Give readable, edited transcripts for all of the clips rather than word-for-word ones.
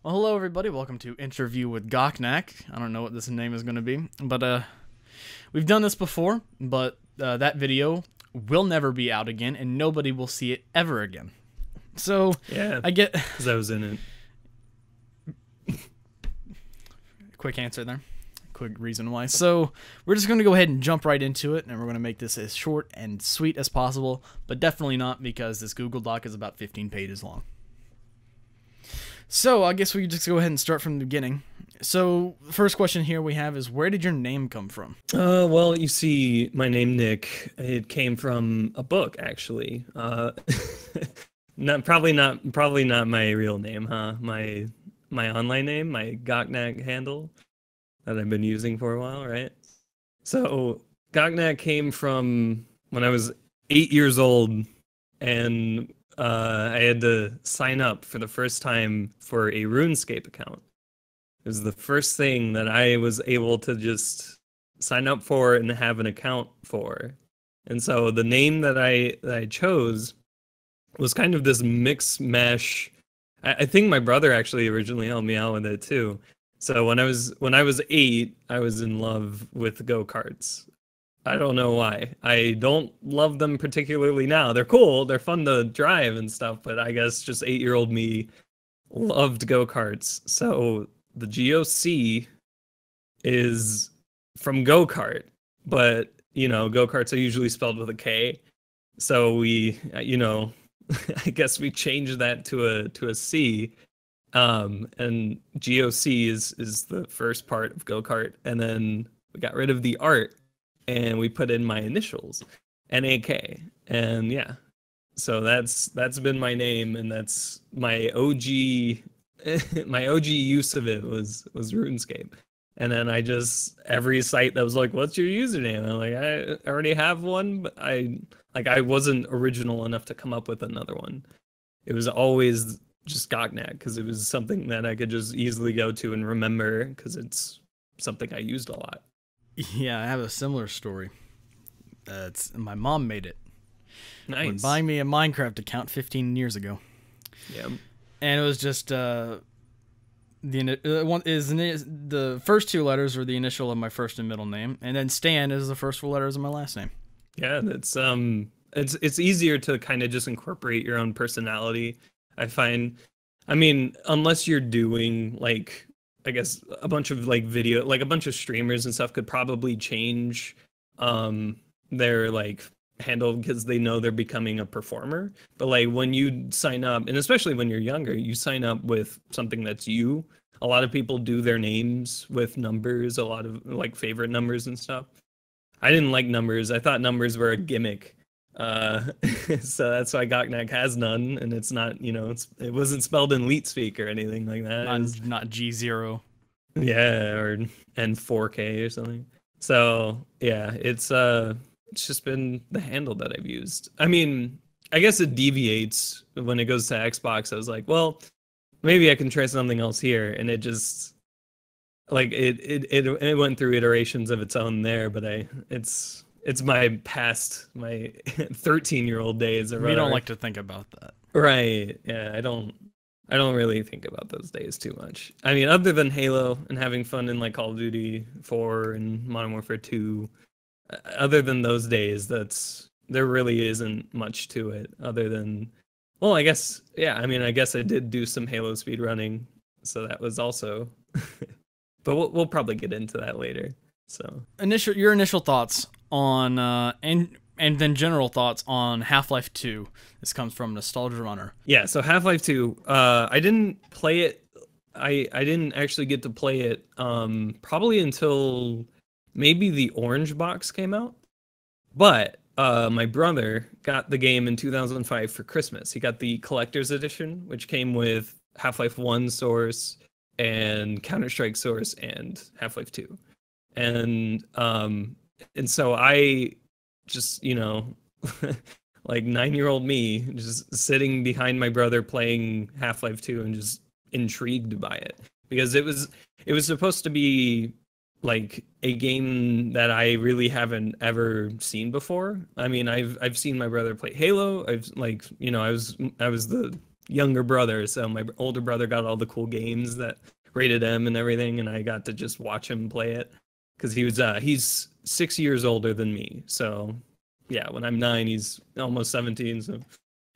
Well, hello everybody. Welcome to Interview with Gocnak. I don't know what this name is going to be, but we've done this before, but that video will never be out again, and nobody will see it ever again. So Yeah, I get because I was in it. quick answer there, quick reason why. So we're just going to go ahead and jump right into it, and we're going to make this as short and sweet as possible, but definitely not because this Google Doc is about 15 pages long. So I guess we could just go ahead and start from the beginning. So the first question here we have is, where did your name come from? Well, you see, my name Nick. It came from a book, actually. Probably not my real name, huh? My online name, my Gocnak handle that I've been using for a while, right? So Gocnak came from when I was 8 years old, and I had to sign up for the first time for a RuneScape account. It was the first thing that I was able to just sign up for and have an account for. And so the name that I chose was kind of this mix mesh. I think my brother actually originally helped me out with it too. So when I was 8, I was in love with go-karts. I don't know why. I don't love them particularly now. They're cool, they're fun to drive and stuff, but I guess just 8-year-old me loved go-karts. So the GOC is from go-kart, but go-karts are usually spelled with a K. So we, I guess we changed that to a C. And GOC is the first part of go-kart, and then we got rid of the art and we put in my initials, NAK, and yeah, so that's been my name, and that's my OG my OG use of it was RuneScape. And then I just, every site that was like, what's your username? I'm like, I already have one, but I wasn't original enough to come up with another one. It was always just Gocnak because it was something that I could just easily go to and remember because it's something I used a lot. Yeah, I have a similar story. My mom made it when Nice. buying me a Minecraft account 15 years ago, Yeah. and it was just the first two letters were the initial of my first and middle name, and then Stan is the first 4 letters of my last name. Yeah, it's easier to kind of just incorporate your own personality, I find. I mean, unless you're doing like, I guess a bunch of like video, like a bunch of streamers and stuff could probably change their like handle because they know they're becoming a performer. But like when you sign up, and especially when you're younger, you sign up with something that's you. A lot of people do their names with numbers, a lot of like favorite numbers and stuff. I didn't like numbers. I thought numbers were a gimmick. Uh, so that's why Gocnak has none, and it's not, it wasn't spelled in Leet speak or anything like that. Not G0. Yeah, or N4K or something. So yeah, it's just been the handle that I've used. I mean, I guess it deviates when it goes to Xbox. I was like, well, maybe I can try something else here, and it just like it went through iterations of its own there. But it's my past, my 13-year-old days or We whatever. don't like to think about that. Right. Yeah, I don't really think about those days too much. I mean, other than Halo and having fun in like Call of Duty 4 and Modern Warfare 2, other than those days, there really isn't much to it other than, well, I guess, yeah, I mean, I guess I did do some Halo speedrunning, so that was also but we'll probably get into that later. So, Your initial thoughts on and then general thoughts on Half-Life 2. This comes from Nostalgia Runner. yeah, so Half-Life 2, I didn't play it. I didn't actually get to play it probably until maybe the Orange box came out. But my brother got the game in 2005 for Christmas. He got the collector's edition, which came with Half-Life 1 source and Counter-Strike source and Half-Life 2. And so I just, like 9-year-old me just sitting behind my brother playing Half-Life 2 and just intrigued by it because it was supposed to be like a game that I really haven't ever seen before. I mean, I've seen my brother play Halo. I've like, I was the younger brother, so my older brother got all the cool games that rated M and everything, and I got to just watch him play it because he's 6 years older than me. So yeah, when I'm 9, he's almost 17, so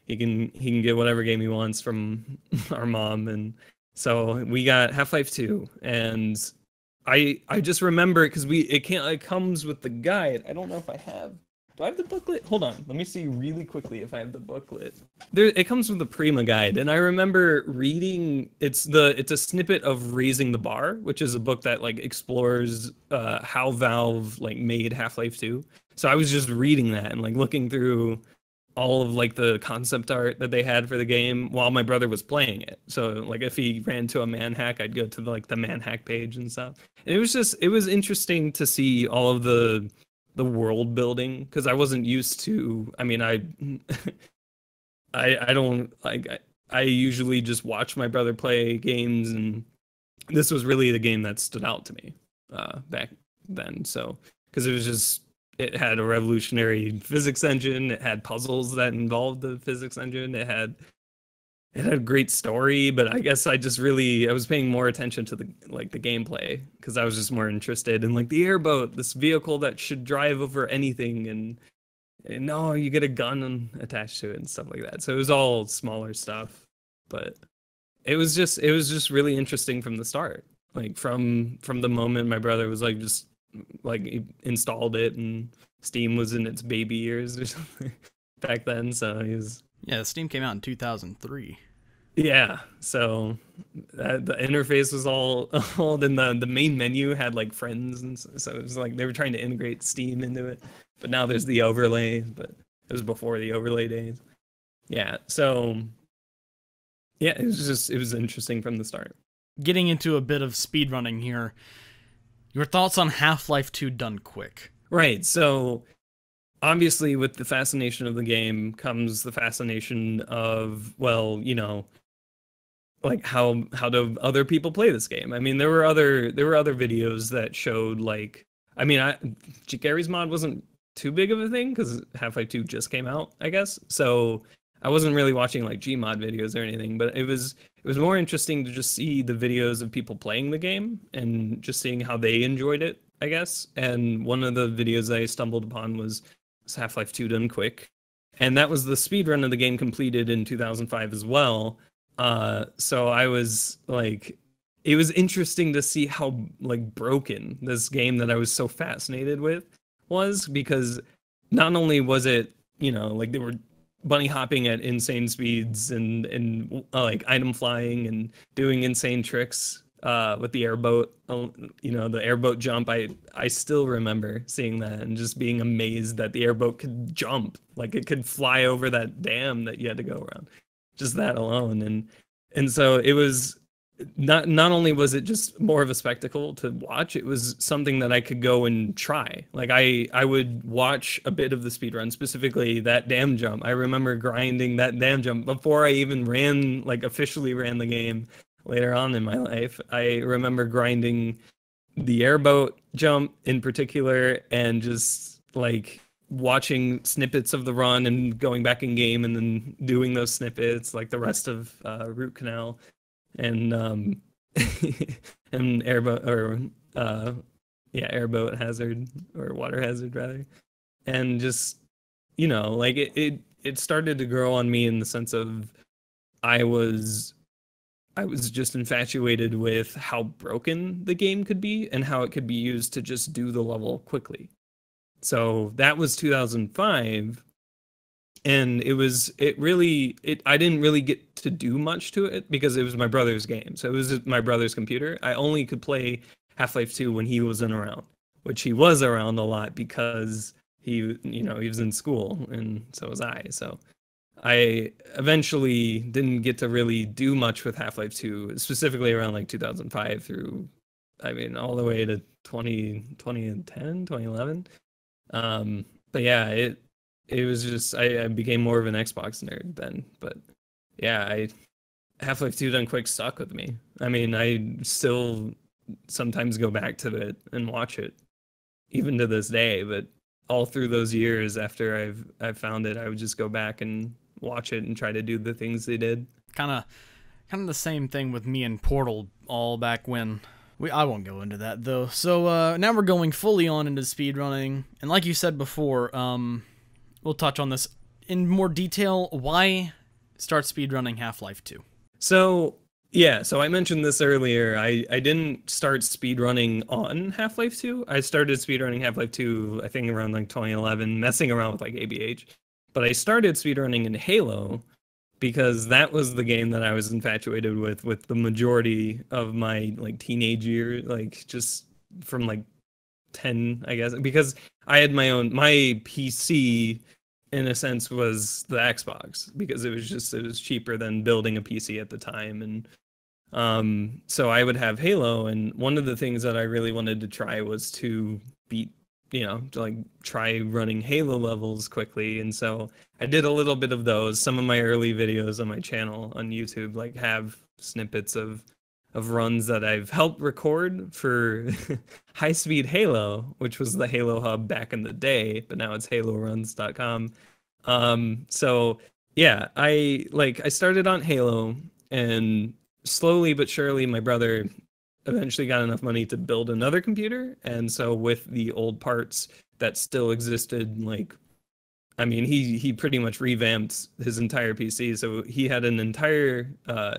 he can get whatever game he wants from our mom. And so we got Half-Life 2, and I just remember it because it comes with the guide. I don't know if I have. Do I have the booklet? Hold on, let me see really quickly if I have the booklet. It comes with the Prima guide, and I remember reading. It's a snippet of Raising the Bar, which is a book that like explores how Valve like made Half-Life 2. So I was just reading that and like looking through all of like the concept art that they had for the game while my brother was playing it. So like if he ran to a manhack, I'd go to like the manhack page and stuff. And it was interesting to see all of the world building because I wasn't used to. I mean, I don't like. I usually just watch my brother play games, and this was really the game that stood out to me back then. So because it had a revolutionary physics engine, it had puzzles that involved the physics engine, it had a great story, but I guess I was paying more attention to the gameplay because I was just more interested in like the airboat, this vehicle that should drive over anything, and no, you get a gun attached to it and stuff like that. So it was all smaller stuff, but it was just really interesting from the start. Like from the moment my brother was like just like he installed it and Steam was in its baby years or something back then. So he was. Yeah, Steam came out in 2003. Yeah, so the interface was all old, and the main menu had like friends, and so it was like they were trying to integrate Steam into it. But now there's the overlay, but it was before the overlay days. Yeah, so yeah, it was interesting from the start. Getting into a bit of speedrunning here, your thoughts on Half-Life 2 done quick? Right, so obviously with the fascination of the game comes the fascination of, well, you know, like how do other people play this game? I mean, there were other videos that showed like, I mean, Gary's mod wasn't too big of a thing because Half-Life 2 just came out, I guess. So I wasn't really watching like Gmod videos or anything, but it was more interesting to just see the videos of people playing the game and just seeing how they enjoyed it, I guess. And one of the videos I stumbled upon was Half-Life 2 done quick, and that was the speed run of the game completed in 2005 as well. So I was like, it was interesting to see how like broken this game that I was so fascinated with was, because not only was it, you know, like they were bunny hopping at insane speeds and like item flying and doing insane tricks with the airboat, you know, the airboat jump. I still remember seeing that and just being amazed that the airboat could jump, like it could fly over that dam that you had to go around. Just that alone, and so it was not only was it just more of a spectacle to watch, it was something that I could go and try. Like I would watch a bit of the speed run, specifically that dam jump. I remember grinding that dam jump before I even officially ran the game. Later on in my life, I remember grinding the airboat jump in particular, and just like watching snippets of the run and going back in game and then doing those snippets like the rest of Root Canal and and airboat, or airboat hazard, or water hazard rather. And just, you know, like it started to grow on me in the sense of I was just infatuated with how broken the game could be and how it could be used to just do the level quickly. So that was 2005, and I didn't really get to do much to it because it was my brother's game. So it was my brother's computer. I only could play Half-Life 2 when he wasn't around, which he was around a lot because he was in school, and so was I. So I eventually didn't get to really do much with Half-Life 2, specifically around like 2005 through, I mean, all the way to 2010, 2011. But yeah, it was just, I became more of an Xbox nerd then. But yeah, Half-Life 2 done quick stuck with me. I mean, I still sometimes go back to it and watch it, even to this day. But all through those years after I've found it, I would just go back and watch it and try to do the things they did. kind of the same thing with me and Portal all back when. I won't go into that though. So now we're going fully on into speedrunning, and like you said before, we'll touch on this in more detail. Why start speedrunning Half-Life 2? So yeah, so I mentioned this earlier. I didn't start speedrunning on Half-Life 2. I started speedrunning Half-Life 2, I think around like 2011, messing around with like ABH. But I started speedrunning in Halo because that was the game that I was infatuated with the majority of my like teenage year, like just from like 10, I guess, because I had my PC in a sense was the Xbox, because it was cheaper than building a PC at the time. And so I would have Halo, and one of the things that I really wanted to try was to beat, to like try running Halo levels quickly. And so I did a little bit of those. Some of my early videos on my channel on YouTube like have snippets of runs that I've helped record for High Speed Halo, which was the Halo hub back in the day, but now it's haloruns.com. So yeah, I started on Halo, and slowly but surely my brother eventually got enough money to build another computer. And so with the old parts that still existed, like, I mean, he pretty much revamped his entire PC. So he had an entire,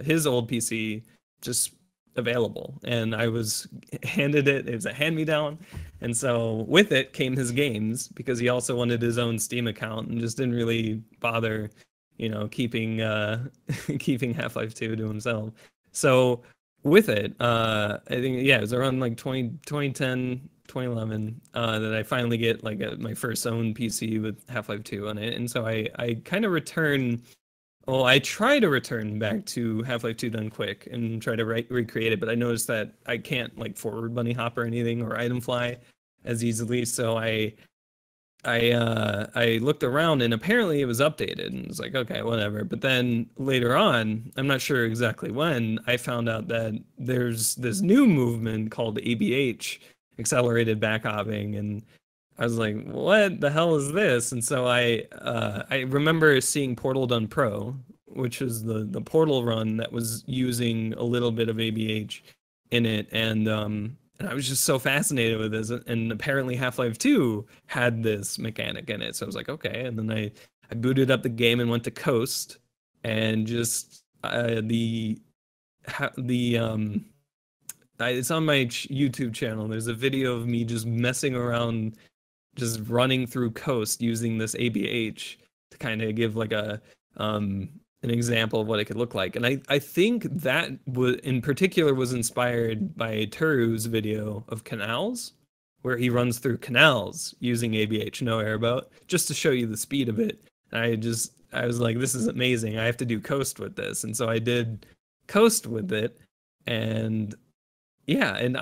his old PC just available, and I was handed it. It was a hand-me-down. And so with it came his games, because he also wanted his own Steam account and just didn't really bother, keeping keeping Half-Life 2 to himself. So with it, I think, yeah, it was around like 2010, 2011 that I finally get like my first own PC with Half-Life 2 on it. And so I kind of I try to return back to Half-Life 2 Done Quick and try to recreate it, but I noticed that I can't like forward bunny hop or anything or item fly as easily. So I looked around, and apparently it was updated, and it was like, okay, whatever. But then later on, I'm not sure exactly when, I found out that there's this new movement called ABH, accelerated backhopping, and I was like, what the hell is this? And so I remember seeing Portal Done Pro, which is the Portal run that was using a little bit of ABH in it, and I was just so fascinated with this. And apparently Half-Life 2 had this mechanic in it, so I was like, okay. And then I booted up the game and went to Coast, and just it's on my YouTube channel. There's a video of me just messing around, just running through Coast using this ABH to kind of give like an example of what it could look like. And I think that in particular was inspired by Turu's video of canals, where he runs through canals using ABH, no airboat, just to show you the speed of it. And I was like, this is amazing. I have to do Coast with this. And so I did Coast with it. And yeah, and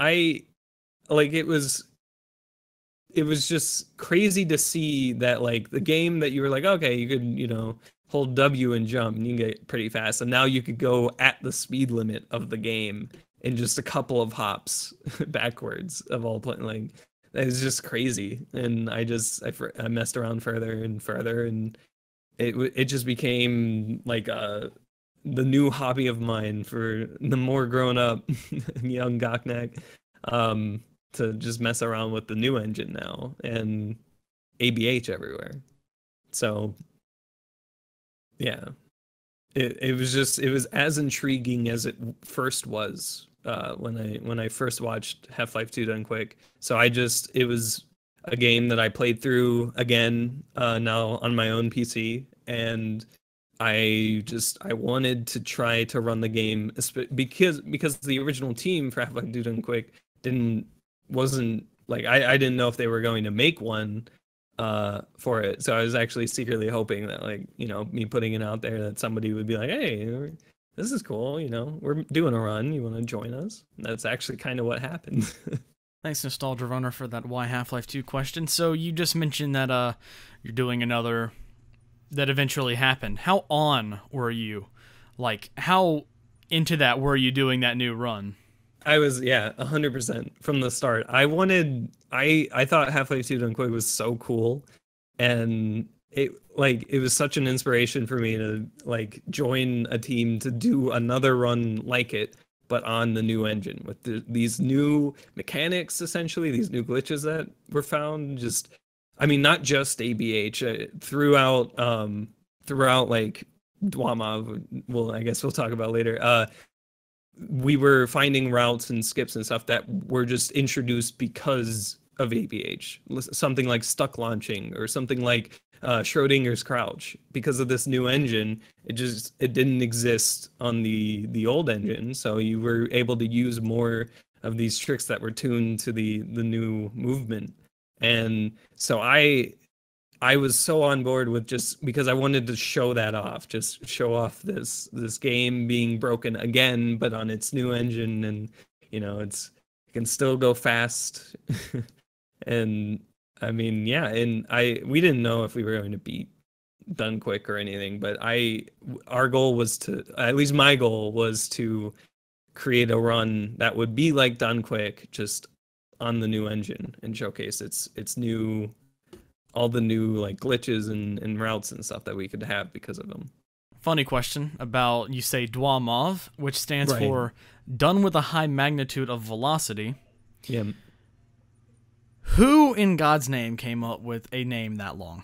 it was just crazy to see that, like, the game that you were like, okay, you could, hold W and jump and you can get pretty fast. And now you could go at the speed limit of the game in just a couple of hops backwards of all playing. Like, it's just crazy. And I messed around further and further, and it just became like the new hobby of mine for the more grown up young Gocnak, to just mess around with the new engine now and ABH everywhere. So yeah, it was as intriguing as it first was when I first watched Half-Life 2 Done Quick. So it was a game that I played through again now on my own PC, and I wanted to try to run the game because the original team for Half-Life 2 Done Quick wasn't like, I didn't know if they were going to make one for it. So I was actually secretly hoping that, like, me putting it out there, that somebody would be like, hey, this is cool, we're doing a run, you want to join us? And that's actually kind of what happened. Thanks, Nostalgia Runner, for that why Half-Life 2 question. So you just mentioned that you're doing another that eventually happened. How on were you? Like, how into that were you doing that new run? I was, 100% from the start. I thought Half-Life 2 Done Quick was so cool, and it was such an inspiration for me to like join a team to do another run like it, but on the new engine with these new mechanics, essentially these new glitches that were found. Just, I mean, not just ABH, throughout like DWaHMoV. Well, I guess we'll talk about later. We were finding routes and skips and stuff that were just introduced because of ABH. Something like stuck launching, or something like Schrodinger's crouch. Because of this new engine, it didn't exist on the old engine, so you were able to use more of these tricks that were tuned to the new movement. And so I was so on board with, just because I wanted to show that off, just show off this game being broken again, but on its new engine, and you know, it can still go fast. And I mean, yeah, and we didn't know if we were going to beat Done Quick or anything, but our goal was to, at least my goal was to create a run that would be like Done Quick, just on the new engine, and showcase its new, all the new like glitches and routes and stuff that we could have because of them. Funny question about, you say DWaHMoV, which stands Right. for done with a high magnitude of velocity. Yeah. Who in God's name came up with a name that long?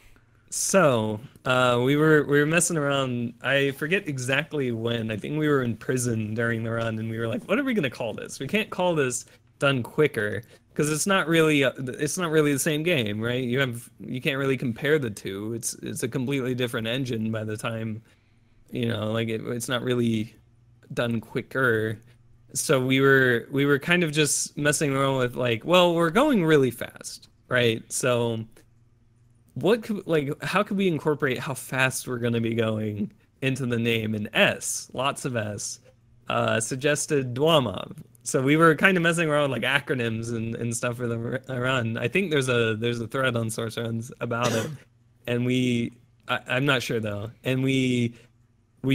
So we were messing around. I forget exactly when. I think we were in prison during the run, and we were like, "What are we gonna call this? We can't call this Done Quicker, because it's not really the same game, right? You can't really compare the two. It's a completely different engine by the time, you know, like it's not really Done Quicker." So we were kind of just messing around with like, well, we're going really fast, right? So how could we incorporate how fast we're going to be going into the name? And S, lots of S, suggested DWaHMoV. So we were kind of messing around with like acronyms and stuff for the run. I think there's a thread on Source Runs about it, and I'm not sure though. And we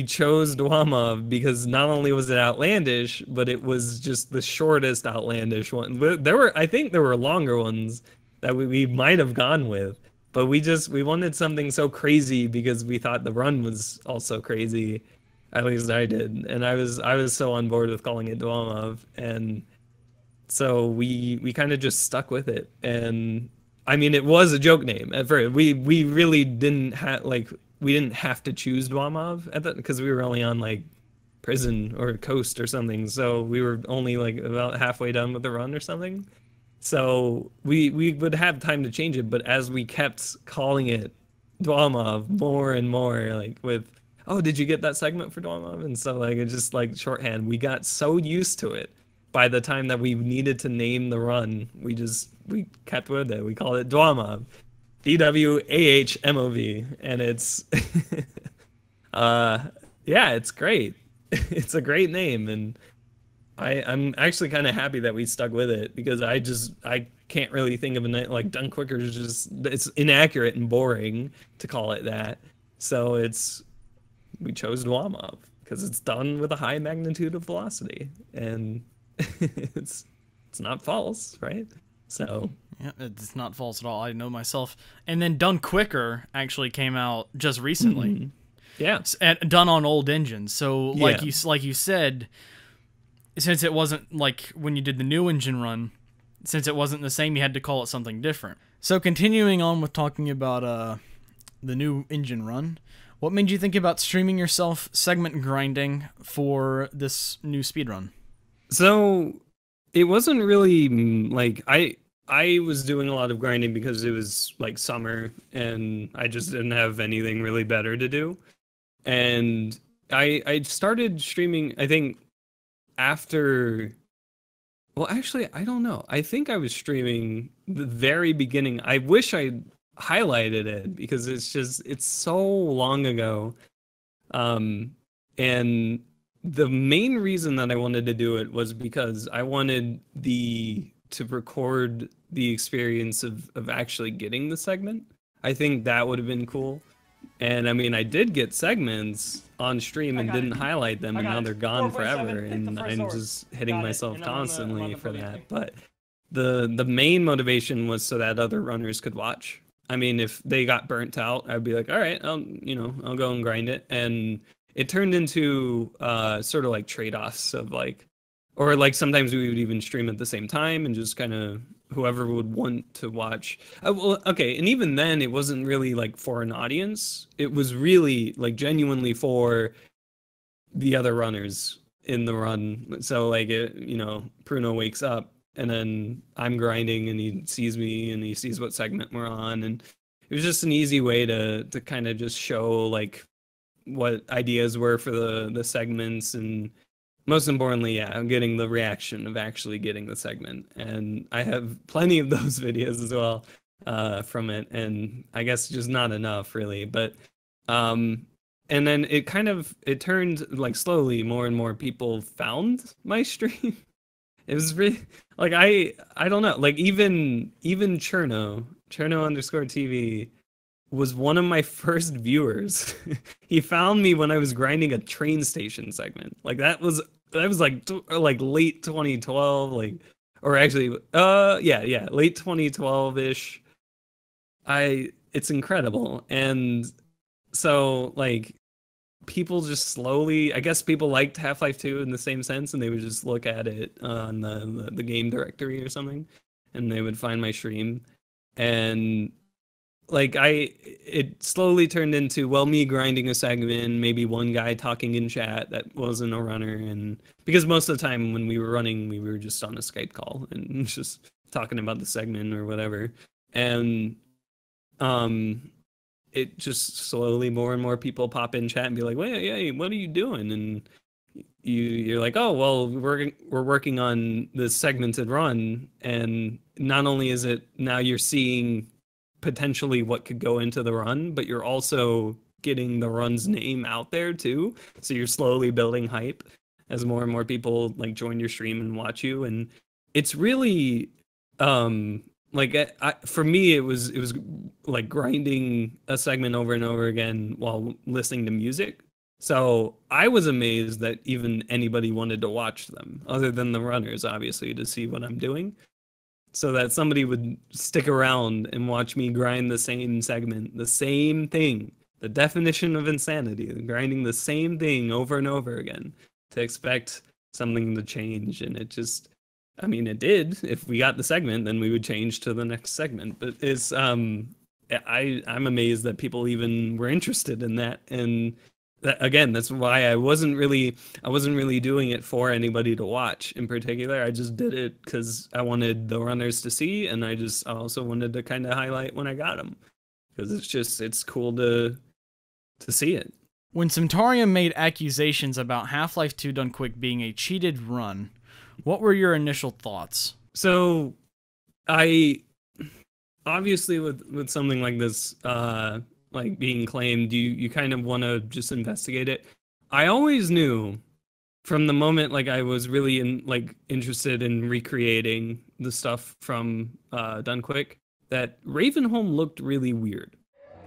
chose DWaHMoV because not only was it outlandish, but it was just the shortest outlandish one. I think there were longer ones that we might have gone with, but we wanted something so crazy because we thought the run was also crazy. At least I did, and I was so on board with calling it DWaHMoV, and so we kind of just stuck with it. And I mean, it was a joke name at first. We really didn't we didn't have to choose DWaHMoV at that, because we were only on like prison or coast or something, so we were only like about halfway done with the run or something. So we would have time to change it, but as we kept calling it DWaHMoV more and more, like with, oh, did you get that segment for DWaHMoV? And so like it's just like shorthand. We got so used to it by the time that we needed to name the run, we kept with it. We called it DWaHMoV. DWaHMoV, and it's yeah, it's great. It's a great name, and I'm actually kind of happy that we stuck with it, because I can't really think of a name like Done Quicker. It's inaccurate and boring to call it that. So we chose DWaHMoV because it's done with a high magnitude of velocity, and it's not false, right? So yeah, it's not false at all. I know myself. And then Done Quicker actually came out just recently. Mm-hmm. Yeah, and done on old engines. So like Yeah. you said, since it wasn't like when you did the new engine run, since it wasn't the same, you had to call it something different. So continuing on with talking about the new engine run, what made you think about streaming yourself segment grinding for this new speedrun? So it wasn't really like I was doing a lot of grinding because it was like summer and I just didn't have anything really better to do. And I started streaming, I think, after, well, actually, I don't know. I think I was streaming the very beginning. I wish I highlighted it because it's so long ago. And the main reason that I wanted to do it was because I wanted to record the experience of actually getting the segment. I think that would have been cool. And I mean, I did get segments on stream and didn't highlight them, and now they're gone forever, and I'm just hitting myself constantly for that. But the main motivation was so that other runners could watch. I mean, if they got burnt out, I'd be like, all right, I'll go and grind it. And it turned into sort of like trade-offs of like, or like sometimes we would even stream at the same time and just kind of whoever would want to watch. Well, okay, and even then it wasn't really like for an audience. It was really like genuinely for the other runners in the run. So like Pruno wakes up and then I'm grinding and he sees me and he sees what segment we're on, and it was just an easy way to kind of just show like what ideas were for the segments, and most importantly, yeah, I'm getting the reaction of actually getting the segment. And I have plenty of those videos as well from it, and I guess just not enough really. But and then it turned like slowly more and more people found my stream. It was really like I don't know, like even Cherno underscore TV was one of my first viewers. He found me when I was grinding a train station segment. Like that was like late 2012, like, or actually late 2012-ish. It's incredible. And so like people just slowly, I guess people liked Half-Life 2 in the same sense, and they would just look at it on the game directory or something, and they would find my stream. And like it slowly turned into, well, me grinding a segment, maybe one guy talking in chat that wasn't a runner, and because most of the time when we were running, we were just on a Skype call and just talking about the segment or whatever. And it just slowly more and more people pop in chat and be like, wait, hey, what are you doing? And you're like, oh, well, we're working on this segmented run, and not only is it now you're seeing potentially what could go into the run, but you're also getting the run's name out there too. So you're slowly building hype as more and more people like join your stream and watch you. And it's really like for me it was like grinding a segment over and over again while listening to music. So I was amazed that even anybody wanted to watch them, other than the runners, obviously, to see what I'm doing. So that somebody would stick around and watch me grind the same segment, the same thing, the definition of insanity, grinding the same thing over and over again, to expect something to change. And it just, I mean, it did. If we got the segment, then we would change to the next segment. But it's, I'm amazed that people even were interested in that. And again, that's why I wasn't really doing it for anybody to watch in particular. I just did it because I wanted the runners to see, and I also wanted to kind of highlight when I got them, because it's cool to see it. When Simtarium made accusations about Half-Life 2 Done Quick being a cheated run, what were your initial thoughts? So, I obviously with something like this, like being claimed, you kind of want to just investigate it. I always knew from the moment like I was really interested in recreating the stuff from Done Quick, that Ravenholm looked really weird.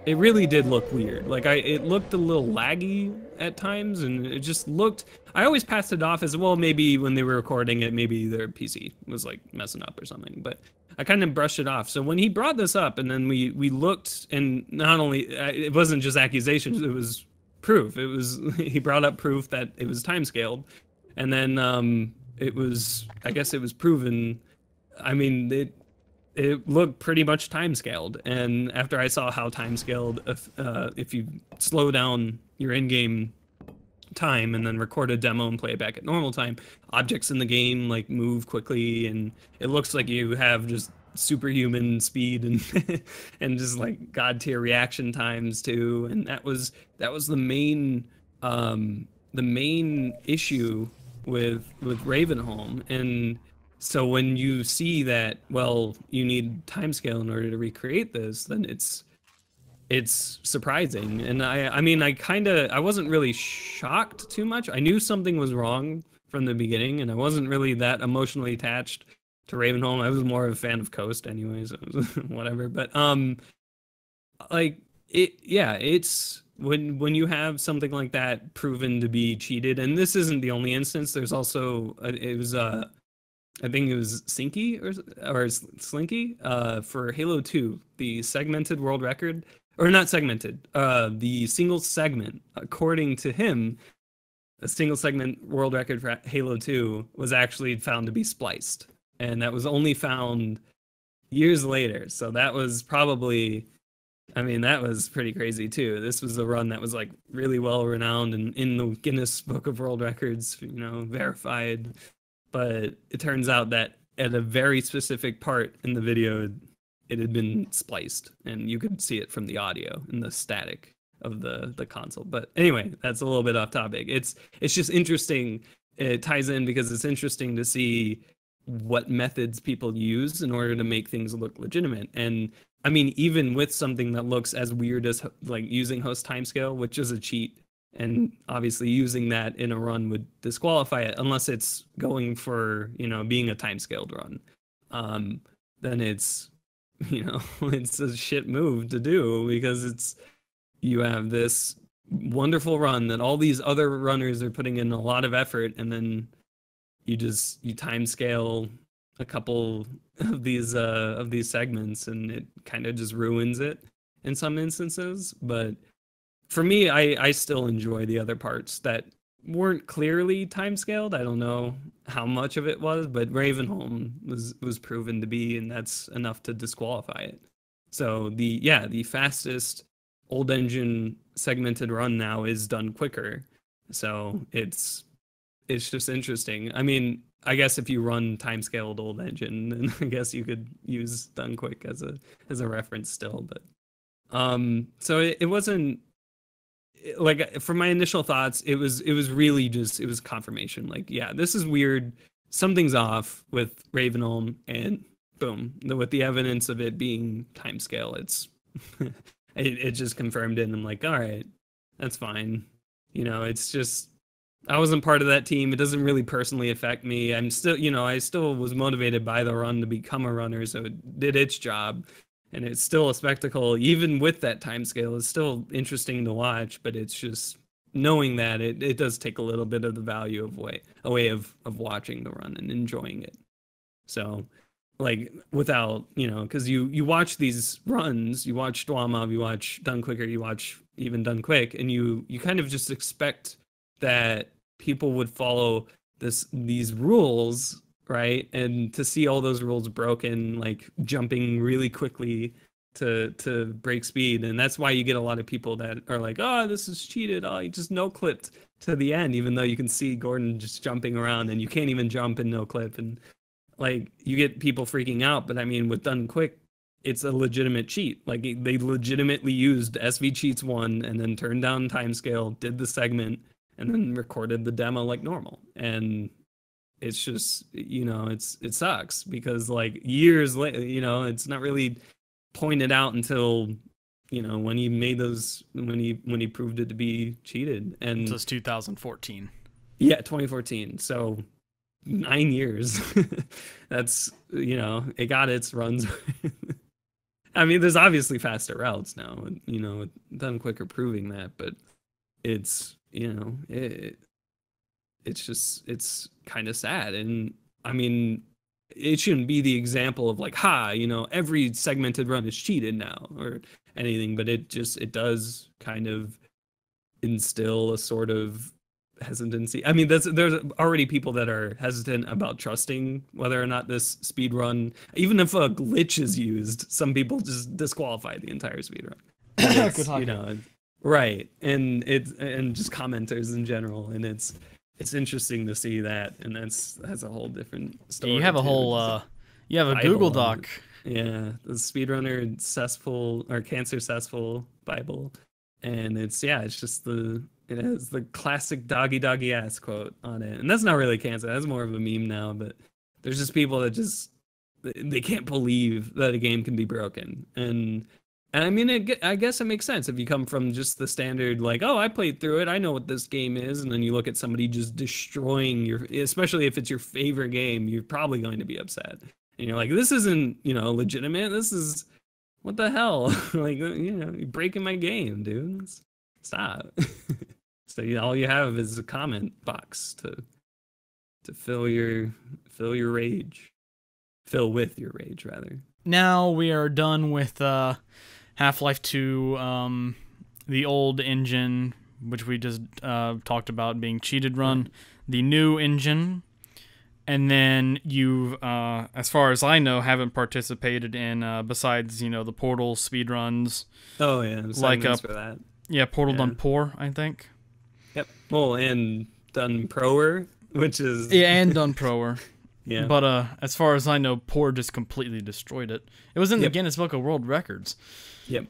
It really did look weird. Like it looked a little laggy at times, and it just looked, I always passed it off as, well, maybe when they were recording it, maybe their PC was like messing up or something, but I kind of brushed it off. So when he brought this up, and then we looked, and not only, it wasn't just accusations, it was proof. It was, he brought up proof that it was time scaled. And then it was, I guess it was proven. I mean, it looked pretty much time scaled. And after I saw how time scaled, if you slow down your in-game time and then record a demo and play it back at normal time, objects in the game like move quickly, and it looks like you have just superhuman speed and and just like god tier reaction times too. And that was the main issue with Ravenholm. And so when you see that, well, you need timescale in order to recreate this, then it's surprising. And I mean, I wasn't really shocked too much. I knew something was wrong from the beginning, and I wasn't really that emotionally attached to Ravenholm. I was more of a fan of Coast anyways, whatever. But like it's when you have something like that proven to be cheated, and this isn't the only instance. There's also it was I think it was Sinky or Slinky for Halo 2, the segmented world record, or not segmented, the single segment, according to him, a single segment world record for Halo 2 was actually found to be spliced. And that was only found years later. So that was probably, I mean, that was pretty crazy too. This was a run that was like really well renowned and in the Guinness Book of World Records, you know, verified. But it turns out that at a very specific part in the video, it had been spliced, and you could see it from the audio and the static of the console. But anyway, that's a little bit off topic. It's just interesting. It ties in because it's interesting to see what methods people use in order to make things look legitimate. And I mean, even with something that looks as weird as like using host timescale, which is a cheat, and obviously using that in a run would disqualify it unless it's going for, you know, being a timescaled run. Then it's, you know, it's a shit move to do because it's, you have this wonderful run that all these other runners are putting in a lot of effort, and then you timescale a couple of these segments, and it kind of just ruins it in some instances. But for me, I still enjoy the other parts that weren't clearly timescaled. I don't know how much of it was, but Ravenholm was proven to be, and that's enough to disqualify it. So the fastest old engine segmented run now is done quicker. So it's just interesting. I mean, I guess if you run timescaled old engine, then I guess you could use done quick as a reference still. But so it wasn't like, for my initial thoughts, it was really just, it was confirmation. Like, yeah, this is weird. Something's off with Ravenholm, and boom, with the evidence of it being timescale, it's it just confirmed it. And I'm like, all right, that's fine. You know, it's just, I wasn't part of that team. It doesn't really personally affect me. I'm still, you know, I still was motivated by the run to become a runner, so it did its job. And it's still a spectacle, even with that time scale. It's still interesting to watch, but it's just knowing that it does take a little bit of the value away of watching the run and enjoying it. So, like, without, you know, because you watch these runs, you watch DWaHMoV, you watch Done Quicker, you watch even Done Quick, and you kind of just expect that people would follow these rules, right? And to see all those rules broken, like jumping really quickly to break speed. And that's why you get a lot of people that are like, oh, this is cheated. Oh, you just no clipped to the end, even though you can see Gordon just jumping around and you can't even jump in no clip. And like, you get people freaking out. But I mean, with Done Quick, it's a legitimate cheat. Like, they legitimately used SV Cheats 1 and then turned down timescale, did the segment, and then recorded the demo like normal. And it's just, you know, it sucks because like years later, you know, it's not really pointed out until, you know, when he made those, when he proved it to be cheated. And this is 2014. Yeah, 2014. So 9 years. That's, you know, it got its runs. I mean, there's obviously faster routes now, you know, Done Quicker proving that, but it's, you know, it's just, it's kind of sad. And I mean, it shouldn't be the example of like, you know, every segmented run is cheated now or anything, but it does kind of instill a sort of hesitancy. I mean, there's already people that are hesitant about trusting whether or not this speed run, even if a glitch is used, some people just disqualify the entire speed run. You know, right. And just commenters in general. And it's interesting to see that. And that's a whole different story. You have a whole, you have a Bible Google Doc. Yeah. The speedrunner cesspool or cancer cesspool Bible. And it's just it has the classic doggy ass quote on it. And that's not really cancer. That's more of a meme now, but there's just people that just, they can't believe that a game can be broken. And I mean, I guess it makes sense if you come from just the standard, like, oh, I played through it, I know what this game is, and then you look at somebody just destroying especially if it's your favorite game, you're probably going to be upset. And you're like, this isn't, you know, legitimate. This is, what the hell? Like, you know, you're breaking my game, dude. Stop. So all you have is a comment box to fill your Fill your rage. Fill with your rage, rather. Now we are done with Half-Life 2, the old engine, which we just talked about being cheated run, the new engine, and then you, as far as I know, haven't participated in, besides, the Portal speedruns. Oh, yeah. Like for that. Yeah, Portal done poor, I think. Yep. Well, and done proer, which is... Yeah, and done proer. Yeah. But as far as I know, poor just completely destroyed it. It was in the Guinness Book of World Records. Yep.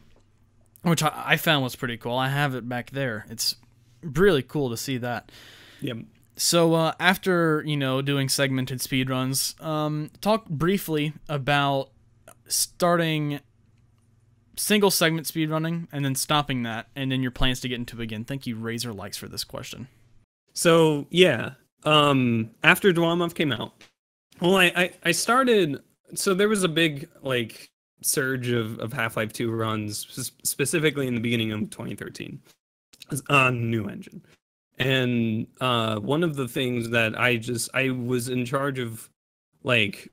Which I found was pretty cool. I have it back there. It's really cool to see that. Yep. So after, doing segmented speedruns, talk briefly about starting single segment speedrunning and then stopping that, and then your plans to get into it again. Thank you, Razor Likes, for this question. So, yeah. After DWaHMoV came out, well, I started... So there was a big, surge of Half-Life 2 runs, specifically in the beginning of 2013, on new engine. And one of the things that I was in charge of, I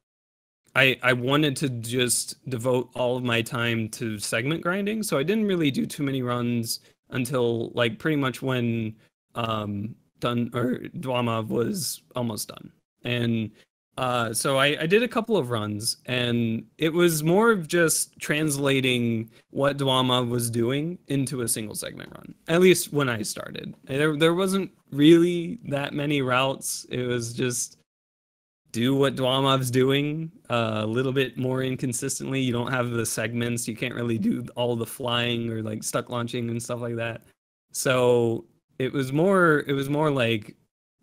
wanted to just devote all of my time to segment grinding, so I didn't really do too many runs until pretty much when DWaHMoV was almost done. And so I did a couple of runs, and it was more of just translating what DWaHMoV was doing into a single segment run, at least when I started. There wasn't really that many routes. It was just do what DWaHMoV's doing a little bit more inconsistently. You don't have the segments. You can't really do all the flying or stuck launching and stuff like that. So it was more like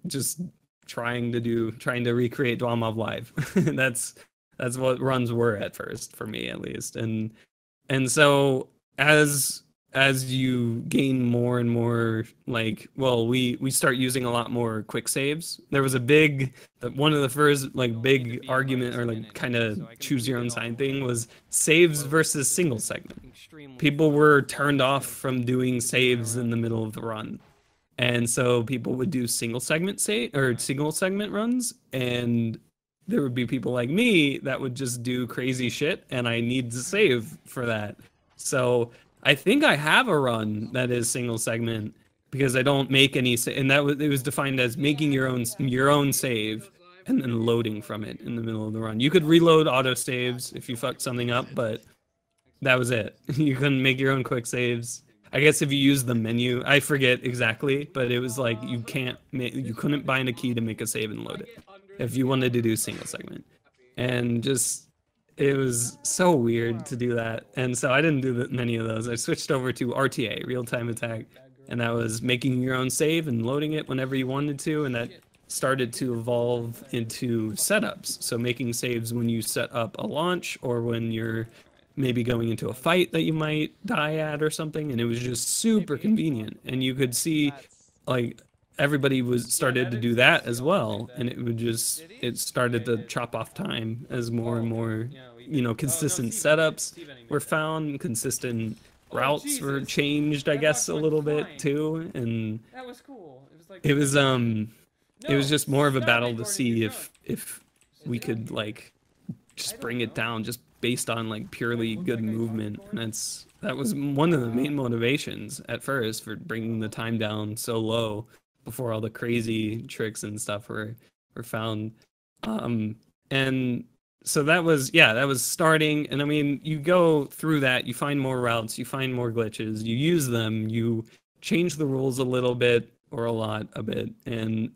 just trying to recreate DWaHMoV live. That's what runs were at first, for me at least. And so as you gain more and more, we start using a lot more quick saves. There was one of the first big argument or kind of choose your own sign thing was saves versus single segment. People were turned off from doing saves in the middle of the run. And so people would do single segment runs, and there would be people like me that would just do crazy shit, and I need to save for that. So I think I have a run that is single segment because I don't make any, and it was defined as making your own save and then loading from it in the middle of the run. You could reload auto saves if you fucked something up, but that was it. You couldn't make your own quick saves. I guess if you use the menu, I forget exactly, but it was you couldn't bind a key to make a save and load it if you wanted to do single segment. And it was so weird to do that. And so I didn't do many of those. I switched over to RTA, real-time attack, and that was making your own save and loading it whenever you wanted to, and that started to evolve into setups. So making saves when you set up a launch or when you're maybe going into a fight that you might die at or something, and it was just super convenient. And you could see everybody started to do that as well, and it started to chop off time as more and more consistent setups were found, consistent routes were changed, I guess, a little bit too. And that was cool. It was just more of a battle to see if we could just bring it down just based on purely good movement. And that was one of the main motivations at first for bringing the time down so low before all the crazy tricks and stuff were found. And so that was starting. And I mean, you go through that, you find more routes, you find more glitches, you use them, you change the rules a little bit or a bit. And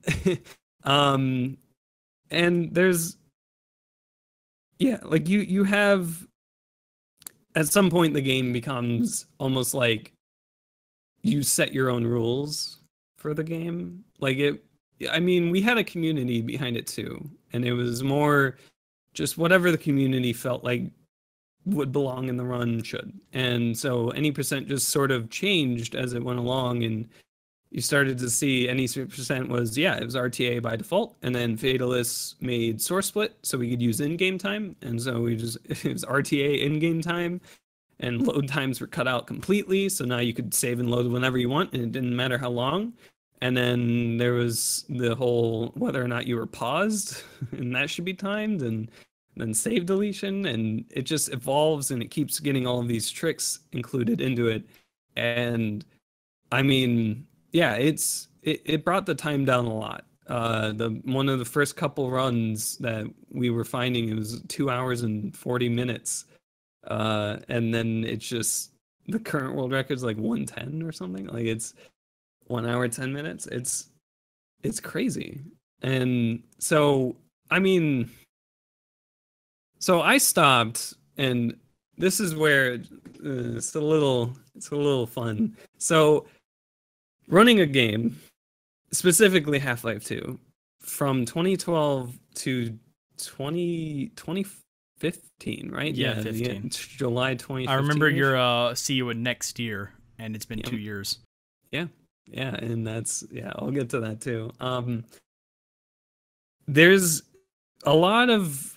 and there's you have, at some point the game becomes almost like you set your own rules for the game. I mean, we had a community behind it too, and it was more just whatever the community felt like would belong in the run should. And so any percent just sort of changed as it went along, and you started to see any percent it was RTA by default, and then Fatalists made source split so we could use in-game time, and so it was RTA in-game time, and load times were cut out completely, so now you could save and load whenever you want, and it didn't matter how long. And then there was the whole whether or not you were paused, and that should be timed, and then save deletion, and it just evolves and it keeps getting all of these tricks included into it. And I mean, yeah, it brought the time down a lot. The one of the first couple runs that we were finding, it was 2 hours and 40 minutes. And then it's just the current world record is like 110 or something. Like it's 1 hour 10 minutes. It's crazy. And so I mean, so I stopped, and this is where it's a little fun. So running a game, specifically Half-Life 2, from 2012 to 2015, right? Yeah, 15. July 2015. I remember your see you in next year, and it's been 2 years. Yeah, and that's I'll get to that too. There's a lot of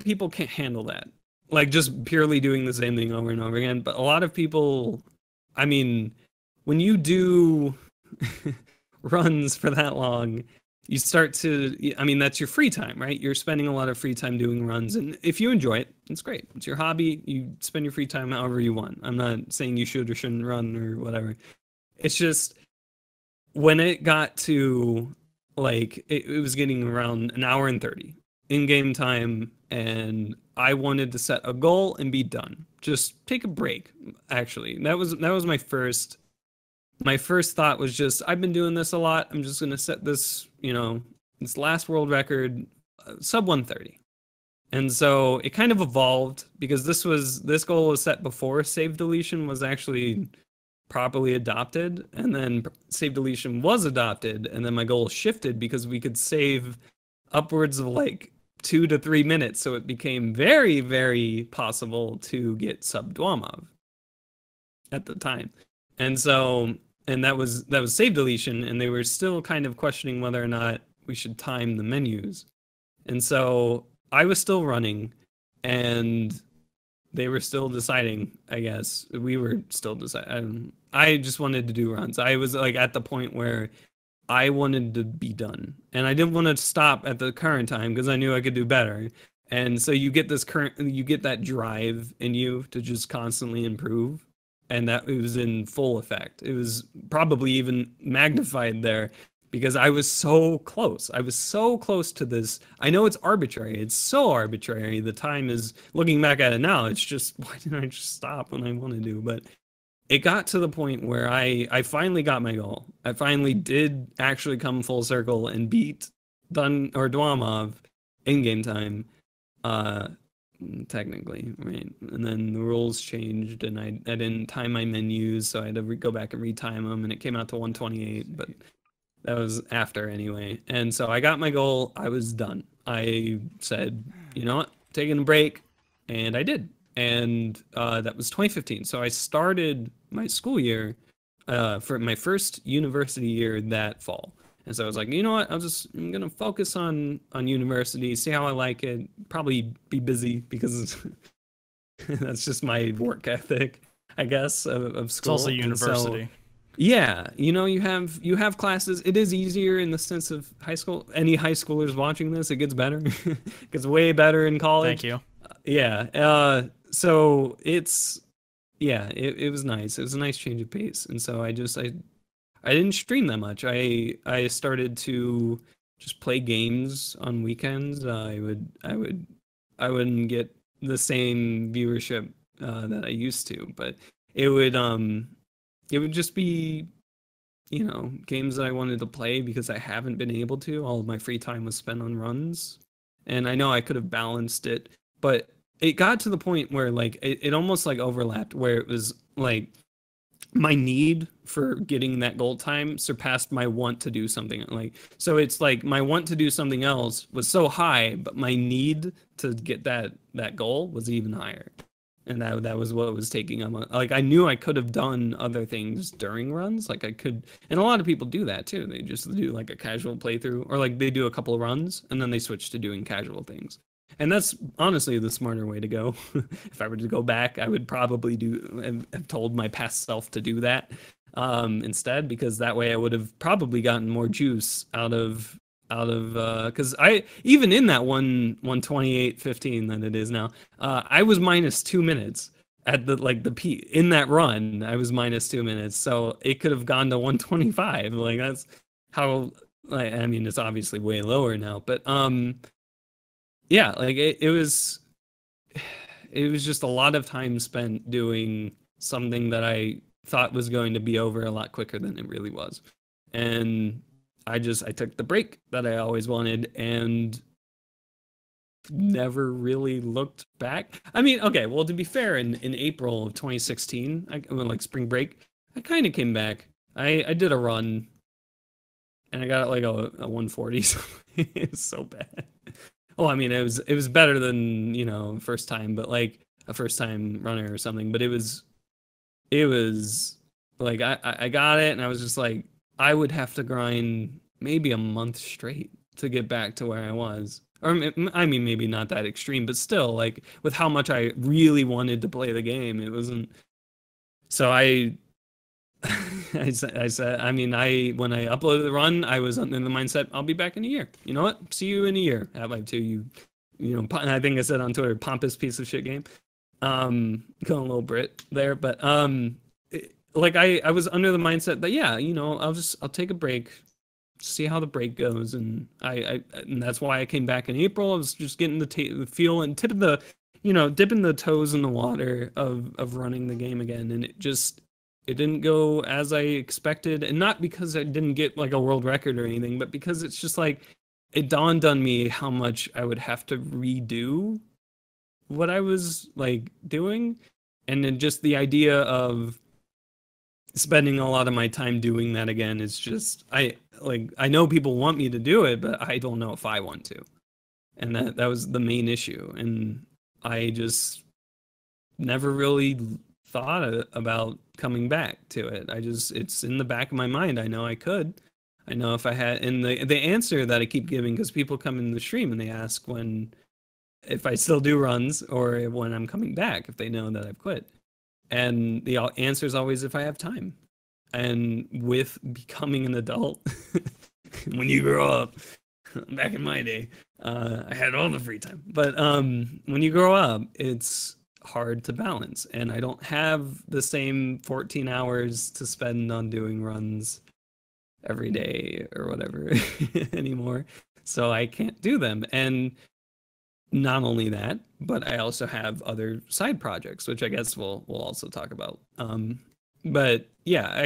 people can't handle that. Like just purely doing the same thing over and over again. But a lot of people, I mean, when you do runs for that long, you start to, I mean, that's your free time, right? You're spending a lot of free time doing runs. And if you enjoy it, it's great. It's your hobby. You spend your free time however you want. I'm not saying you should or shouldn't run or whatever. It's just when it got to like, it was getting around an hour and 30 in-game time, and I wanted to set a goal and be done. Just take a break, actually. That was my first thought was just, I've been doing this a lot. I'm just going to set this, this last world record, sub 130. And so it kind of evolved because this goal was set before save deletion was actually properly adopted. And then save deletion was adopted. And then my goal shifted because we could save upwards of like 2 to 3 minutes. So it became very, very possible to get sub DWaHMoV at the time. And so, and that was save deletion, and they were still kind of questioning whether or not we should time the menus. And so I was still running, and they were still deciding, I guess. We were still deciding. I just wanted to do runs. I was like at the point where I wanted to be done, and I didn't want to stop at the current time because I knew I could do better. And so you get that drive in you to just constantly improve. And that it was in full effect. It was probably even magnified there because I was so close. I was so close to this. I know it's arbitrary. It's so arbitrary. The time is, looking back at it now, it's just, why didn't I just stop when I wanted to? But it got to the point where I finally got my goal. I finally did actually come full circle and beat DWaHMoV in-game time. Technically, right? And then the rules changed, and I didn't time my menus, so I had to go back and retime them, and it came out to 128, but that was after anyway. And so I got my goal. I was done. I said, you know what, taking a break, and I did. And that was 2015. So I started my school year for my first university year that fall. And so I was like, you know what, I'm going to focus on university, see how I like it, probably be busy because that's just my work ethic, I guess, of school. It's also university. So, yeah, you have classes. It is easier in the sense of high school. Any high schoolers watching this, it gets better. It gets way better in college. Thank you. Yeah. So it's, it was nice. It was a nice change of pace. And so I didn't stream that much. I started to just play games on weekends. I wouldn't get the same viewership that I used to, but it would just be, games that I wanted to play because I haven't been able to. All of my free time was spent on runs, and I know I could have balanced it, but it got to the point where like it almost like overlapped, where it was like my need for getting that goal time surpassed my want to do something. Like, so it's like my want to do something else was so high, but my need to get that goal was even higher. And that was what was taking up. Like, I knew I could have done other things during runs. Like I could, and a lot of people do that too. They just do like a casual playthrough, or like they do a couple of runs and then they switch to doing casual things. And that's honestly the smarter way to go. If I were to go back, I would probably have told my past self to do that. instead, because that way I would have probably gotten more juice out of because I even in that 1:28:15 that it is now, I was minus 2 minutes at the peak in that run. I was minus 2 minutes, so it could have gone to 1:25. Like that's how. Like, I mean, it's obviously way lower now, but yeah, like it was just a lot of time spent doing something that I thought was going to be over a lot quicker than it really was, and I took the break that I always wanted and never really looked back. I mean, okay, well, to be fair, in April of 2016, like spring break, I kind of came back. I did a run and I got like a 140. So it was so bad. Well, I mean, it was better than, first time, but like a first time runner or something. But it was like I got it and I was just like, I would have to grind maybe a month straight to get back to where I was. Or I mean, maybe not that extreme, but still, like with how much I really wanted to play the game, it wasn't. So I said, I mean, when I uploaded the run, I was in the mindset, I'll be back in a year. You know what? See you in a year. Half-Life 2, I think I said on Twitter, pompous piece of shit game. Going a little Brit there, but like I was under the mindset that yeah, I'll take a break, see how the break goes, and and that's why I came back in April. I was just getting the feel and dipping the toes in the water of running the game again, and it didn't go as I expected, and not because I didn't get like a world record or anything, but because it's just like it dawned on me how much I would have to redo what I was like doing, and then just the idea of spending a lot of my time doing that again is just I know people want me to do it, but I don't know if I want to. And that was the main issue, and I just never really thought about coming back to it. It's in the back of my mind. I know I could. I know if I had, and the answer that I keep giving, because people come in the stream and they ask if I still do runs or when I'm coming back, if they know that I've quit. And the answer is always if I have time. And with becoming an adult, when you grow up, back in my day, I had all the free time. But when you grow up, it's hard to balance. And I don't have the same 14 hours to spend on doing runs every day or whatever anymore. So I can't do them. And not only that, but I also have other side projects, which I guess we'll also talk about. But yeah,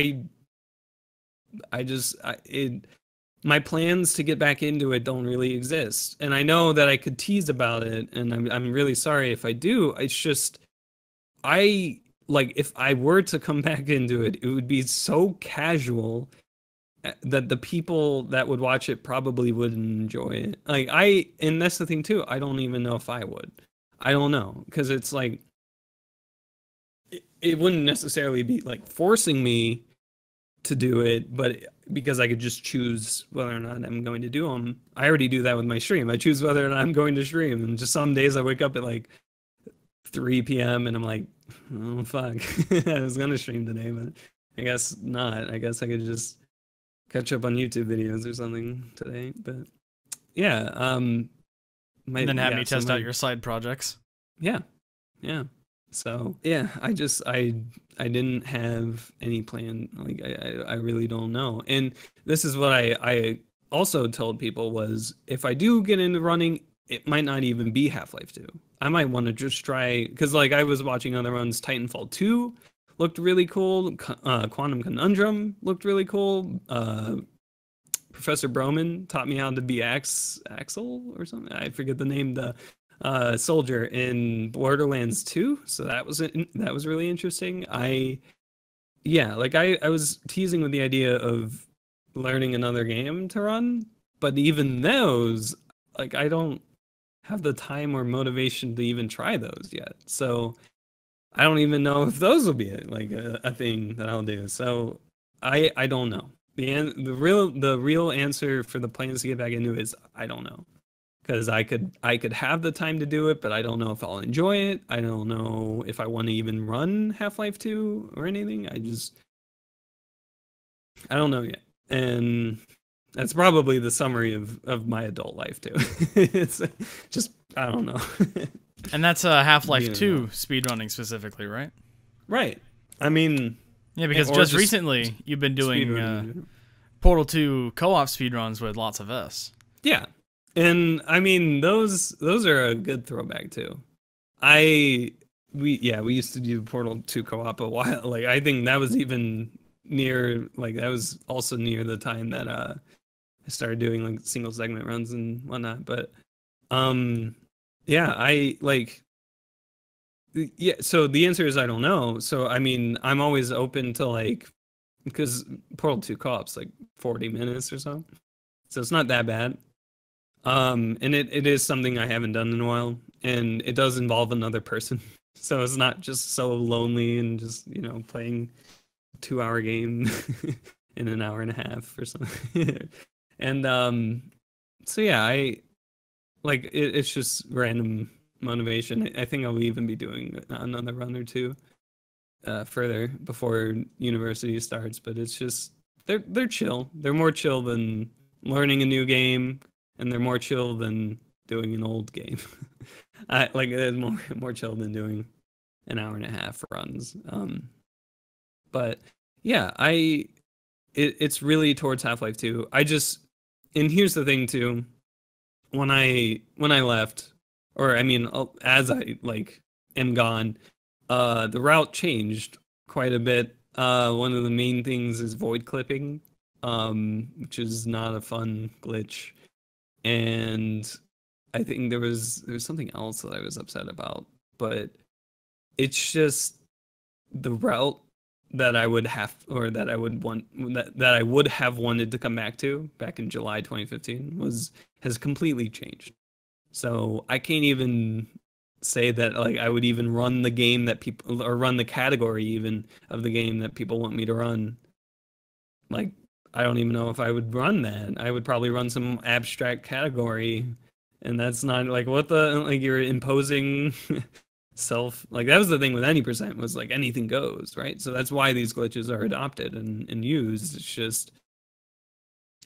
my plans to get back into it don't really exist, and I know that I could tease about it, and I'm really sorry if I do. It's just if I were to come back into it, it would be so casual that the people that would watch it probably wouldn't enjoy it. And that's the thing too. I don't even know if I would. I don't know, because it's like it wouldn't necessarily be like forcing me to do it, but because I could just choose whether or not I'm going to do them. I already do that with my stream. I choose whether or not I'm going to stream, and just some days I wake up at like 3 p.m. and I'm like, oh fuck, I was gonna stream today, but I guess not. I guess I could just catch up on YouTube videos or something today. But yeah, and then have me test out your side projects. Yeah. So yeah, I didn't have any plan. Like I really don't know. And this is what I also told people was, if I do get into running, it might not even be Half-Life 2. I might want to just try, because like I was watching other runs. Titanfall 2 looked really cool. Quantum Conundrum looked really cool. Professor Broman taught me how to be Axel or something. I forget the name. The soldier in Borderlands 2. So that was really interesting. I was teasing with the idea of learning another game to run, but even those, like, I don't have the time or motivation to even try those yet. So I don't even know if those will be a thing that I'll do. So I don't know. The real answer for the plans to get back into it is I don't know. Because I could have the time to do it, but I don't know if I'll enjoy it. I don't know if I want to even run Half-Life 2 or anything. I don't know yet. And that's probably the summary of my adult life too. It's just, I don't know. And that's Half-Life Yeah, 2 no. speedrunning specifically, right? Right. I mean, Yeah, because or just recently you've been doing speedrunning. Portal 2 co-op speedruns with lots of S. Yeah. And I mean, those are a good throwback too. We used to do Portal 2 co-op a while. Like I think that was even near, like that was also near the time that I started doing like single segment runs and whatnot. But yeah, I like yeah, so the answer is I don't know. So I mean, I'm always open to like, because Portal 2 co-op's like 40 minutes or so. So it's not that bad. And it is something I haven't done in a while, and it does involve another person. So it's not just so lonely and just, you know, playing a 2 hour game in an hour and a half or something. And so yeah, I like it's just random motivation. I think I'll even be doing another run or two further before university starts, but it's just they're chill. They're more chill than learning a new game, and they're more chill than doing an old game. I like it's more chill than doing an hour and a half runs. But yeah, it's really towards Half-Life 2. And here's the thing too. When I left, or I mean, as I like am gone, the route changed quite a bit. One of the main things is void clipping, which is not a fun glitch. And I think there was something else that I was upset about, but it's just the route that I would have, or that I would want, that I would have wanted to come back to back in July 2015 has completely changed. So I can't even say that like I would even run the game that people, or run the category even of the game that people want me to run. Like I don't even know if I would run that. I would probably run some abstract category, and that's not like what the like you're imposing self, like that was the thing with any percent, was like anything goes, right? So that's why these glitches are adopted and used. It's just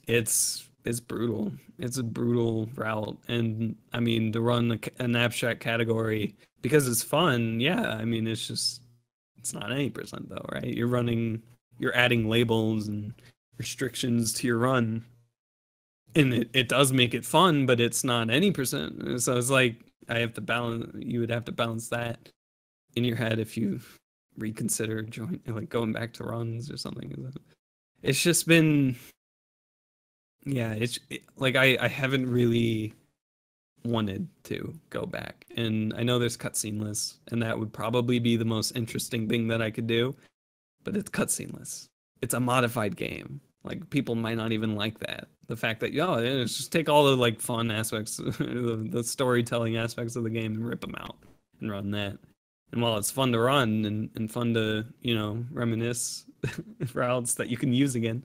it's brutal. It's a brutal route. And I mean, to run an abstract category because it's fun, yeah, I mean it's not any percent though, right? You're adding labels and restrictions to your run, and it does make it fun, but it's not any percent. So it's like you would have to balance that in your head if you reconsider like going back to runs or something. It's just been, yeah, like I haven't really wanted to go back. And I know there's cutsceneless, and that would probably be the most interesting thing that I could do, but it's cutsceneless. It's a modified game. Like people might not even like that. The fact that it's just take all the like fun aspects, the storytelling aspects of the game and rip them out and run that. And while it's fun to run and fun to, you know, reminisce routes that you can use again,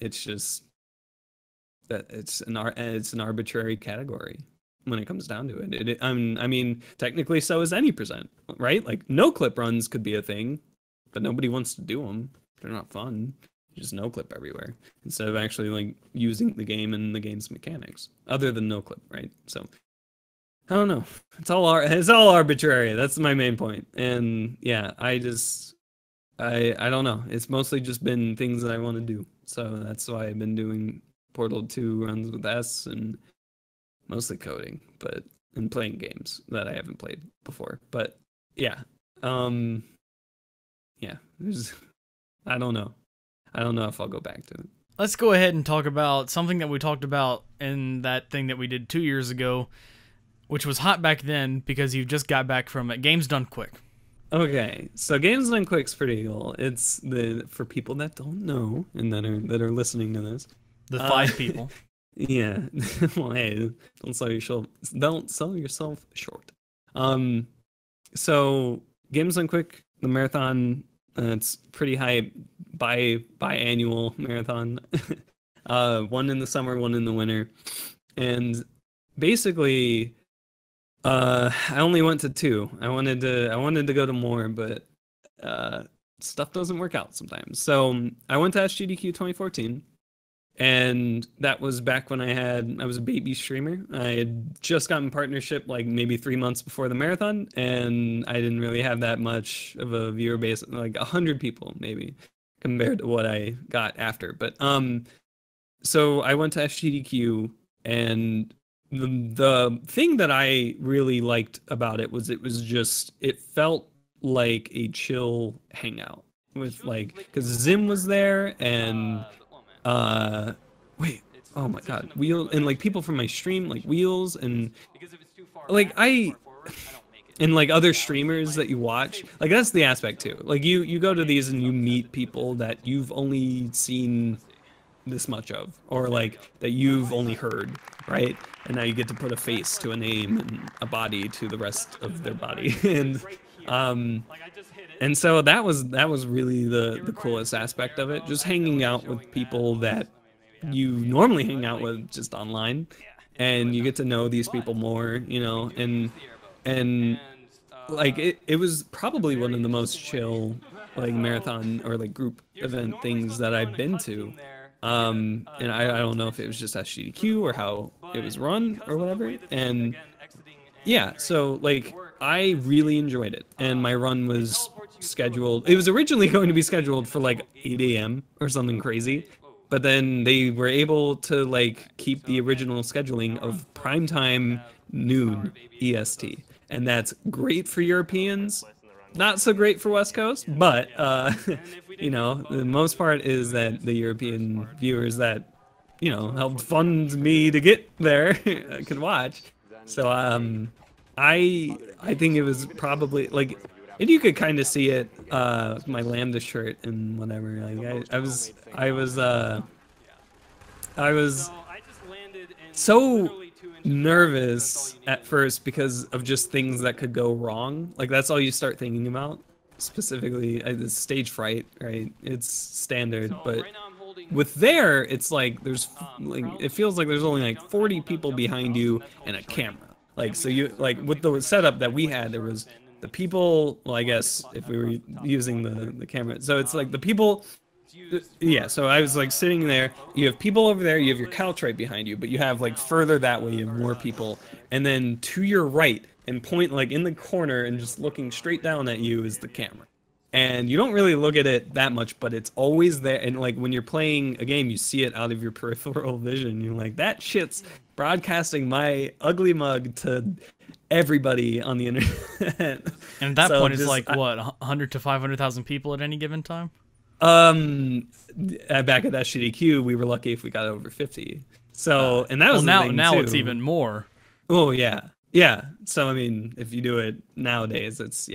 it's just that it's an arbitrary category when it comes down to it. I mean, technically so is any percent, right? Like no clip runs could be a thing, but nobody wants to do them. They're not fun. Just no clip everywhere instead of actually like using the game and the game's mechanics, other than no clip, right? So I don't know. It's all arbitrary. That's my main point. And yeah, I don't know. It's mostly just been things that I want to do. So that's why I've been doing Portal 2 runs with S and mostly coding, and playing games that I haven't played before. But yeah. Yeah, I don't know. I don't know if I'll go back to it. Let's go ahead and talk about something that we talked about in that thing that we did 2 years ago, which was hot back then because you just got back from it. Games Done Quick. Okay, so Games Done Quick's pretty cool. It's for people that don't know and that are listening to this. The 5 people. Yeah. Well, hey, don't sell yourself short. So Games Done Quick, the marathon, it's pretty high biannual marathon. One in the summer, one in the winter. And basically I only went to 2. I wanted to go to more, but stuff doesn't work out sometimes. So I went to SGDQ 2014. And that was back when I was a baby streamer. I had just gotten partnership like maybe 3 months before the marathon, and I didn't really have that much of a viewer base, like 100 people maybe, compared to what I got after. But so I went to SGDQ, and the thing that I really liked about it was it felt like a chill hangout with like, because Zim was there and wait, oh my god, Wheel and like people from my stream, like Wheels and like and like other streamers that you watch, like that's the aspect too. Like you go to these and you meet people that you've only seen this much of, or like that you've only heard, right? And now you get to put a face to a name and a body to the rest of their body. And so that was really the coolest aspect of it, just hanging out with people that you normally hang out with just online, and you get to know these people more, you know, and like it was probably one of the most chill like marathon or like group event things that I've been to. And I don't know if it was just SGDQ or how it was run or whatever. And yeah, so like I really enjoyed it, and my run was scheduled. It was originally going to be scheduled for like 8 a.m. or something crazy, but then they were able to like keep the original scheduling of primetime noon EST, and that's great for Europeans. Not so great for West Coast, but you know, the most part is that the European viewers that, you know, helped fund me to get there could watch. So I think it was probably like, and you could kind of see it with my Lambda shirt and whatever. Like I was so nervous at first because of just things that could go wrong. Like that's all you start thinking about. Specifically, the stage fright, right? It's standard, but with there, it's like there's like it feels like there's only like 40 people behind you and a camera. Like so you like with the setup that we had, there was the people. Well, I guess if we were using the camera, so it's like the people. Yeah, so I was like sitting there, you have people over there, you have your couch right behind you, but you have like further that way, you have more people, and then to your right and point like in the corner and just looking straight down at you is the camera. And you don't really look at it that much, but it's always there. And like when you're playing a game, you see it out of your peripheral vision. You're like, that shit's broadcasting my ugly mug to everybody on the internet. And at that point, it's like what, 100 to 500,000 people at any given time? Back at that SGDQ, we were lucky if we got over 50. So, and that was well, the thing now too. it's even more. Oh yeah, yeah. So I mean, if you do it nowadays, it's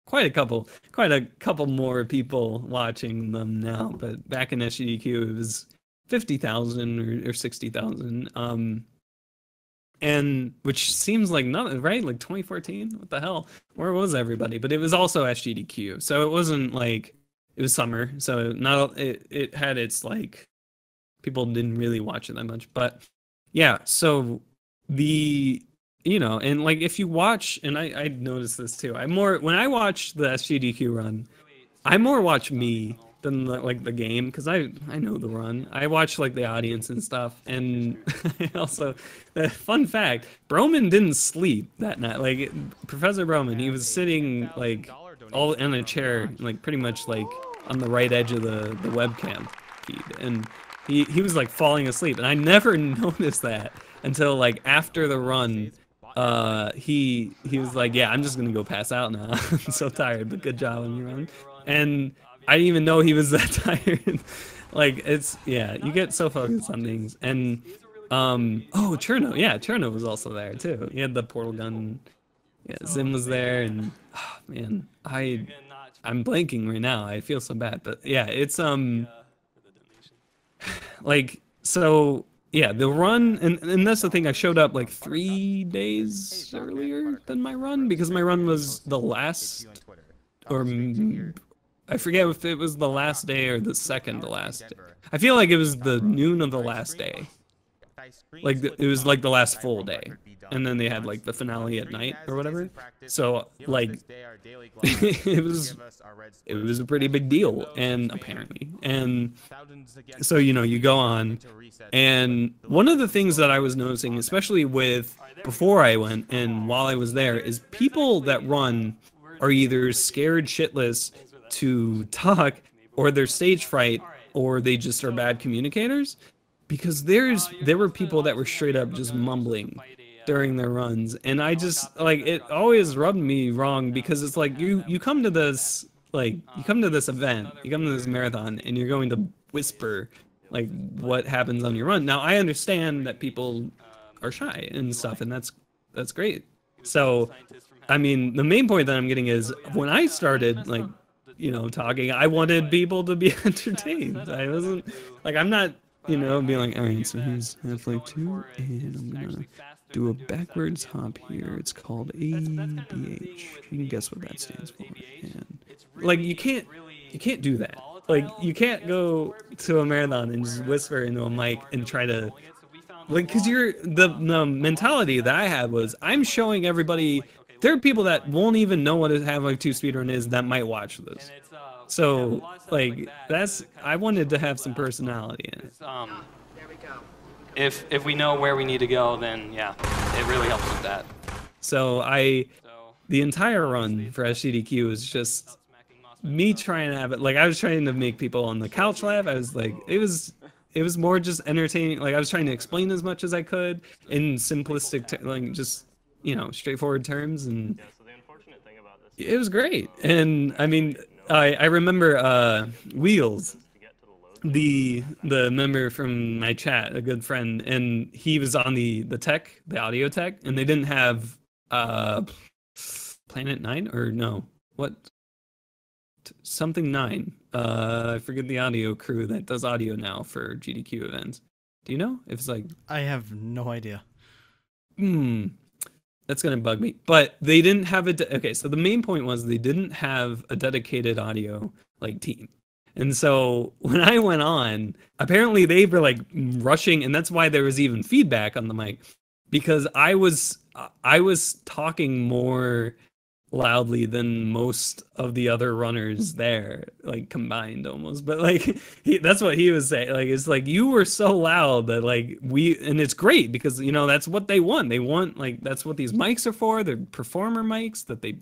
quite a couple more people watching them now. But back in SGDQ, it was 50,000 or 60,000. And which seems like nothing, right? Like 2014. What the hell? Where was everybody? But it was also SGDQ, so it wasn't like. It was summer, so it had its like people didn't really watch it that much, but yeah. So the and like if you watch, and I noticed this too. When I watch the SGDQ run, I more watch me than like the game because I know the run. I watch like the audience and stuff, and also the fun fact: Broman didn't sleep that night. Like Professor Broman, he was sitting like. All in a chair, like pretty much like on the right edge of the webcam feed, and he was like falling asleep, and I never noticed that until like after the run. He was like, yeah, I'm just gonna go pass out now. I'm so tired, but good job on your run. And I didn't even know he was that tired. Like it's you get so focused on things. And oh, Cherno was also there too. He had the portal gun. Yeah, Zim was there, and oh, man, I'm blanking right now. I feel so bad, but yeah, it's like so yeah, the run, and that's the thing. I showed up like 3 days earlier than my run because my run was the last, or I forget if it was the last day or the second to last day. I feel like it was the noon of the last day. like it was like the last full day, and then they had like the finale at night or whatever. So like it was a pretty big deal, and apparently, and so you go on, and one of the things that I was noticing, especially with before I went and while I was there, is people that run are either scared shitless to talk, or they're stage fright, or they just are bad communicators. Because there were people that were straight up just mumbling during their runs, and I just like it always rubbed me wrong, because it's like you come to this event, you come to this marathon, and you're going to whisper like what happens on your run. Now I understand that people are shy and stuff, and that's great. So I mean, the main point that I'm getting is when I started like talking, I wanted people to be entertained. I wasn't like, I'm not being like, all right, so here's Half-Life 2, and I'm gonna do a backwards hop here. It's called ADH. You can guess what that stands for. And like, you can't do that. Like, you can't go to a marathon and just whisper into a mic and try to, like, because the mentality that I had was, I'm showing everybody. There are people that won't even know what a Half-Life 2 speedrun is that might watch this. So, like, I wanted to have some personality in it. If we know where we need to go, then yeah, it really helps with that. So the entire run for SGDQ was just me trying to have it, like, I was trying to make people on the couch laugh. I was like, it was more just entertaining. Like, I was trying to explain as much as I could in simplistic, like, just, straightforward terms, and it was great. And I mean, I remember Wheels, the member from my chat, a good friend, and he was on the audio tech, and they didn't have Planet 9, or no, what, something 9. I forget the audio crew that does audio now for GDQ events. Do you know if it's like? I have no idea. That's gonna bug me. But they didn't have okay, so the main point was they didn't have a dedicated audio like team. And so when I went on, apparently they were like rushing, and that's why there was even feedback on the mic, because I was talking more loudly than most of the other runners there, like combined almost. But like that's what he was saying. Like, it's like, you were so loud that like and it's great, because that's what they want. They want, like, that's what these mics are for. They're performer mics that they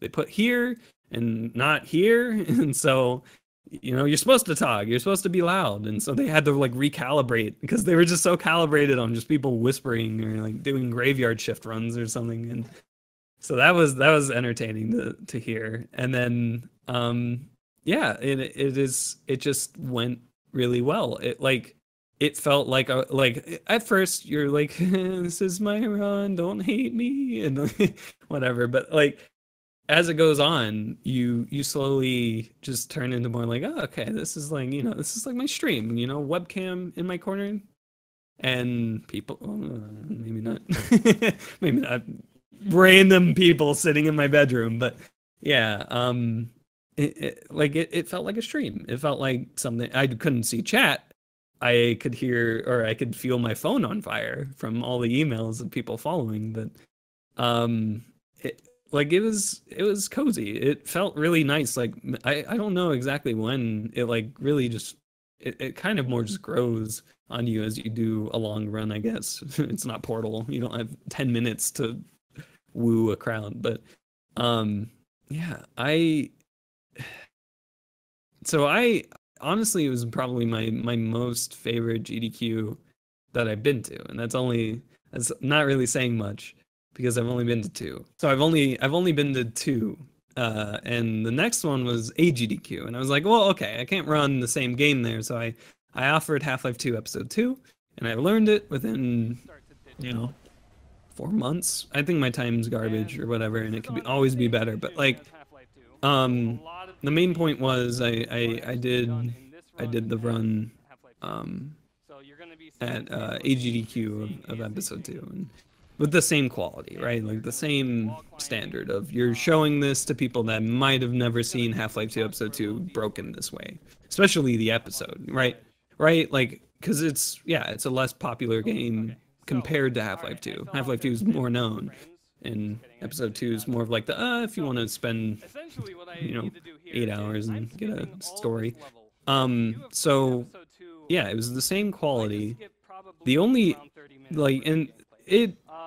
put here and not here. And so you're supposed to talk, you're supposed to be loud, and so they had to like recalibrate, because they were just so calibrated on just people whispering or like doing graveyard shift runs or something. And so that was entertaining to hear. And then yeah, it just went really well. It felt like at first you're like, this is my run, don't hate me, and whatever. But like, as it goes on, you slowly just turn into more like, oh, okay, this is like, this is like my stream, webcam in my corner, and people, maybe not, maybe not random people sitting in my bedroom, but yeah, it felt like a stream. It felt like something. I couldn't see chat. I could hear, or I could feel my phone on fire from all the emails of people following. But it was cozy. It felt really nice. Like, I don't know exactly when it like really just it kind of more just grows on you as you do a long run, I guess. It's not Portal. You don't have 10 minutes to woo a crowd. But yeah, I honestly, it was probably my most favorite GDQ that I've been to, and that's not really saying much, because I've only been to 2. So I've only been to 2, and the next one was a GDQ, and I was like, well, okay, I can't run the same game there, so I offered Half-Life 2 Episode 2, and I learned it within 4 months. I think my time's garbage or whatever, and it could always be better. But like, the main point was I did the run at AGDQ of Episode 2, and with the same quality, right? Like the same standard of, you're showing this to people that might have never seen Half-Life 2 Episode 2 broken this way, especially the episode, right? Like, because it's a less popular game compared to Half-Life 2. Half-Life 2 is more known, and Episode 2 is more of like the if you want to spend 8 hours and get a story. So yeah, it was the same quality. The only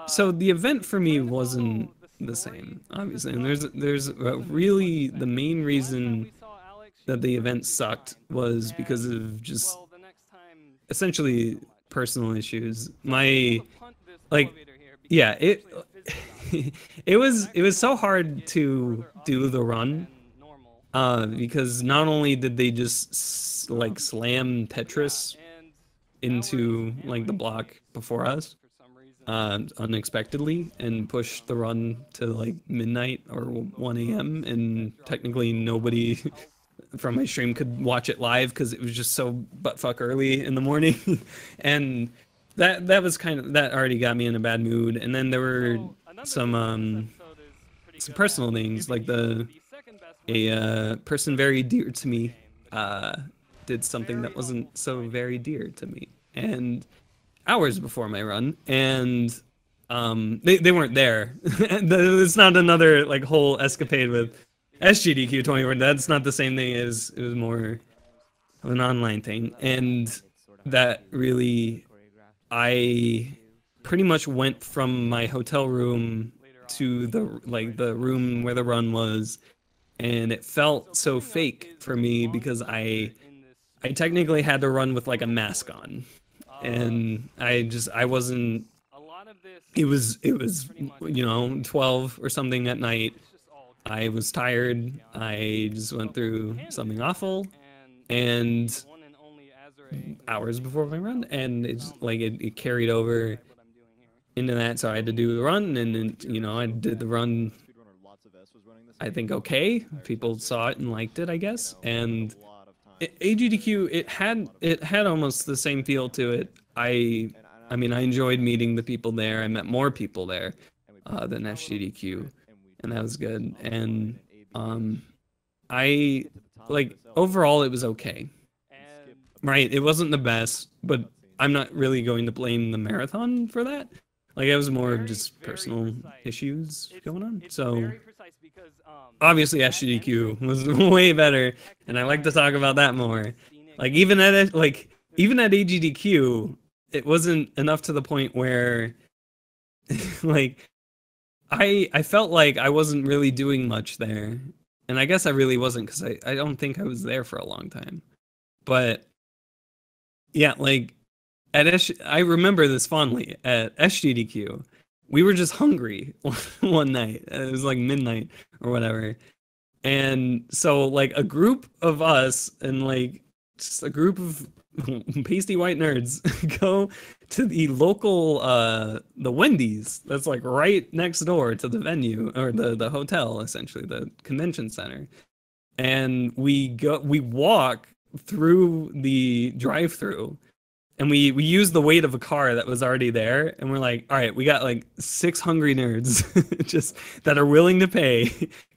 so the event for me wasn't the same, obviously, and there's really the main reason that the event sucked was because of just essentially personal issues. It it was so hard to do the run because not only did they just slam Tetris into like the block before us unexpectedly and push the run to like midnight or 1 a.m. and technically nobody from my stream could watch it live because it was just so buttfuck early in the morning. And that was that already got me in a bad mood. And then there were some personal things, like a person very dear to me did something that wasn't so very dear to me, and hours before my run, and they weren't there. It's not another like whole escapade with SGDQ 24. That's not the same thing. It was more of an online thing, and that really, I pretty much went from my hotel room to the room where the run was, and it felt so fake for me because I technically had to run with like a mask on, and I wasn't. It was 12 or something at night. I was tired. I just went through something awful, and hours before my run, and it's like it carried over into that. So I had to do the run, and then I did the run. I think okay. People saw it and liked it, I guess. And AGDQ, it had almost the same feel to it. I mean, I enjoyed meeting the people there. I met more people there than SGDQ, and that was good. And I overall it was okay. Right, it wasn't the best, but I'm not really going to blame the marathon for that. Like, it was more of just personal issues going on. So obviously SGDQ was way better, and I like to talk about that more. Like, even at AGDQ, it wasn't enough to the point where like I felt like I wasn't really doing much there. And I guess I really wasn't, because I don't think I was there for a long time. But yeah, like I remember this fondly. At SGDQ, we were just hungry one night. It was like midnight or whatever. And so like a group of us and like just a group of pasty white nerds go to the local the Wendy's that's like right next door to the venue, or the hotel, essentially the convention center. And we walk through the drive-through, and we use the weight of a car that was already there, and we're like, all right, we got like 6 hungry nerds just that are willing to pay.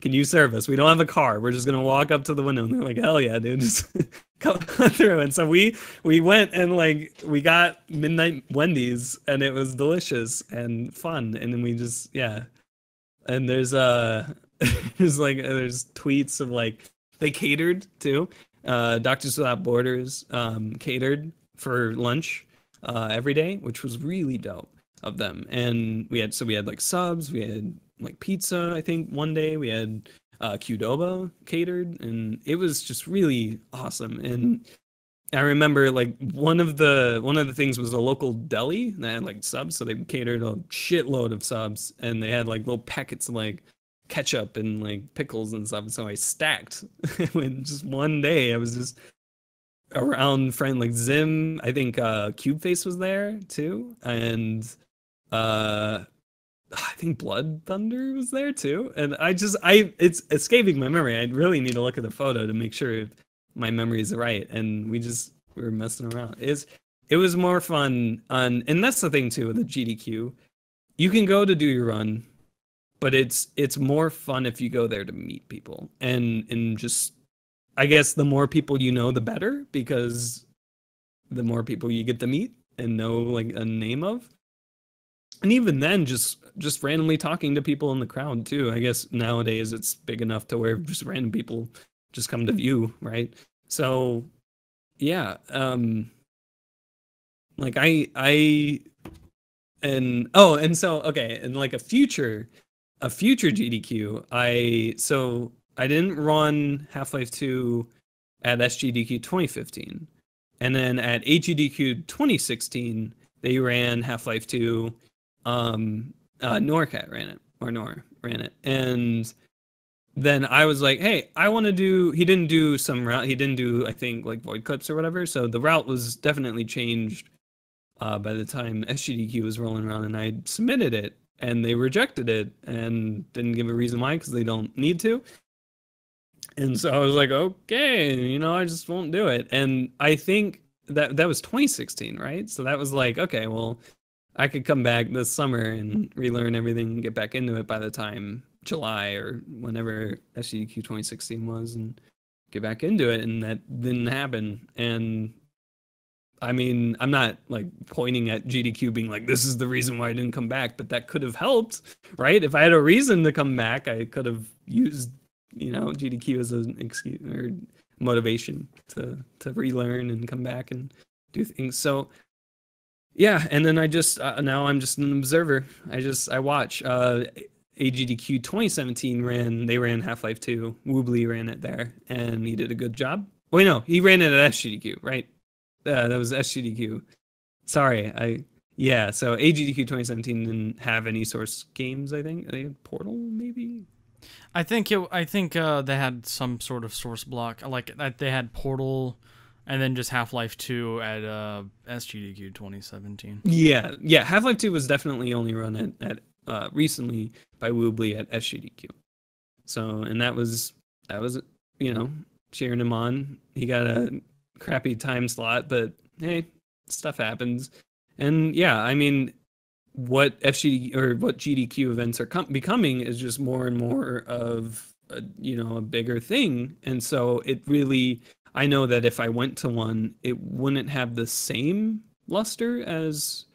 Can you serve us? We don't have a car. We're just gonna walk up to the window. And they're like, hell yeah, dude, just come through. And so we went and like we got midnight Wendy's, and it was delicious and fun. And then we just and there's there's tweets of like they catered too. Doctors Without Borders catered for lunch every day, which was really dope of them. And we had like subs, we had like pizza. I think one day we had Qdoba catered, and it was just really awesome. And I remember like one of the things was a local deli that had like subs, so they catered a shitload of subs, and they had like little packets of like ketchup and like pickles and stuff. So I stacked when just one day I was just around friend like Zim. I think Cubeface was there too, and I think Blood Thunder was there too. And it's escaping my memory. I really need to look at the photo to make sure if my memory is right. And we were messing around. It was more fun and that's the thing too with the GDQ. You can go to do your run, but it's more fun if you go there to meet people and just, I guess the more people you know, the better, because the more people you get to meet and know like a name of. And even then, just randomly talking to people in the crowd too. I guess nowadays it's big enough to where just random people just come to view, right? So yeah, like and so okay, and like a future GDQ, I didn't run Half-Life 2 at SGDQ 2015, and then at AGDQ 2016 they ran Half-Life 2. Norcat ran it, or Nor ran it, and then I was like, hey, I want to do. He didn't do some route. He didn't do, I think, like void clips or whatever. So the route was definitely changed by the time SGDQ was rolling around, and I submitted it, and they rejected it and didn't give a reason why, because they don't need to. And so I was like, okay, I just won't do it. And I think that was 2016, right? So that was like, okay, well, I could come back this summer and relearn everything and get back into it by the time July or whenever SGDQ 2016 was, and get back into it. And that didn't happen. And I mean, I'm not like pointing at GDQ being like, this is the reason why I didn't come back, but that could have helped, right? If I had a reason to come back, I could have used, GDQ as an excuse or motivation to relearn and come back and do things. So yeah, and then I just now I'm just an observer. I watch. AGDQ 2017 they ran Half-Life 2. Woobley ran it there, and he did a good job. Wait, no, he ran it at SGDQ, right? That was SGDQ. Sorry, so AGDQ 2017 didn't have any source games. I think they had Portal, maybe. I think they had some sort of source block, like they had Portal. And then just Half-Life 2 at SGDQ 2017. Yeah. Half-Life 2 was definitely only run at recently by Woobley at SGDQ. So, and that was cheering him on. He got a crappy time slot, but hey, stuff happens. And yeah, I mean, what GDQ events are becoming is just more and more of a bigger thing. And so it really, I know that if I went to one, it wouldn't have the same luster as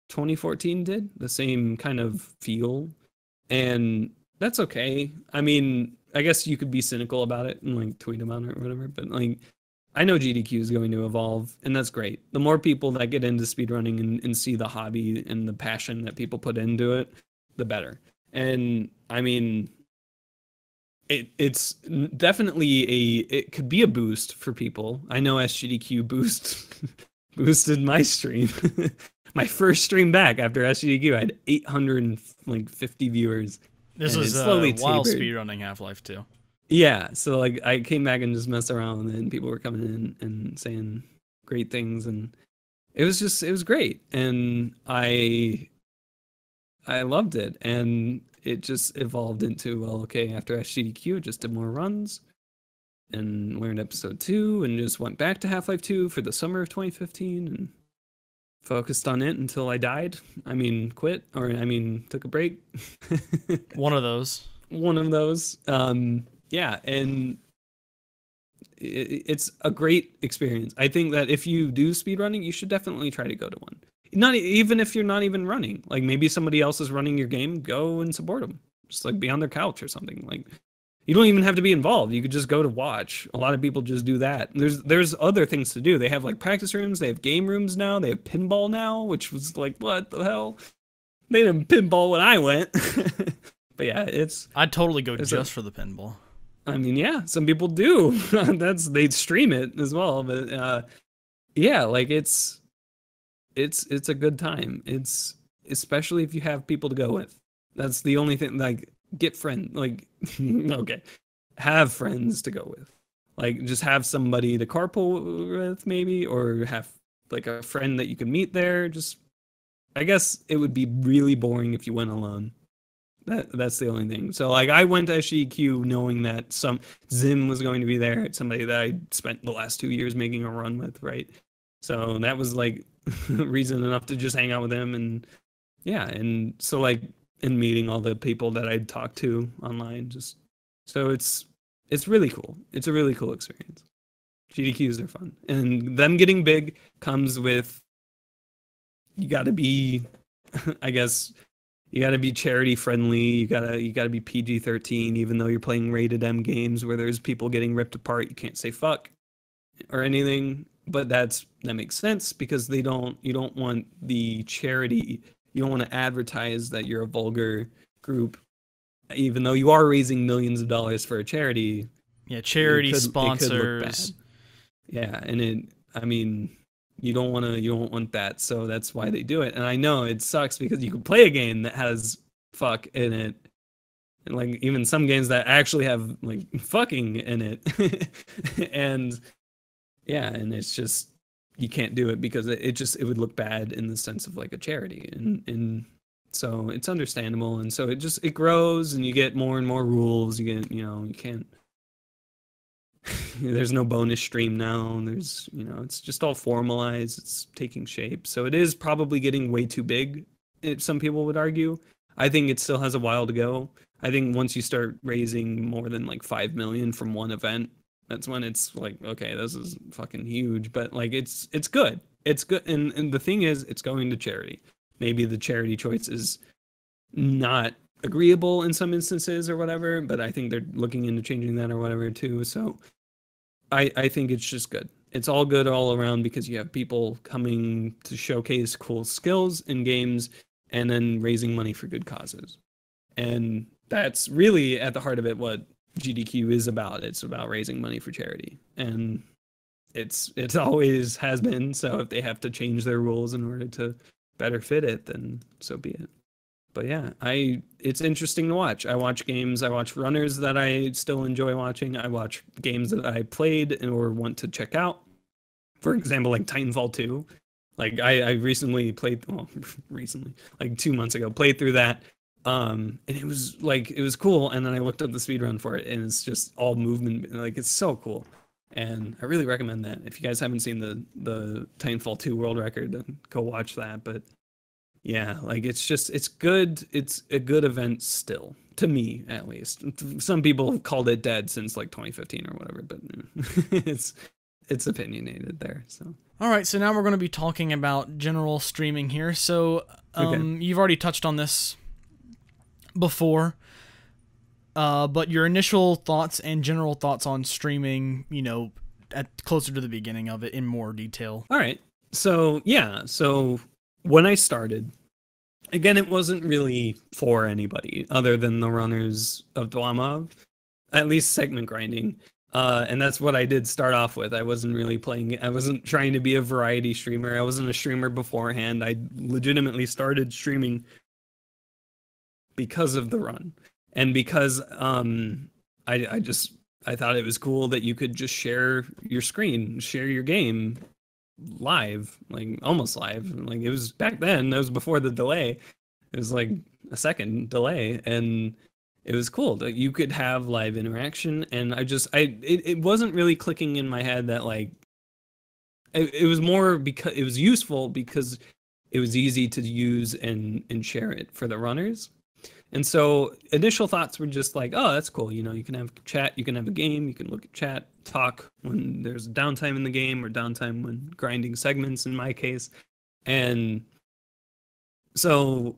2014 did, the same kind of feel. And that's okay. I mean, I guess you could be cynical about it and like tweet about it or whatever, but like, I know GDQ is going to evolve, and that's great. The more people that get into speedrunning and see the hobby and the passion that people put into it, the better. And I mean, it's definitely it could be a boost for people. I know SGDQ boosted my stream. My first stream back after SGDQ, I had 850 viewers. This was slowly while speedrunning Half-Life 2. Yeah, so like I came back and just messed around, and people were coming in and saying great things, and it was great, and I loved it, and it just evolved into, well, okay, after SGDQ, I just did more runs and learned episode 2 and just went back to Half-Life 2 for the summer of 2015 and focused on it until I died. I mean, quit, or I mean, took a break. One of those. Yeah, and it's a great experience. I think that if you do speedrunning, you should definitely try to go to one. Not even if you're not even running, like maybe somebody else is running your game, go and support them. Just like be on their couch or something. Like you don't even have to be involved. You could just go to watch. A lot of people just do that. There's other things to do. They have like practice rooms. They have game rooms now. They have pinball now, which was like, what the hell? They didn't pinball when I went. But yeah, I'd totally go just for the pinball. I mean, yeah, some people do. They stream it as well. But yeah, like it's a good time. It's especially if you have people to go with. That's the only thing. Like, get friends. Like, okay, have friends to go with. Like, just have somebody to carpool with, maybe, or have like a friend that you can meet there. Just, I guess it would be really boring if you went alone. That's the only thing. So like, I went to SGQ knowing that some Zim was going to be there. It's somebody that I spent the last 2 years making a run with, right? So that was like reason enough to just hang out with him, and yeah, and so like, and meeting all the people that I'd talked to online, just so it's really cool. It's a really cool experience. GDQs are fun, and them getting big comes with, you got to be, I guess, you got to be charity friendly. You gotta be PG-13, even though you're playing rated M games where there's people getting ripped apart. You can't say fuck or anything, but that makes sense because you don't want the charity. You don't want to advertise that you're a vulgar group, even though you are raising millions of dollars for a charity. Yeah, charity It sponsors. could look bad. Yeah, and I mean, you don't want that, so that's why they do it. And I know it sucks because you can play a game that has fuck in it, and like even some games that actually have like fucking in it, and yeah, and it's just, you can't do it because it would look bad in the sense of like a charity, and so it's understandable, and so it grows, and you get more and more rules. You get, you can't. There's no bonus stream now. There's, it's just all formalized. It's taking shape. So it is probably getting way too big, some people would argue. I think it still has a while to go. I think once you start raising more than like 5 million from one event, that's when it's like, okay, this is fucking huge. But like, it's good. It's good. And the thing is, it's going to charity. Maybe the charity choice is not agreeable in some instances or whatever, but I think they're looking into changing that or whatever too. So I think it's just good. It's all good all around because you have people coming to showcase cool skills in games and then raising money for good causes. And that's really at the heart of it what GDQ is about. It's about raising money for charity. And it's always has been. So if they have to change their rules in order to better fit it, then so be it. But yeah, it's interesting to watch. I watch games, I watch runners that I still enjoy watching. I watch games that I played or want to check out. For example, like Titanfall 2. Like I recently played, like 2 months ago, played through that. And it was cool. And then I looked up the speedrun for it, and it's just all movement. Like, it's so cool. And I really recommend that. If you guys haven't seen the Titanfall 2 world record, then go watch that. But yeah, like it's good. It's a good event still, to me at least. Some people have called it dead since like 2015 or whatever, but it's opinionated there. So all right, so now we're going to be talking about general streaming here. So okay. You've already touched on this before, but your initial thoughts and general thoughts on streaming, at closer to the beginning of it in more detail. All right. So yeah, when I started, again, it wasn't really for anybody other than the runners of DWaHMoV, at least segment grinding. And that's what I did start off with. I wasn't trying to be a variety streamer. I wasn't a streamer beforehand. I legitimately started streaming because of the run. And because I thought it was cool that you could just share your screen, share your game live, like almost live. Like, it was back then, that was before the delay. It was like a second delay, and it was cool that you could have live interaction. And it wasn't really clicking in my head that like it was more because it was useful because it was easy to use and share it for the runners. And so initial thoughts were just like, oh, that's cool. You can have chat, you can have a game, you can look at chat, talk when there's downtime in the game or downtime when grinding segments in my case. And so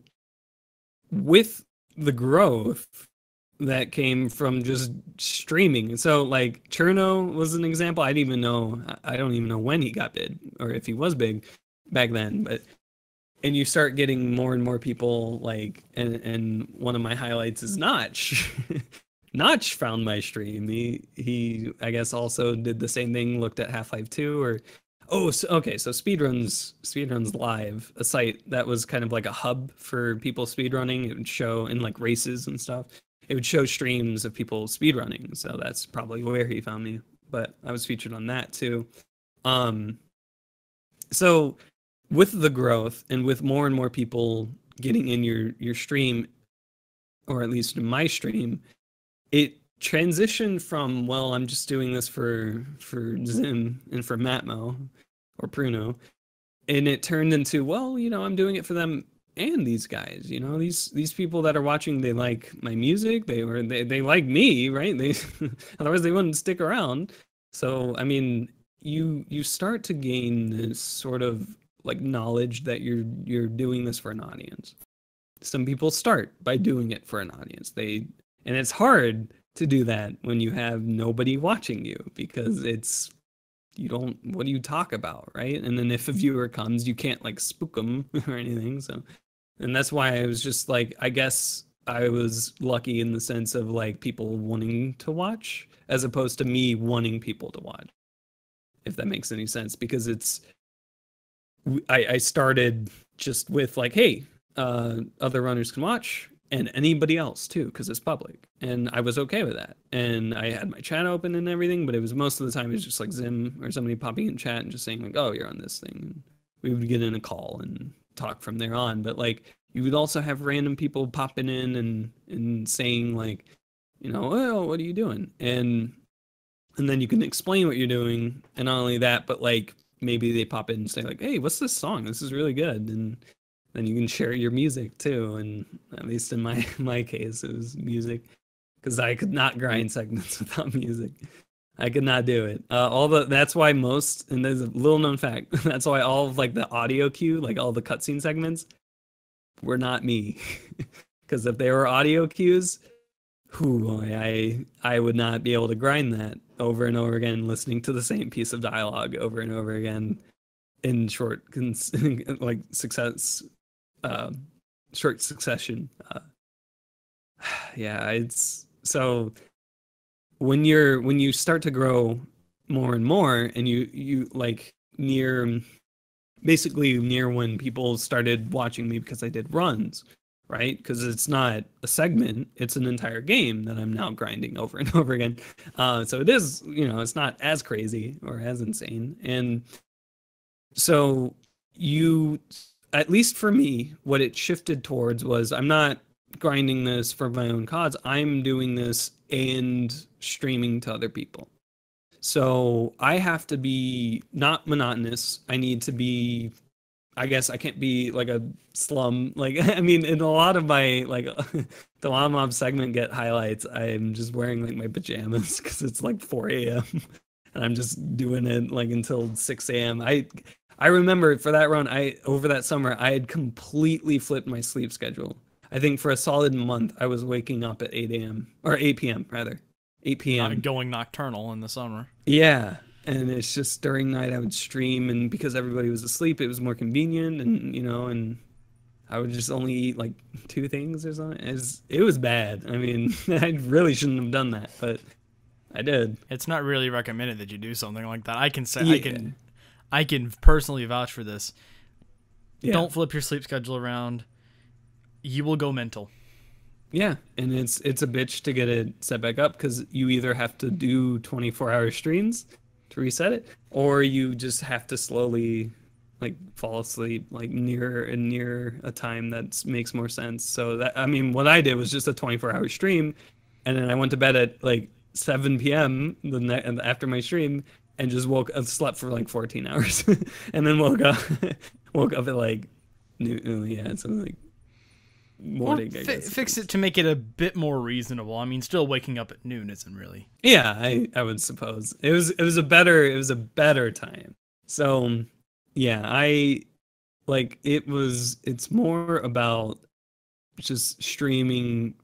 with the growth that came from just streaming. So like Cherno was an example. I don't even know when he got big or if he was big back then, and you start getting more and more people like, and one of my highlights is Notch. Notch found my stream. He I guess also did the same thing, looked at Half-Life 2 so Speedruns Live, a site that was kind of like a hub for people speedrunning. It would show in like races and stuff. It would show streams of people speedrunning. So that's probably where he found me. But I was featured on that too. So with the growth and with more and more people getting in your stream, or at least in my stream, it transitioned from, well, I'm just doing this for Zim and for Matmo or Pruno, and it turned into, well, I'm doing it for them and these guys. These people that are watching, they like my music, they like me, right? Otherwise they wouldn't stick around. So I mean, you start to gain this sort of like knowledge that you're doing this for an audience. Some people start by doing it for an audience. And it's hard to do that when you have nobody watching you, because what do you talk about, right? And then if a viewer comes, you can't like spook them or anything. So, and that's why I was just like, I guess I was lucky in the sense of like people wanting to watch as opposed to me wanting people to watch, if that makes any sense, because I started just with like, hey, other runners can watch, and anybody else too, because it's public, and I was okay with that. And I had my chat open and everything, but it was most of the time it was just like Zim or somebody popping in chat and just saying like, oh, you're on this thing, and we would get in a call and talk from there on. But like you would also have random people popping in and saying like, you know, oh, what are you doing? And then you can explain what you're doing, and not only that, but like maybe they pop in and say like, hey, what's this song? This is really good. And then you can share your music too. And at least in my case, it was music, because I could not grind segments without music. I could not do it. That's why most, and there's a little known fact, that's why all of like the audio cue, like all the cutscene segments, were not me. Because if they were audio cues, I would not be able to grind that over and over again, listening to the same piece of dialogue over and over again in short succession. Yeah, it's so when you start to grow more and more, and you like basically near when people started watching me because I did runs, right? Because it's not a segment, it's an entire game that I'm now grinding over and over again. So it is, it's not as crazy or as insane. And so at least for me, what it shifted towards was, I'm not grinding this for my own cause. I'm doing this and streaming to other people. So I have to be not monotonous. I need to be, I guess I can't be like a slum. Like, I mean, in a lot of my, like, the DWaHMoV segment get highlights, I'm just wearing like my pajamas because it's like 4 a.m. and I'm just doing it like until 6 a.m. I remember for that run, over that summer, I had completely flipped my sleep schedule. I think for a solid month, I was waking up at 8 a.m. or 8 p.m. rather. 8 p.m. Going nocturnal in the summer. Yeah. And it's just during night I would stream, and because everybody was asleep, it was more convenient, and and I would just only eat like 2 things or something. It was bad. I mean, I really shouldn't have done that, but I did. It's not really recommended that you do something like that. I can say Yeah. I can personally vouch for this. Yeah. Don't flip your sleep schedule around. You will go mental. Yeah, and it's a bitch to get it set back up, because you either have to do 24-hour streams to reset it, or you just have to slowly like fall asleep like near a time that makes more sense. So that, I mean, what I did was just a 24-hour stream, and then I went to bed at like 7 p.m. after my stream, and just slept for like 14 hours, and then woke up at like noon. Yeah, something like morning. I guess. Fix it to make it a bit more reasonable. I mean, still waking up at noon isn't really. Yeah, I would suppose it was a better time. So yeah, it's more about just streaming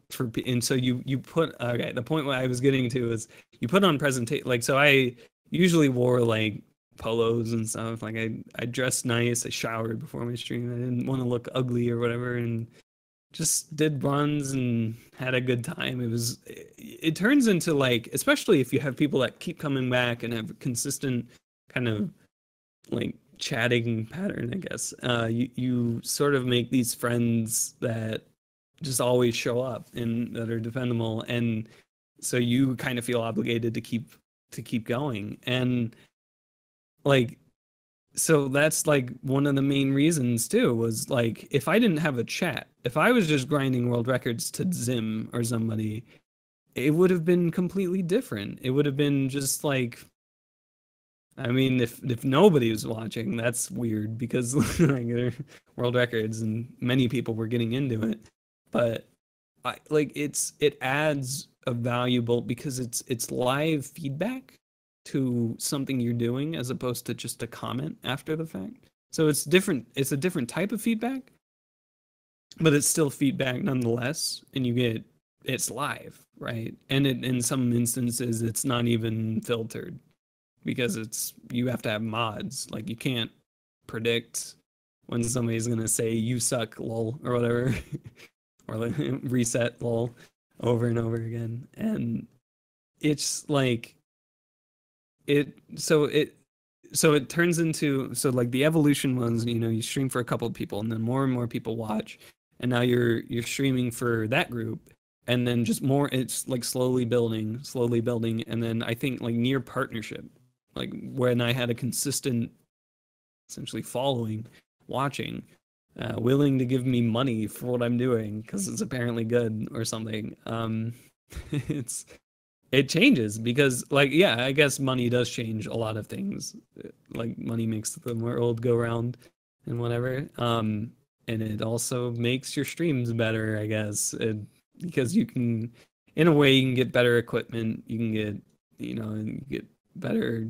and so you put, okay, the point what I was getting to is you put on presentation, like, so I usually wore like polos and stuff, like I dressed nice, I showered before my stream, I didn't want to look ugly or whatever, and just did runs and had a good time. It turns into like, especially if you have people that keep coming back and have a consistent kind of like chatting pattern, I guess, you sort of make these friends that just always show up and that are dependable, and so you kind of feel obligated to keep going. And like, so that's like one of the main reasons too, was like, if I didn't have a chat, if I was just grinding world records to Zim or somebody, it would have been completely different. It would have been just like, I mean, if nobody was watching, that's weird, because like, they're world records and many people were getting into it. But it adds a valuable, because it's live feedback to something you're doing as opposed to just a comment after the fact. So it's different. It's a different type of feedback, but it's still feedback nonetheless. And it's live, right? And in some instances, it's not even filtered because you have to have mods. Like, you can't predict when somebody's going to say you suck lol or whatever, or like reset lol over and over again. And it's like, so it turns into, so like the evolution was, you stream for a couple of people and then more and more people watch, and now you're streaming for that group, and then just more, it's like slowly building, and then I think like near partnership, like when I had a consistent essentially following, watching, willing to give me money for what I'm doing because it's apparently good or something. It changes because, like, yeah, I guess money does change a lot of things. Like, money makes the world go round and whatever. And it also makes your streams better, I guess, because you can, in a way, you can get better equipment. You can get, you get better,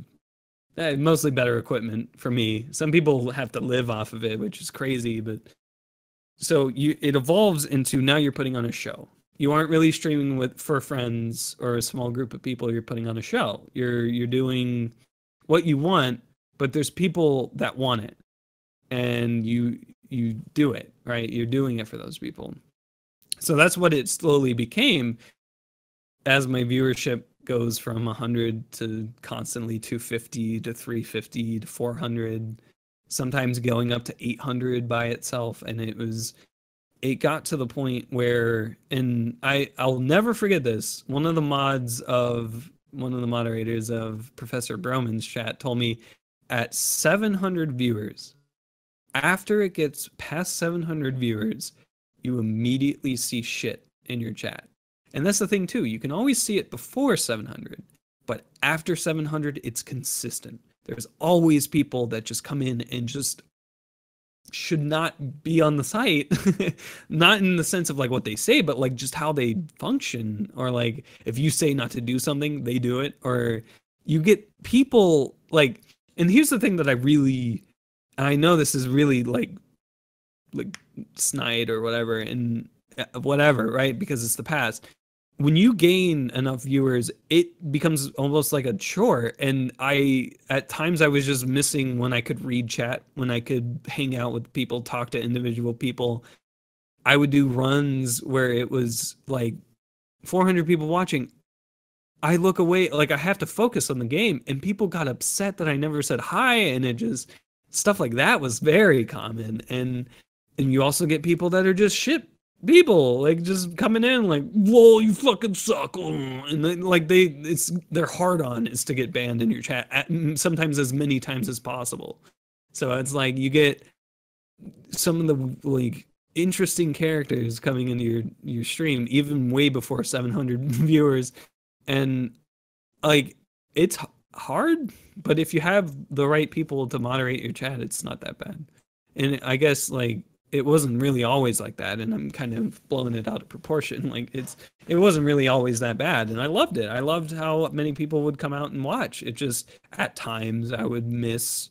mostly better equipment for me. Some people have to live off of it, which is crazy. But so it evolves into now you're putting on a show. You aren't really streaming for friends or a small group of people. You're putting on a show. You're doing what you want, but there's people that want it, and you do it, right? You're doing it for those people. So that's what it slowly became as my viewership goes from 100 to constantly 250 to 350 to 400, sometimes going up to 800 by itself. And it got to the point where, and I'll never forget this, one of the moderators of Professor Broman's chat told me at 700 viewers, after it gets past 700 viewers, you immediately see shit in your chat. And that's the thing too, you can always see it before 700, but after 700, it's consistent. There's always people that just come in and just should not be on the site. Not in the sense of like what they say, but like just how they function, or like if you say not to do something, they do it, or you get people like, and here's the thing that I know this is really like snide or whatever, and whatever, right? Because it's the past. When you gain enough viewers, it becomes almost like a chore. And at times I was just missing when I could read chat, when I could hang out with people, talk to individual people. I would do runs where it was like 400 people watching. I look away, like I have to focus on the game, and people got upset that I never said hi. And it just, stuff like that was very common. And you also get people that are just shit people, like just coming in like, whoa, you fucking suck, and then like they're hard on is to get banned in your chat, sometimes as many times as possible. So it's like you get some of the like interesting characters coming into your stream even way before 700 viewers, and like it's hard, but if you have the right people to moderate your chat, it's not that bad. And I guess like it wasn't really always like that, and I'm kind of blowing it out of proportion. Like it wasn't really always that bad, and I loved it. I loved how many people would come out and watch. It just, at times, I would miss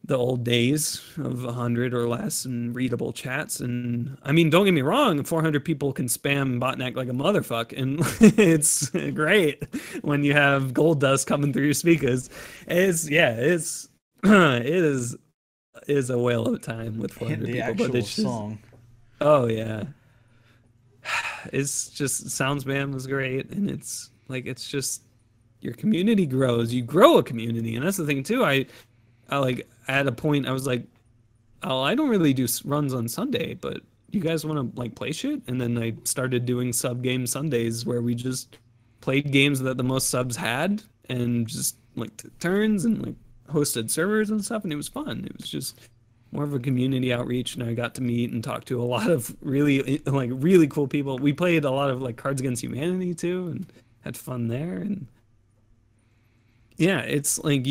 the old days of 100 or less and readable chats. And I mean, don't get me wrong, 400 people can spam Botnak like a motherfucker, and it's great when you have gold dust coming through your speakers. It is a whale of a time with 400 people, but it's just, song. Oh yeah, it's just sound spam was great, and it's just your community grows. You grow a community, and that's the thing too. I like at a point I was like, oh, I don't really do runs on Sunday, but you guys want to like play shit? And then I started doing sub game Sundays where we just played games that the most subs had, and just like took turns and like hosted servers and stuff, and it was fun. It was just more of a community outreach, and I got to meet and talk to a lot of really cool people. We played a lot of like Cards Against Humanity too, and had fun there. And yeah, it's like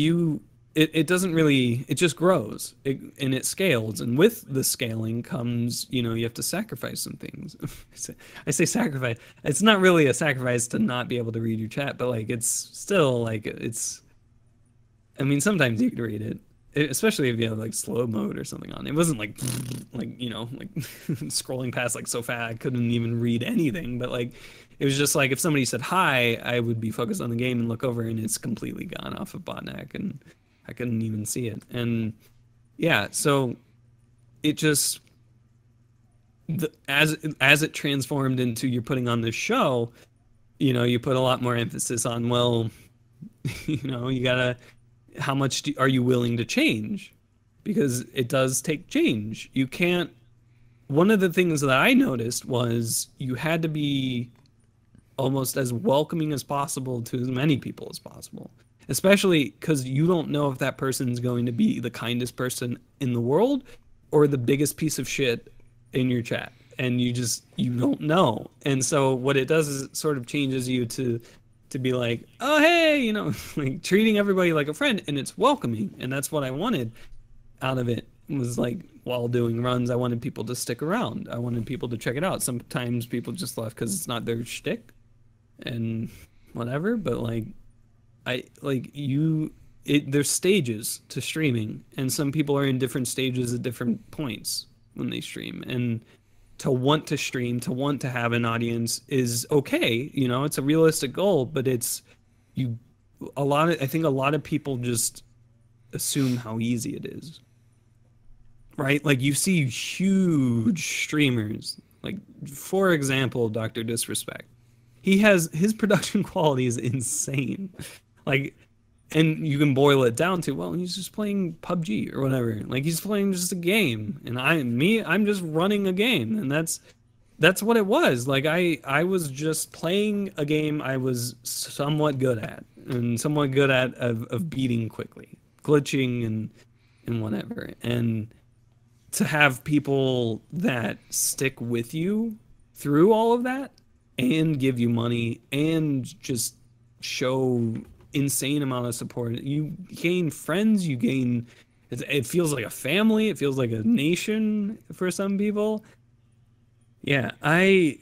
it doesn't really, it just grows, and it scales, and with the scaling comes, you have to sacrifice some things. I say sacrifice, it's not really a sacrifice to not be able to read your chat, but like it's still like it's I mean, sometimes you could read it, especially if you have like slow mode or something on. It wasn't like you know, like scrolling past like so fast I couldn't even read anything. But like, it was just like if somebody said hi, I would be focused on the game and look over, and it's completely gone off of Botnak, and I couldn't even see it. And yeah, so it just as it transformed into you're putting on this show, you know, you put a lot more emphasis on, well, you know, you gotta, how much are you willing to change? Because it does take change. You can't, one of the things that I noticed was you had to be almost as welcoming as possible to as many people as possible, especially because you don't know if that person's going to be the kindest person in the world or the biggest piece of shit in your chat, and you don't know. And so what it does is it sort of changes you to be like, oh hey, you know, like treating everybody like a friend, and it's welcoming. And that's what I wanted out of it, was like, while doing runs, I wanted people to stick around. I wanted people to check it out. Sometimes people just left because it's not their shtick and whatever, but like there's stages to streaming, and some people are in different stages at different points when they stream. And to want to stream, to want to have an audience is okay, you know, it's a realistic goal, but I think a lot of people just assume how easy it is, right? Like you see huge streamers, like for example, Dr. Disrespect. His production quality is insane. Like, and you can boil it down to, well, he's just playing PUBG or whatever. Like he's playing just a game, and I'm just running a game, and that's what it was. Like I was just playing a game I was somewhat good at, and somewhat good at of beating quickly, glitching and whatever. And to have people that stick with you through all of that and give you money and just show insane amount of support, you gain friends, you gain, it feels like a family, it feels like a nation for some people. Yeah, I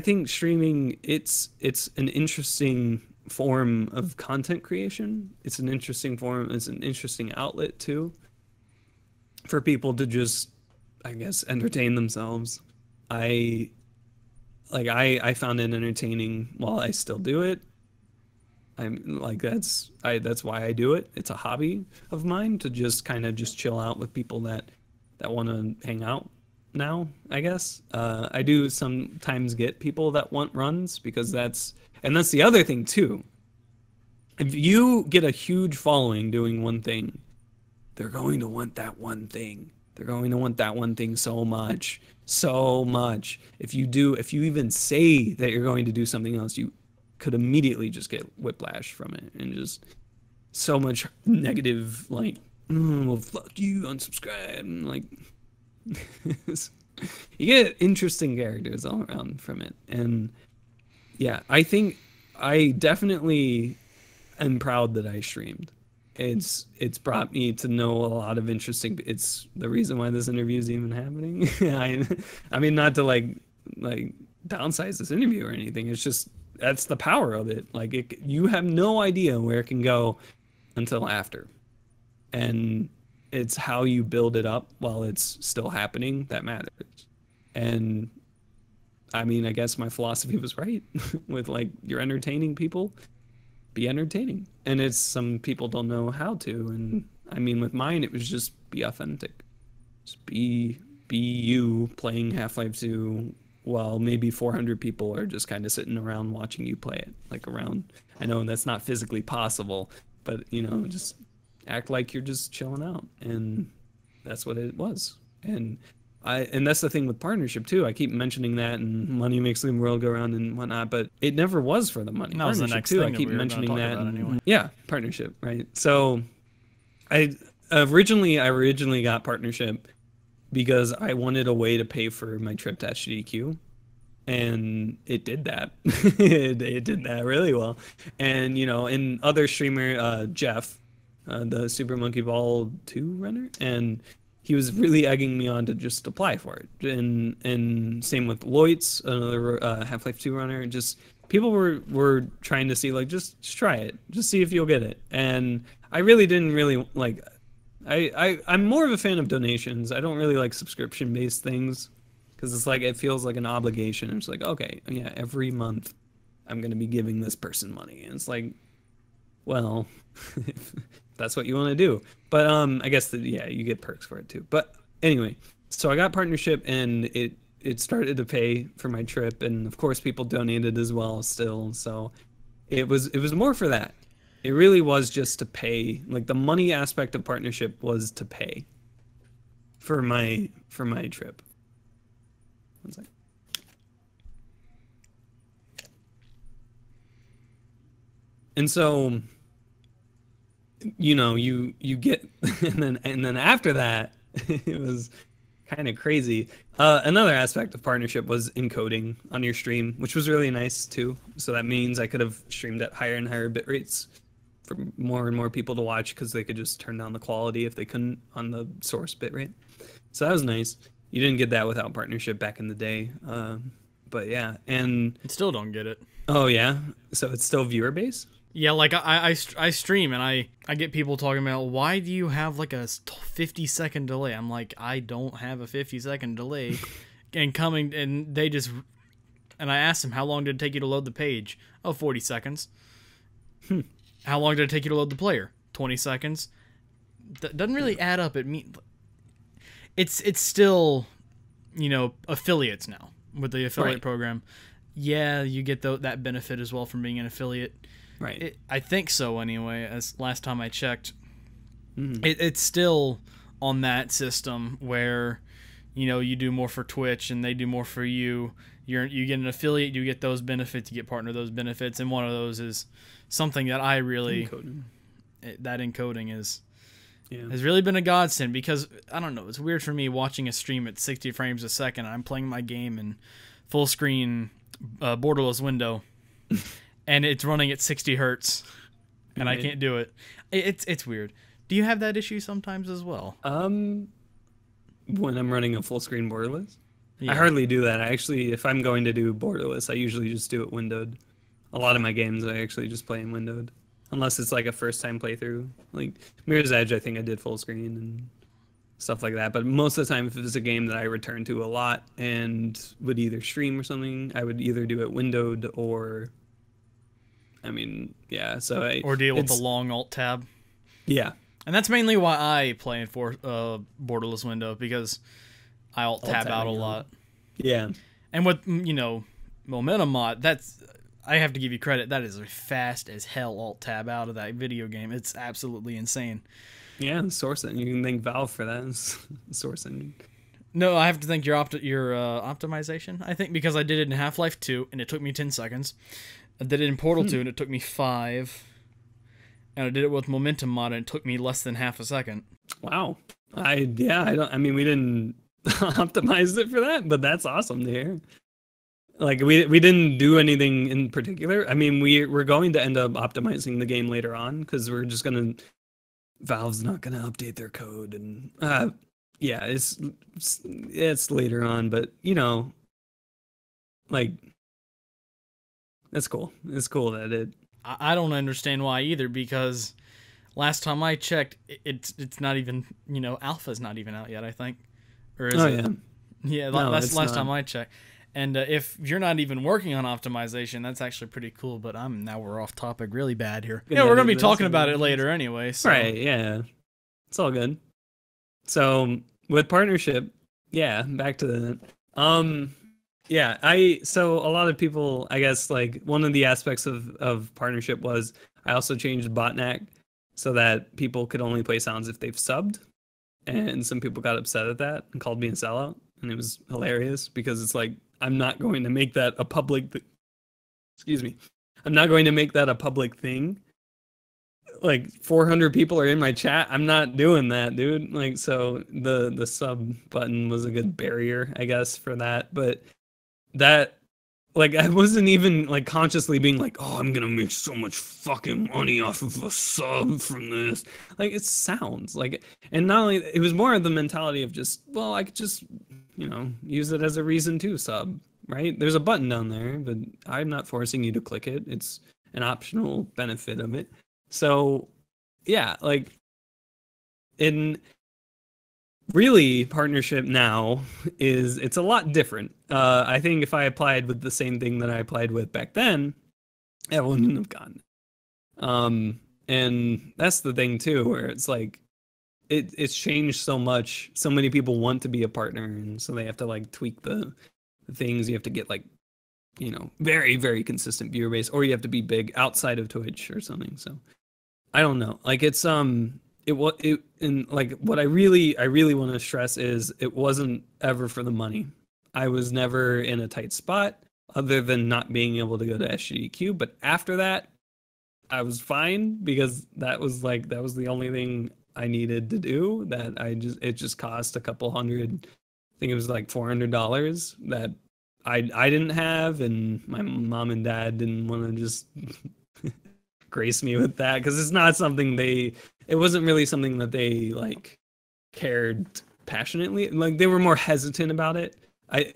think streaming, it's an interesting form of content creation. It's an interesting outlet too for people to just, I guess, entertain themselves. I found it entertaining while I still do it. I'm like, that's why I do it. It's a hobby of mine to just kind of just chill out with people that want to hang out now, I guess. I do sometimes get people that want runs, because that's the other thing too. If you get a huge following doing one thing, they're going to want that one thing. They're going to want that one thing so much. If you even say that you're going to do something else, you could immediately just get whiplash from it, and just so much negative, like, well, fuck you, unsubscribe, and like you get interesting characters all around from it. And yeah, I think I definitely am proud that I streamed. It's brought me to know a lot of interesting, it's the reason why this interview is even happening. I mean, not to like downsize this interview or anything, it's just, that's the power of it. Like you have no idea where it can go until after, and it's how you build it up while it's still happening that matters. And I mean, I guess my philosophy was right with like, you're entertaining people, be entertaining. And it's, some people don't know how to, and I mean, with mine, it was just be authentic, just be you playing Half-Life 2 while maybe 400 people are just kind of sitting around watching you play it, like around. I know that's not physically possible, but you know, just act like you're just chilling out, and that's what it was. And that's the thing with partnership too. I keep mentioning that, and money makes the world go around and whatnot, but it never was for the money. That was the next too. thing I keep that we were mentioning that. anyway. Yeah, partnership, right? So I originally got partnership because I wanted a way to pay for my trip to HDQ, and it did that. it did that really well. And you know, and other streamer Jeff, the Super Monkey Ball 2 runner, and he was really egging me on to just apply for it. And same with Loitz, another Half-Life 2 runner. Just people were trying to see, like, just try it, just see if you'll get it. And I really didn't really like. I'm more of a fan of donations. I don't really like subscription-based things because it's like it feels like an obligation. It's like, okay, yeah, every month I'm gonna be giving this person money, and it's like, well, if that's what you want to do. But I guess that, yeah, you get perks for it too. But anyway, so I got partnership, and it started to pay for my trip, and of course people donated as well still. So it was more for that. It really was just to pay. Like, the money aspect of partnership was to pay for my trip. One second. And so, you know, you get, and then after that, it was kind of crazy. Another aspect of partnership was encoding on your stream, which was really nice too. So that means I could have streamed at higher and higher bit rates for more and more people to watch, because they could just turn down the quality if they couldn't on the source bit rate. So that was nice. You didn't get that without partnership back in the day. But yeah, and I still don't get it. Oh yeah, so it's still viewer base? Yeah, like I stream, and I get people talking about, why do you have like a 50-second delay? I'm like, I don't have a 50-second delay. And they just, and I asked them, how long did it take you to load the page? Oh, 40 seconds. How long did it take you to load the player? 20 seconds. That doesn't really add up. It's still, you know, affiliates now with the affiliate program. Yeah, you get that benefit as well from being an affiliate. Right. I think so anyway, as last time I checked. It's still on that system where, you know, you do more for Twitch and they do more for you. You get an affiliate, you get those benefits, you get partner those benefits, and one of those is something that I really... That encoding has really been a godsend, because, I don't know, it's weird for me watching a stream at 60 frames a second. I'm playing my game in full screen borderless window. And it's running at 60 hertz, and I can't do it. It's weird. Do you have that issue sometimes as well? When I'm running a full screen borderless, I hardly do that. I actually, if I'm going to do borderless, I usually just do it windowed. A lot of my games I actually just play in windowed, unless it's like a first time playthrough. Like Mirror's Edge, I think I did full screen and stuff like that. But most of the time, if it's a game that I return to a lot and would either stream or something, I would either do it windowed or... I mean, yeah, so or deal with the long alt tab. Yeah. And that's mainly why I play in borderless window, because I alt tab out a lot. Yeah. And with, you know, Momentum Mod, I have to give you credit, that is a fast as hell alt tab out of that video game. It's absolutely insane. Yeah, sourcing. You can thank Valve for that. Sourcing. No, I have to thank your optimization, I think, because I did it in Half-Life 2, and it took me 10 seconds. I did it in Portal 2, and it took me 5. And I did it with Momentum Mod, and it took me less than half a second. Wow. I mean, we didn't optimize it for that, but that's awesome to hear. Like, we didn't do anything in particular. I mean, we're going to end up optimizing the game later on, because we're just going to... Valve's not going to update their code, and... yeah, it's later on, but, you know, like... That's cool. It's cool that it... I don't understand why either, because last time I checked, it's not even, you know, alpha's not even out yet, I think. Or is it? Yeah, no, that's last time I checked. And if you're not even working on optimization, that's actually pretty cool, but now we're off topic really bad here. Yeah, we're going to be talking about it later anyway. So. Right, yeah. It's all good. So, with partnership, yeah, back to that. Yeah, so a lot of people, I guess, like, one of the aspects of partnership was I also changed Botnak so that people could only play sounds if they've subbed. And some people got upset at that and called me a sellout. And it was hilarious, because it's like, I'm not going to make that a public... I'm not going to make that a public thing. Like, 400 people are in my chat. I'm not doing that, dude. Like, so the sub button was a good barrier, I guess, for that. But that like I wasn't even like consciously being like, oh, I'm gonna make so much fucking money off of a sub from this. Like it sounds like, and not only it was more of the mentality of just, well, I could just, use it as a reason to sub, right? There's a button down there, but I'm not forcing you to click it. It's an optional benefit of it. So yeah, like in really partnership now it's a lot different. I think if I applied with the same thing that I applied with back then, I wouldn't have gotten it. And that's the thing too, where it's like it's changed so much. So many people want to be a partner, and so they have to like tweak the things. You have to get like, very, very consistent viewer base, or you have to be big outside of Twitch or something. So I don't know. Like it's and like what I really want to stress is it wasn't ever for the money. I was never in a tight spot other than not being able to go to SGDQ. But after that, I was fine because that was the only thing I needed to do. That it just cost a couple hundred. I think it was like $400 that I didn't have, and my mom and dad didn't want to just grace me with that because it's not something it wasn't really something that they like cared passionately. Like they were more hesitant about it.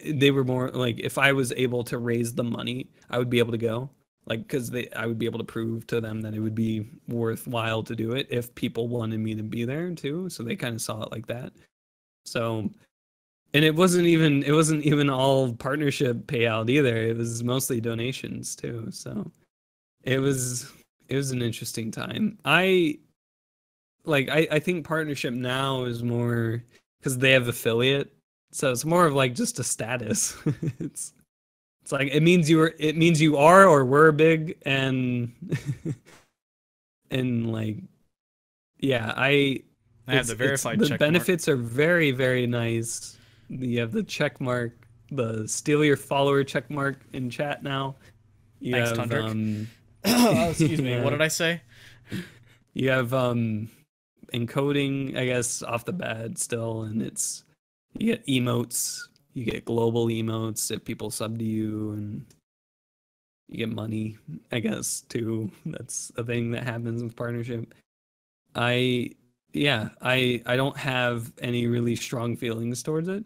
They were more like, if I was able to raise the money, I would be able to go, like, because I would be able to prove to them that it would be worthwhile to do it if people wanted me to be there too. So they kind of saw it like that. So, and it wasn't even all partnership payout either. It was mostly donations too. So it was an interesting time. I think partnership now is more because they have affiliate, so it's more of like just a status. it's like it means you are or were big, and and like yeah, I have the verified the check benefits mark. are very, very nice. You have the check mark, the steal your follower check mark in chat now. You Thanks, have, Tundrick. Oh, excuse me. yeah. What did I say? You have encoding, I guess, off the bat still, and you get emotes, you get global emotes if people sub to you, and you get money, I guess, too. That's a thing that happens with partnership. I don't have any really strong feelings towards it,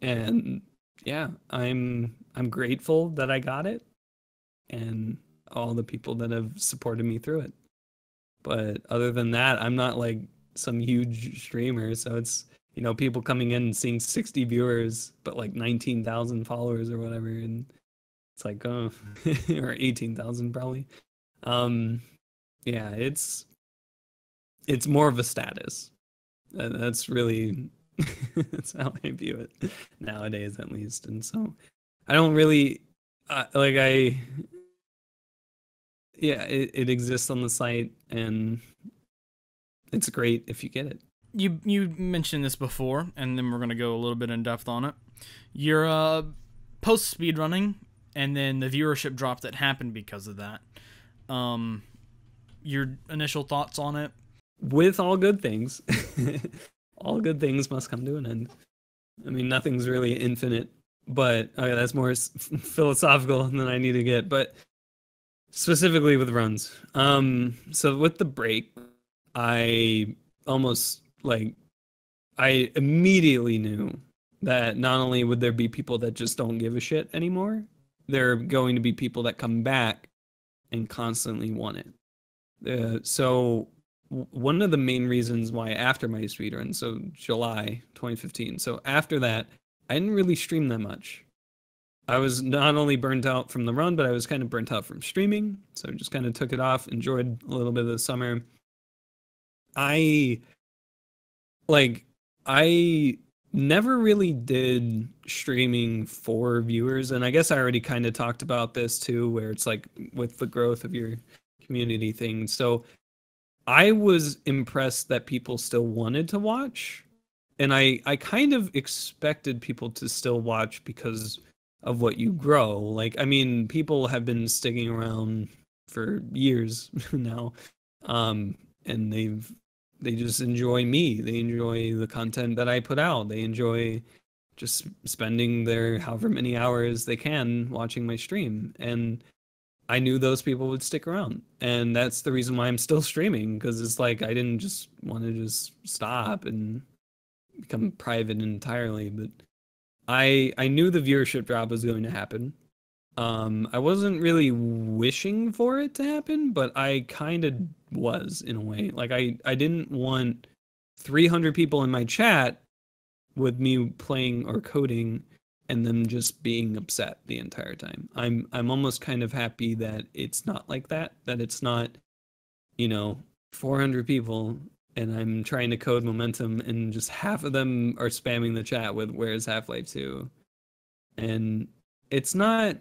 and yeah, I'm grateful that I got it, and all the people that have supported me through it. But other than that, I'm not like some huge streamer. So it's, people coming in and seeing 60 viewers, but like 19,000 followers or whatever. And it's like, oh, or 18,000 probably. Yeah, it's more of a status. That's really, that's how I view it nowadays, at least. And so I don't really, it exists on the site, and it's great if you get it. You mentioned this before, and then we're gonna go a little bit in depth on it. Your post speedrunning, and then the viewership drop that happened because of that. Your initial thoughts on it? With all good things, all good things must come to an end. I mean, nothing's really infinite, but okay, that's more philosophical than I need to get. But specifically with runs. So with the break, I immediately knew that not only would there be people that just don't give a shit anymore, there are going to be people that come back and constantly want it. So one of the main reasons why after my speedrun, so July 2015, so after that, I didn't really stream that much. I was not only burnt out from the run, but I was kind of burnt out from streaming. So just kind of took it off, enjoyed a little bit of the summer. I never really did streaming for viewers. And I guess I already kind of talked about this too, where it's like with the growth of your community thing. So I was impressed that people still wanted to watch. And I kind of expected people to still watch because of what you grow. Like, I mean, people have been sticking around for years now, and they just enjoy me. They enjoy the content that I put out. They enjoy just spending their however many hours they can watching my stream. And I knew those people would stick around. And that's the reason why I'm still streaming, because it's like I didn't just want to just stop and become private entirely. But I knew the viewership drop was going to happen. I wasn't really wishing for it to happen, but I kind of was in a way. Like I didn't want 300 people in my chat with me playing or coding and them just being upset the entire time. I'm almost kind of happy that it's not like that it's not, 400 people and I'm trying to code momentum and just half of them are spamming the chat with where's Half-Life 2. And it's not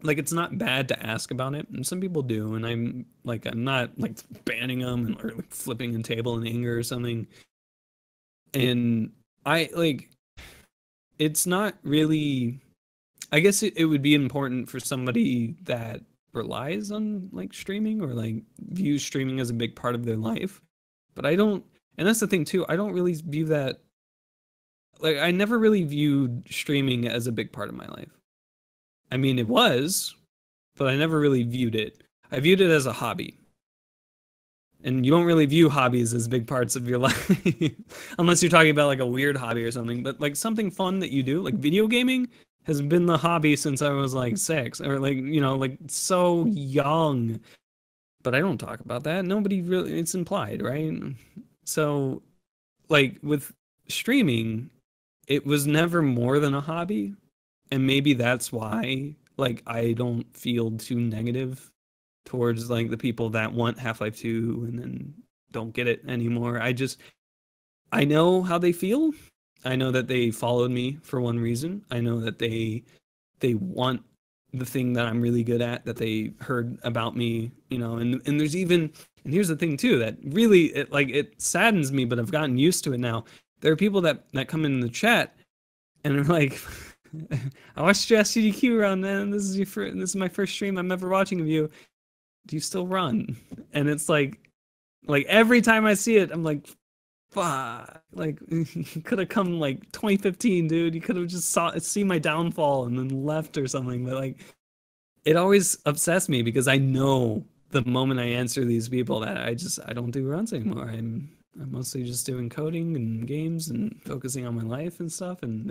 bad to ask about it, and some people do, and I'm not like banning them or like flipping a table in anger or something. And it's not really, I guess it would be important for somebody that relies on like streaming or like views streaming as a big part of their life. But I don't, and that's the thing too, I don't really view that, like I never really viewed streaming as a big part of my life. I mean, it was, but I never really viewed it. I viewed it as a hobby. And you don't really view hobbies as big parts of your life, unless you're talking about like a weird hobby or something. But like something fun that you do, like video gaming, has been the hobby since I was like 6, or like, like so young. But I don't talk about that. Nobody really, it's implied, right? So like with streaming, it was never more than a hobby. And maybe that's why like I don't feel too negative towards like the people that want Half-Life 2 and then don't get it anymore. I know how they feel. I know that they followed me for one reason. I know that they want the thing that I'm really good at, that they heard about me, and there's even, and here's the thing too, that really it saddens me, but I've gotten used to it now. There are people that come in the chat and are like, I watched your SCDQ run, man. This is my first stream I'm ever watching of you. Do you still run? And it's like every time I see it, I'm like, fuck. Like, you could have come like 2015, dude. You could have just see my downfall and then left or something. But like, it always upsets me because I know the moment I answer these people that I don't do runs anymore. I'm mostly just doing coding and games and focusing on my life and stuff. And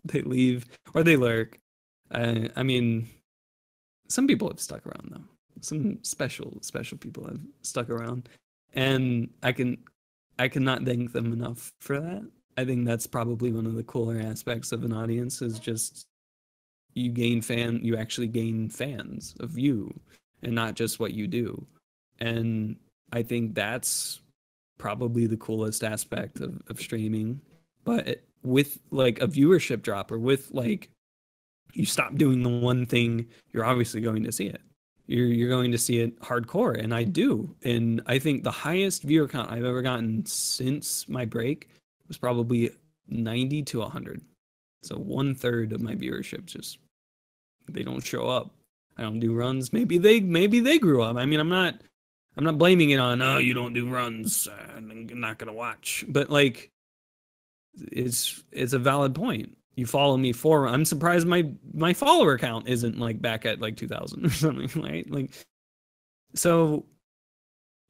they leave or they lurk. I mean, some people have stuck around though. Some special people have stuck around, and I cannot thank them enough for that. I think that's probably one of the cooler aspects of an audience, is just you actually gain fans of you and not just what you do. And I think that's probably the coolest aspect of streaming. But with like a viewership drop, or with like you stop doing the one thing, you're obviously going to see it. You're going to see it hardcore, and I do. And I think the highest viewer count I've ever gotten since my break was probably 90 to 100. So 1/3 of my viewership just, they don't show up. I don't do runs. Maybe they grew up. I mean, I'm not blaming it on, oh, you don't do runs, I'm not gonna watch. But like, it's a valid point. You follow me I'm surprised my follower count isn't like back at like 2,000 or something, right? Like, so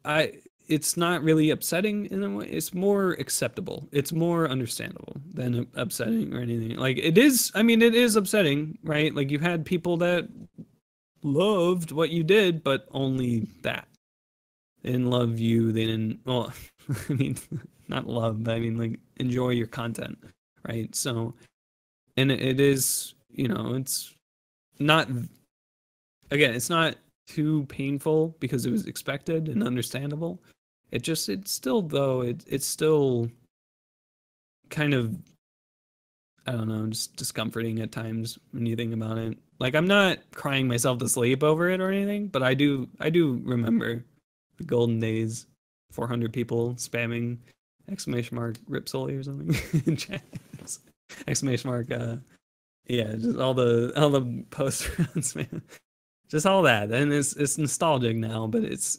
it's not really upsetting in a way. It's more acceptable. It's more understandable than upsetting or anything. Like it is, I mean, it is upsetting, right? Like you had people that loved what you did, but only that. They didn't love you. They didn't, well, I mean, not love, but I mean like enjoy your content, right? So, and it is, it's not, again, it's not too painful because it was expected and understandable. It's still kind of, I don't know, just discomforting at times when you think about it. Like, I'm not crying myself to sleep over it or anything, but I do remember the golden days, 400 people spamming !rip Sully or something in chat. Yeah, just all the post rounds, man. Just all that. And it's nostalgic now, but it's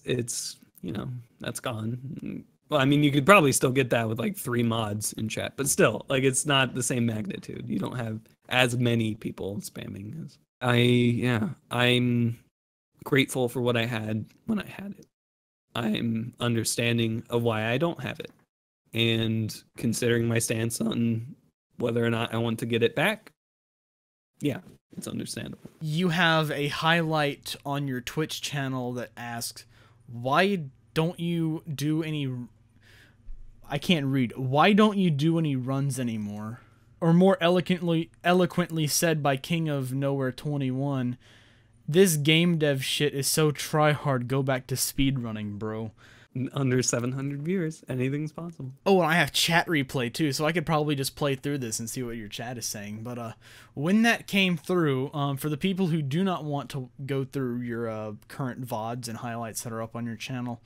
that's gone. Well, I mean, you could probably still get that with like 3 mods in chat, but still, like, it's not the same magnitude. You don't have as many people spamming as I'm grateful for what I had when I had it. I'm understanding of why I don't have it, and considering my stance on whether or not I want to get it back. Yeah, it's understandable. You have a highlight on your Twitch channel that asks, why don't you do any... I can't read. Why don't you do any runs anymore? Or more eloquently said by King of Nowhere 21, this game dev shit is so try-hard, go back to speedrunning, bro. Under 700 viewers, anything's possible. Oh, and I have chat replay too, so I could probably just play through this and see what your chat is saying. But when that came through, for the people who do not want to go through your current VODs and highlights that are up on your channel,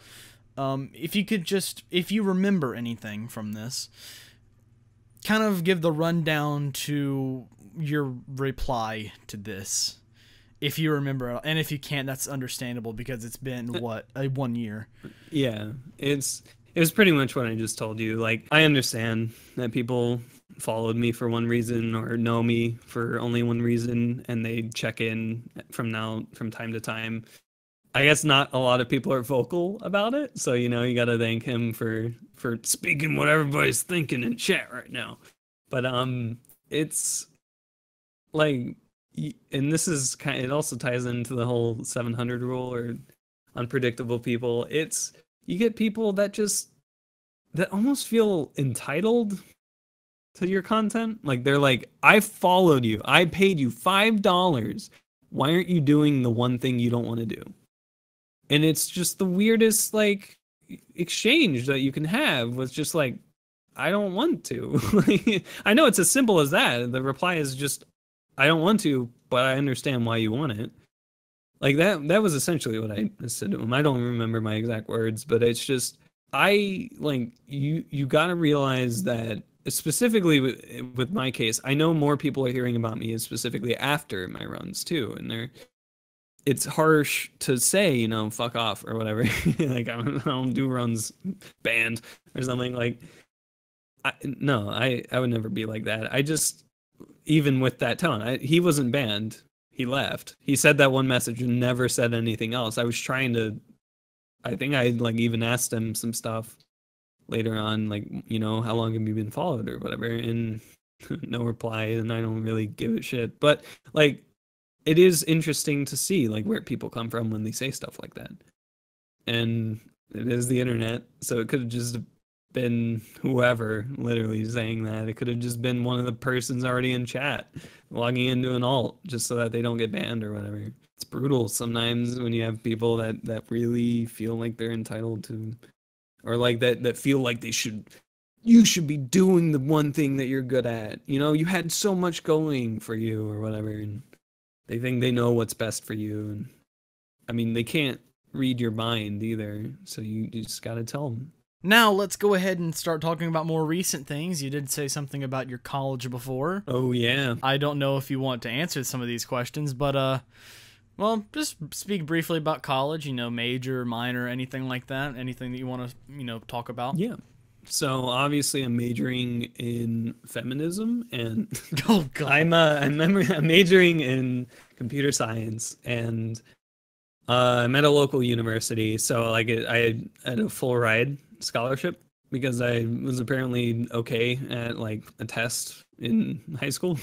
if you could just, if you remember anything from this, kind of give the rundown to your reply to this. If you remember, and if you can't, that's understandable because it's been, what, 1 year? Yeah, it was pretty much what I just told you. Like, I understand that people followed me for one reason or know me for only one reason, and they check in from time to time. I guess not a lot of people are vocal about it, so, you know, you got to thank him for speaking what everybody's thinking in chat right now. But it's like... And this is kind of, it also ties into the whole 700 rule or unpredictable people. It's, you get people that almost feel entitled to your content. Like, they're like, I followed you, I paid you $5, why aren't you doing the one thing you don't want to do? And it's just the weirdest, like, exchange that you can have with just like, I don't want to. I know it's as simple as that. The reply is just, I don't want to, but I understand why you want it. Like, that was essentially what I said to him. I don't remember my exact words, but it's just, you got to realize that, specifically with my case, I know more people are hearing about me specifically after my runs too, and it's harsh to say, you know, fuck off or whatever. Like, I don't do runs, banned or something. Like, I would never be like that. I just, even with that tone, he wasn't banned. He left. He said that one message and never said anything else. I was trying to, I think I like even asked him some stuff later on, like, you know, how long have you been followed or whatever, and no reply, and I don't really give a shit. But like, it is interesting to see like where people come from when they say stuff like that. And it is the internet, so it could have just been whoever literally saying that. It could have just been one of the persons already in chat logging into an alt just so that they don't get banned or whatever. It's brutal sometimes when you have people that really feel like they're entitled to, or like that feel like you should be doing the one thing that you're good at. You know, you had so much going for you or whatever, and they think they know what's best for you. And I mean, they can't read your mind either, so you just gotta tell them. Now, let's go ahead and start talking about more recent things. You did say something about your college before. Oh, yeah. I don't know if you want to answer some of these questions, but, well, just speak briefly about college, you know, major, minor, anything like that. Anything that you want to, you know, talk about. Yeah. So, obviously, I'm majoring in feminism, and oh, God. I'm majoring in computer science, and I'm at a local university, so, like, I had a full ride scholarship because I was apparently okay at like a test in high school.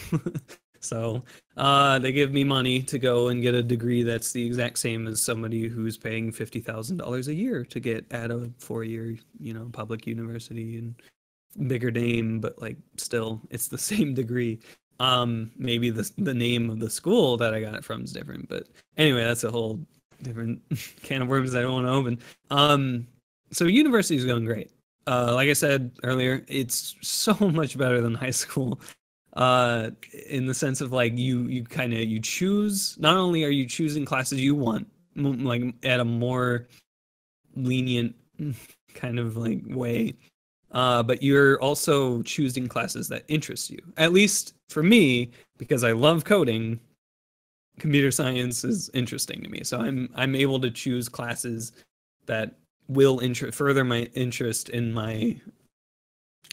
So they give me money to go and get a degree that's the exact same as somebody who's paying $50,000 a year to get at a 4-year, you know, public university, and bigger name, but like still it's the same degree. Maybe the name of the school that I got it from is different, but anyway, that's a whole different can of worms I don't want to open. So university is going great. Like I said earlier, it's so much better than high school. In the sense of like you choose, not only are you choosing classes you want, like at a more lenient kind of like way, but you're also choosing classes that interest you. At least for me, because I love coding, computer science is interesting to me. So I'm able to choose classes that will further my interest in my,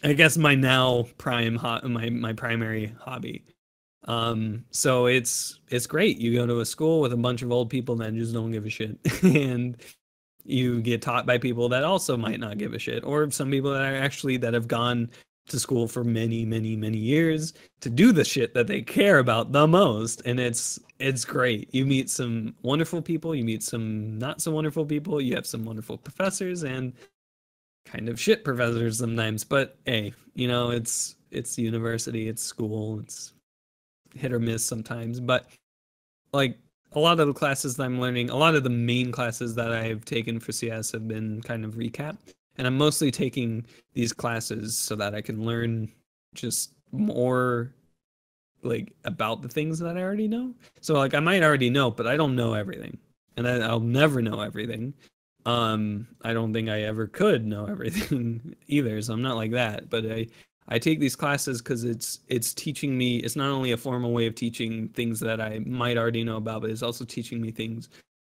I guess, my now my primary hobby. So it's great. You go to a school with a bunch of old people that just don't give a shit, and you get taught by people that also might not give a shit, or some people that have gone to school for many, many, many years to do the shit that they care about the most. And it's great. You meet some wonderful people, you meet some not so wonderful people, you have some wonderful professors and kind of shit professors sometimes. But hey, you know, it's university, it's school, it's hit or miss sometimes. But like a lot of the classes that I'm learning, a lot of the main classes that I've taken for CS have been kind of recap. And I'm mostly taking these classes so that I can learn just more like about the things that I already know. So like I might already know, but I don't know everything. And I'll never know everything. I don't think I ever could know everything either. So I'm not like that. But I take these classes because it's teaching me, it's not only a formal way of teaching things that I might already know about, but it's also teaching me things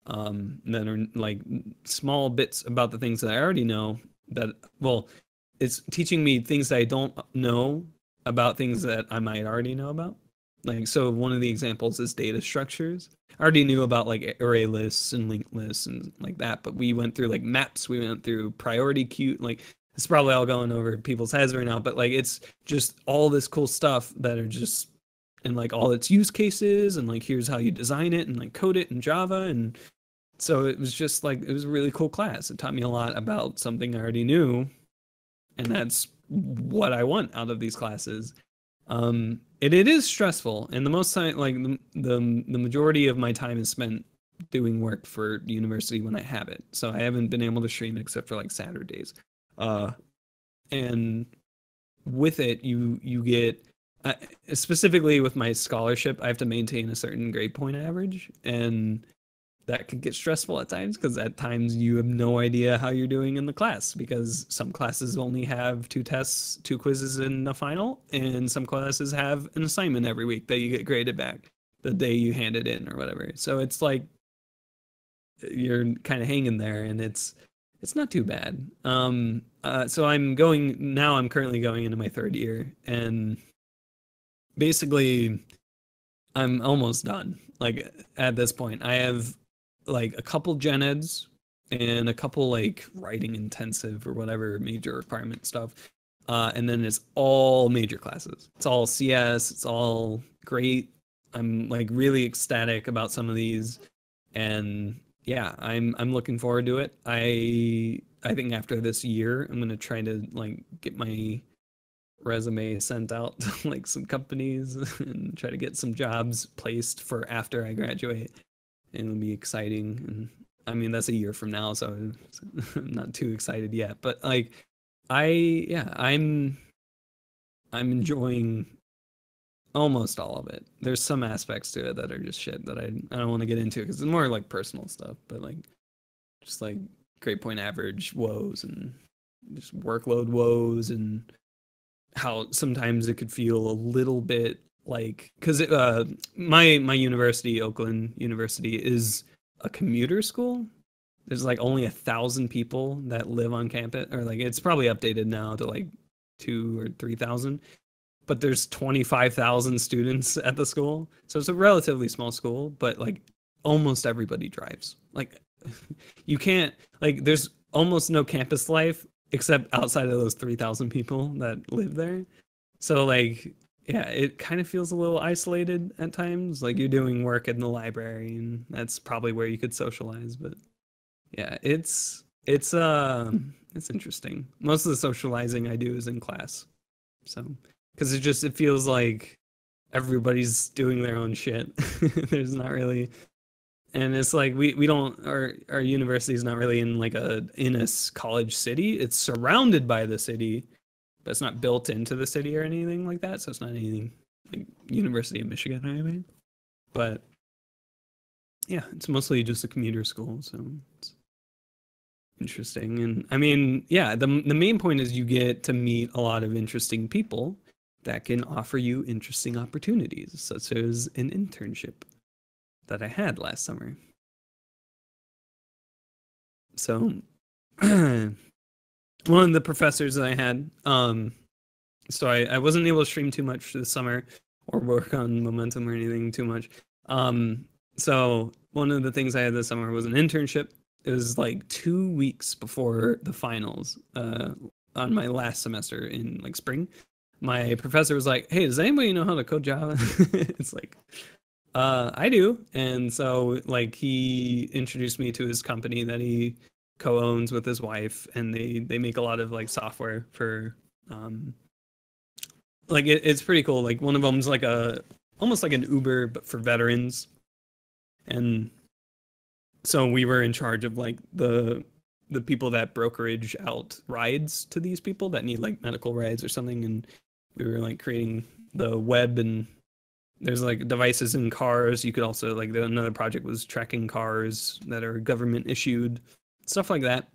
that are like small bits about the things that I already know. That, well, it's teaching me things that I don't know about things that I might already know about. Like, so one of the examples is data structures. I already knew about like array lists and linked lists and like that, but we went through like maps, we went through priority queue, like it's probably all going over people's heads right now, but like it's just all this cool stuff that are just, and like all its use cases, and like here's how you design it and like code it in Java. And so it was just like, it was a really cool class. It taught me a lot about something I already knew, and that's what I want out of these classes. It is stressful, and the most time, like the majority of my time is spent doing work for university when I have it. So I haven't been able to stream except for like Saturdays. And with it, you get, specifically with my scholarship, I have to maintain a certain grade point average, and that can get stressful at times because at times you have no idea how you're doing in the class, because some classes only have 2 tests, 2 quizzes in the final, and some classes have an assignment every week that you get graded back the day you hand it in or whatever. So it's like you're kind of hanging there, and it's not too bad. So I'm currently going into my 3rd year, and basically I'm almost done. Like at this point, I have like a couple gen eds and a couple like writing intensive or whatever major requirement stuff. And then it's all major classes. It's all CS. It's all great. I'm like really ecstatic about some of these, and yeah, I'm looking forward to it. I think after this year, I'm gonna try to like get my resume sent out to like some companies and try to get some jobs placed for after I graduate. And it'll be exciting. And I mean, that's a year from now, so I'm not too excited yet. But like, I'm enjoying almost all of it. There's some aspects to it that are just shit that I don't want to get into because it's more like personal stuff. But like, just like grade point average woes and just workload woes, and how sometimes it could feel a little bit like, because my university, Oakland University, is a commuter school. There's like only 1,000 people that live on campus, or like it's probably updated now to like 2,000 or 3,000, but there's 25,000 students at the school. So it's a relatively small school, but like almost everybody drives. Like you can't, like there's almost no campus life except outside of those 3,000 people that live there. So like, yeah, it kind of feels a little isolated at times. Like you're doing work in the library, and that's probably where you could socialize. But yeah, it's interesting. Most of the socializing I do is in class. So, because it feels like everybody's doing their own shit. There's not really, and it's like we don't, our university is not really in like in a college city. It's surrounded by the city, but it's not built into the city or anything like that. So it's not anything like University of Michigan or anything. But yeah, it's mostly just a commuter school, so it's interesting. And I mean, yeah, the main point is you get to meet a lot of interesting people that can offer you interesting opportunities, such as an internship that I had last summer. So one of the professors that I had, so I wasn't able to stream too much this summer or work on momentum or anything too much. So one of the things I had this summer was an internship. It was like 2 weeks before the finals, on my last semester in like spring. My professor was like, "Hey, does anybody know how to code Java?" It's like, I do. And so like he introduced me to his company that he co-owns with his wife, and they make a lot of like software for like it's pretty cool. Like one of them's like almost like an Uber but for veterans. And so we were in charge of like the people that brokerage out rides to these people that need like medical rides or something, and we were like creating the web, and there's like devices in cars. You could also like another project was tracking cars that are government issued, stuff like that.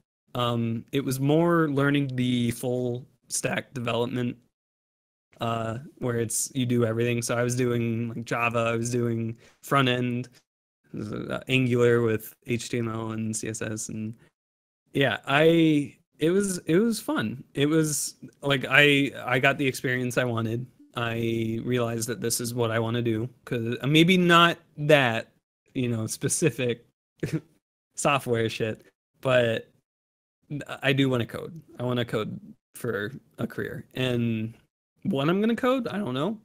It was more learning the full stack development, where it's you do everything. So I was doing like Java, I was doing front end, Angular with HTML and CSS, and yeah, it was fun. It was like I got the experience I wanted. I realized that this is what I want to do, because maybe not that, specific software shit, but I do want to code. I want to code for a career. And what I'm going to code, I don't know.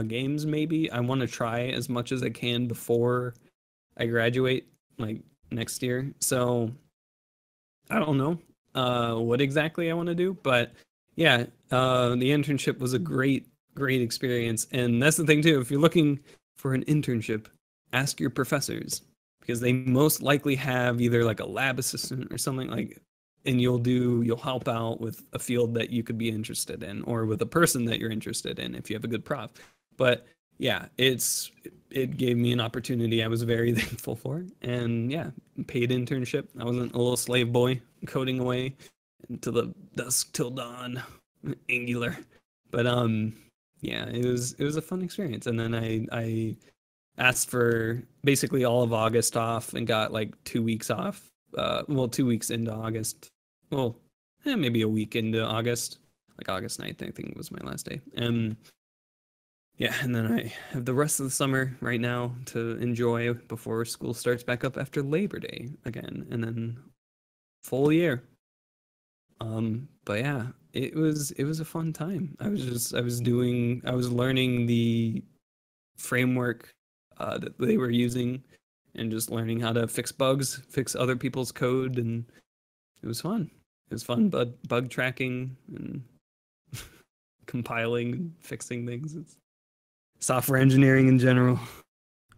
Games, maybe. I want to try as much as I can before I graduate, like next year. So I don't know what exactly I want to do, but yeah, the internship was a great experience. And that's the thing too, if you're looking for an internship, ask your professors, because they most likely have either like a lab assistant or something like, and you'll help out with a field that you could be interested in, or with a person that you're interested in if you have a good prof. But yeah, it gave me an opportunity I was very thankful for. And yeah, paid internship. I wasn't a little slave boy coding away until the dusk till dawn, Angular. But yeah, it was a fun experience. And then I asked for basically all of August off and got like 2 weeks off. 2 weeks into August. Well, maybe a week into August. Like August 9th, I think was my last day. Yeah, and then I have the rest of the summer right now to enjoy before school starts back up after Labor Day again, and then full year. But yeah, it was a fun time. I was learning the framework that they were using, and just learning how to fix bugs, fix other people's code, and it was fun. It was fun, bug tracking and compiling and fixing things. It's software engineering in general.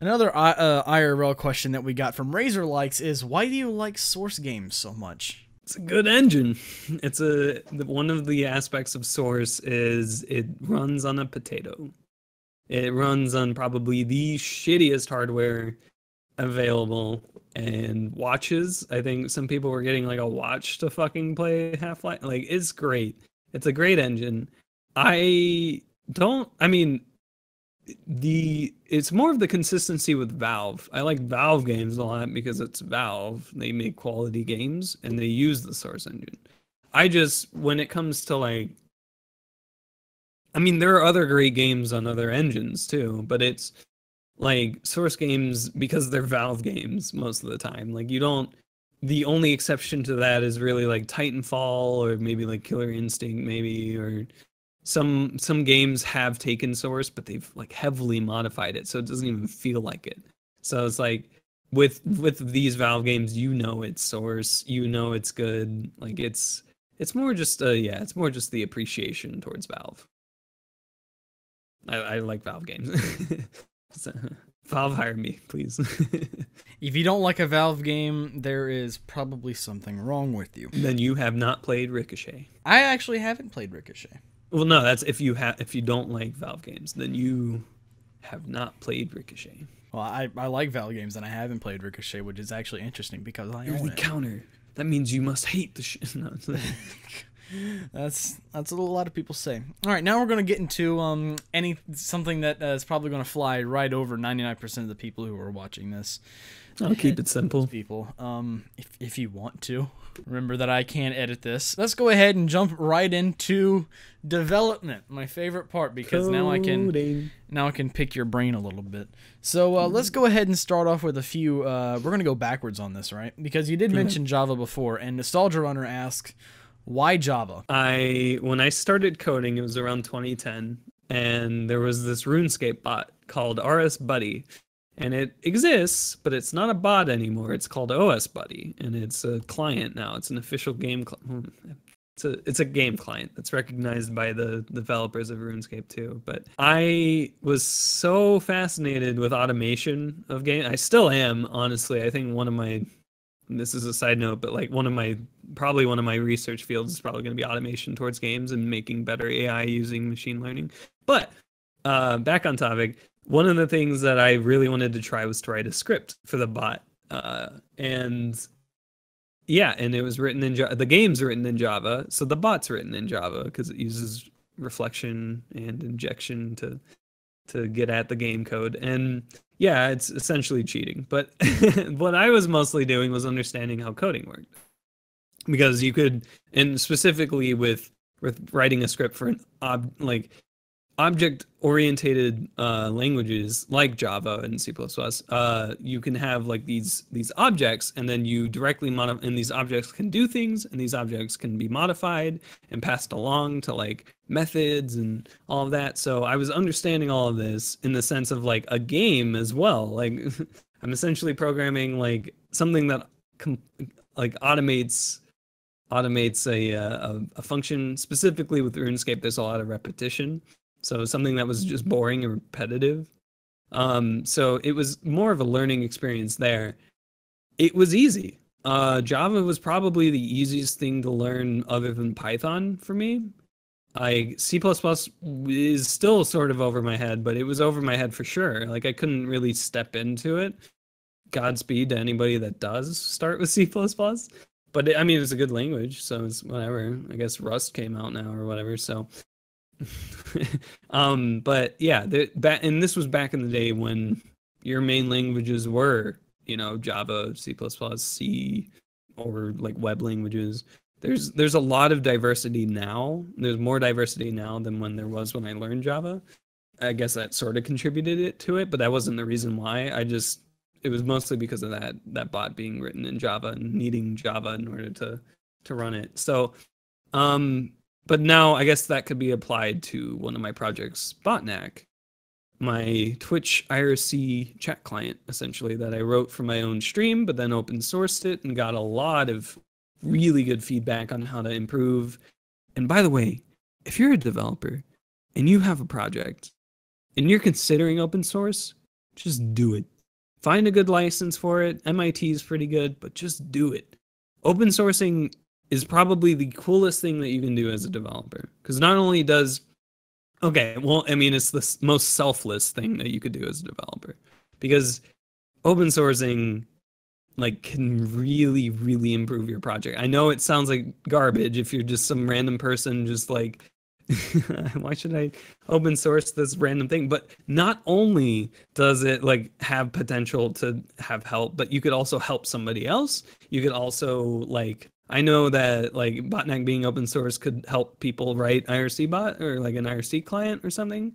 Another IRL question that we got from Razor Likes is, why do you like Source games so much? It's a good engine. One of the aspects of Source is it runs on a potato. It runs on probably the shittiest hardware available, and watches. I think some people were getting like a watch to fucking play Half-Life. Like, it's great. It's a great engine. It's more of the consistency with Valve. I like Valve games a lot because it's Valve. They make quality games and they use the Source engine. When it comes to like, there are other great games on other engines too, but it's like Source games, because they're Valve games most of the time. Like, the only exception to that is really like Titanfall, or maybe like Killer Instinct, maybe, or some games have taken Source, but they've like heavily modified it, so it doesn't even feel like it. So it's like with these Valve games, it's Source, it's good. Like, it's more just it's more just the appreciation towards Valve. I like Valve games. So, Valve, hire me, please. If you don't like a Valve game, there is probably something wrong with you. Then you have not played Ricochet. I actually haven't played Ricochet. Well, no, that's if you don't like Valve games, then you have not played Ricochet. Well, I like Valve games, and I haven't played Ricochet, which is actually interesting because I You're own the it. Counter. That means you must hate the shit. No, That's what a lot of people say. All right, now we're going to get into something that is probably going to fly right over 99% of the people who are watching this. I'll keep it simple. People, if you want to. Remember that I can edit this. Let's go ahead and jump right into development, my favorite part, because now I can pick your brain a little bit. So let's go ahead and start off with a few. We're gonna go backwards on this, right? Because you did mention Java before, and Nostalgia Runner asks, why Java? When I started coding, it was around 2010, and there was this RuneScape bot called RS Buddy. And it exists, but it's not a bot anymore. It's called OS Buddy, and it's a client now. It's an official game. It's a game client that's recognized by the developers of RuneScape too. But I was so fascinated with automation of game. I still am, honestly. I think this is a side note, but like probably one of my research fields is probably going to be automation towards games and making better AI using machine learning. But back on topic. One of the things that I really wanted to try was to write a script for the bot. And it was written in Java. The game's written in Java, so the bot's written in Java because it uses reflection and injection to get at the game code. And yeah, it's essentially cheating. But what I was mostly doing was understanding how coding worked. Because you could, and specifically with writing a script for object-oriented languages like Java and C++, you can have like these objects, and then you directly modify, and these objects can do things, and these objects can be modified and passed along to like methods and all of that. So I was understanding all of this in the sense of like a game as well. Like I'm essentially programming like something that automates a function. Specifically with RuneScape, there's a lot of repetition. So something that was just boring and repetitive. So it was more of a learning experience there. It was easy. Java was probably the easiest thing to learn other than Python for me. C++ is still sort of over my head, but it was over my head for sure. Like I couldn't really step into it. Godspeed to anybody that does start with C++. But it's a good language, so it's whatever. I guess Rust came out now or whatever, so... but yeah, and this was back in the day when your main languages were, Java, C++, C, or like web languages. There's a lot of diversity now. There's more diversity now than when there was when I learned Java. I guess that sort of contributed to it, but that wasn't the reason why. It was mostly because of that bot being written in Java and needing Java in order to run it. So, but now I guess that could be applied to one of my projects, Botnak, my Twitch IRC chat client, essentially, that I wrote for my own stream, but then open sourced it and got a lot of really good feedback on how to improve. And by the way, if you're a developer and you have a project and you're considering open source, just do it. Find a good license for it. MIT is pretty good, but just do it. Open sourcing is probably the coolest thing that you can do as a developer. Because not only it's the most selfless thing that you could do as a developer. Because open sourcing can really, really improve your project. I know it sounds like garbage if you're just some random person just like, why should I open source this random thing? But not only does it have potential to have help, but you could also help somebody else. You could also I know that Botnak being open source could help people write IRC bot or an IRC client or something.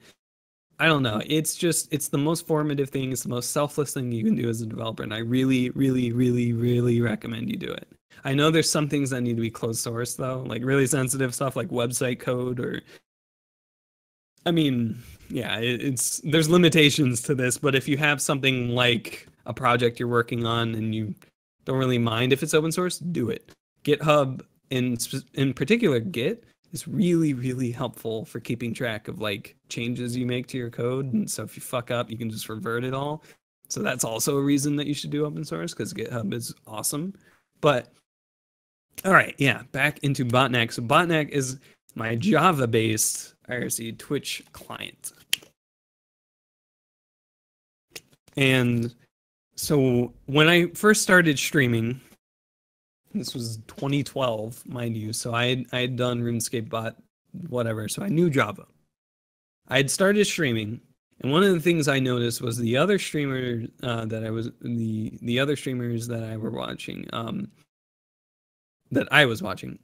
I don't know. It's the most formative thing. It's the most selfless thing you can do as a developer. And I really, really, really, really recommend you do it. I know there's some things that need to be closed source though, really sensitive stuff like website code there's limitations to this, but if you have something like a project you're working on and you don't really mind if it's open source, do it. GitHub, in particular Git, is really, really helpful for keeping track of changes you make to your code. And so if you fuck up, you can just revert it all. So that's also a reason that you should do open source, because GitHub is awesome. But all right, yeah, back into Botnak. So Botnak is my Java-based IRC Twitch client. And so when I first started streaming, this was 2012, mind you. So I had done RuneScape bot, whatever. So I knew Java. I had started streaming, And one of the things I noticed was the other streamer the other streamers that I was watching,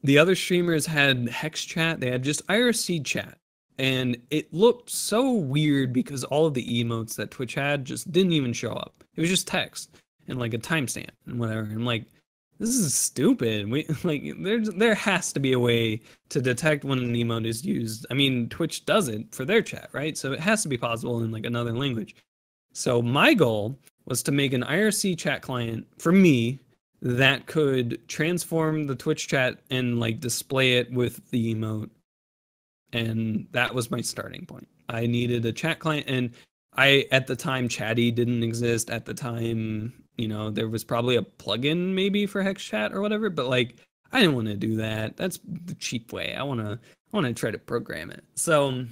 the other streamers had hex chat. They had just IRC chat, and it looked so weird because all of the emotes that Twitch had just didn't even show up. It was just text and like a timestamp and whatever. I'm like, this is stupid. There has to be a way to detect when an emote is used. I mean, Twitch does it for their chat, right? So it has to be possible in like another language. So my goal was to make an IRC chat client for me that could transform the Twitch chat and like display it with the emote. And that was my starting point. I needed a chat client, and at the time, Chatty didn't exist. At the time, there was probably a plugin maybe for Hex Chat or whatever, but like I didn't want to do that. That's the cheap way. I want to try to program it. So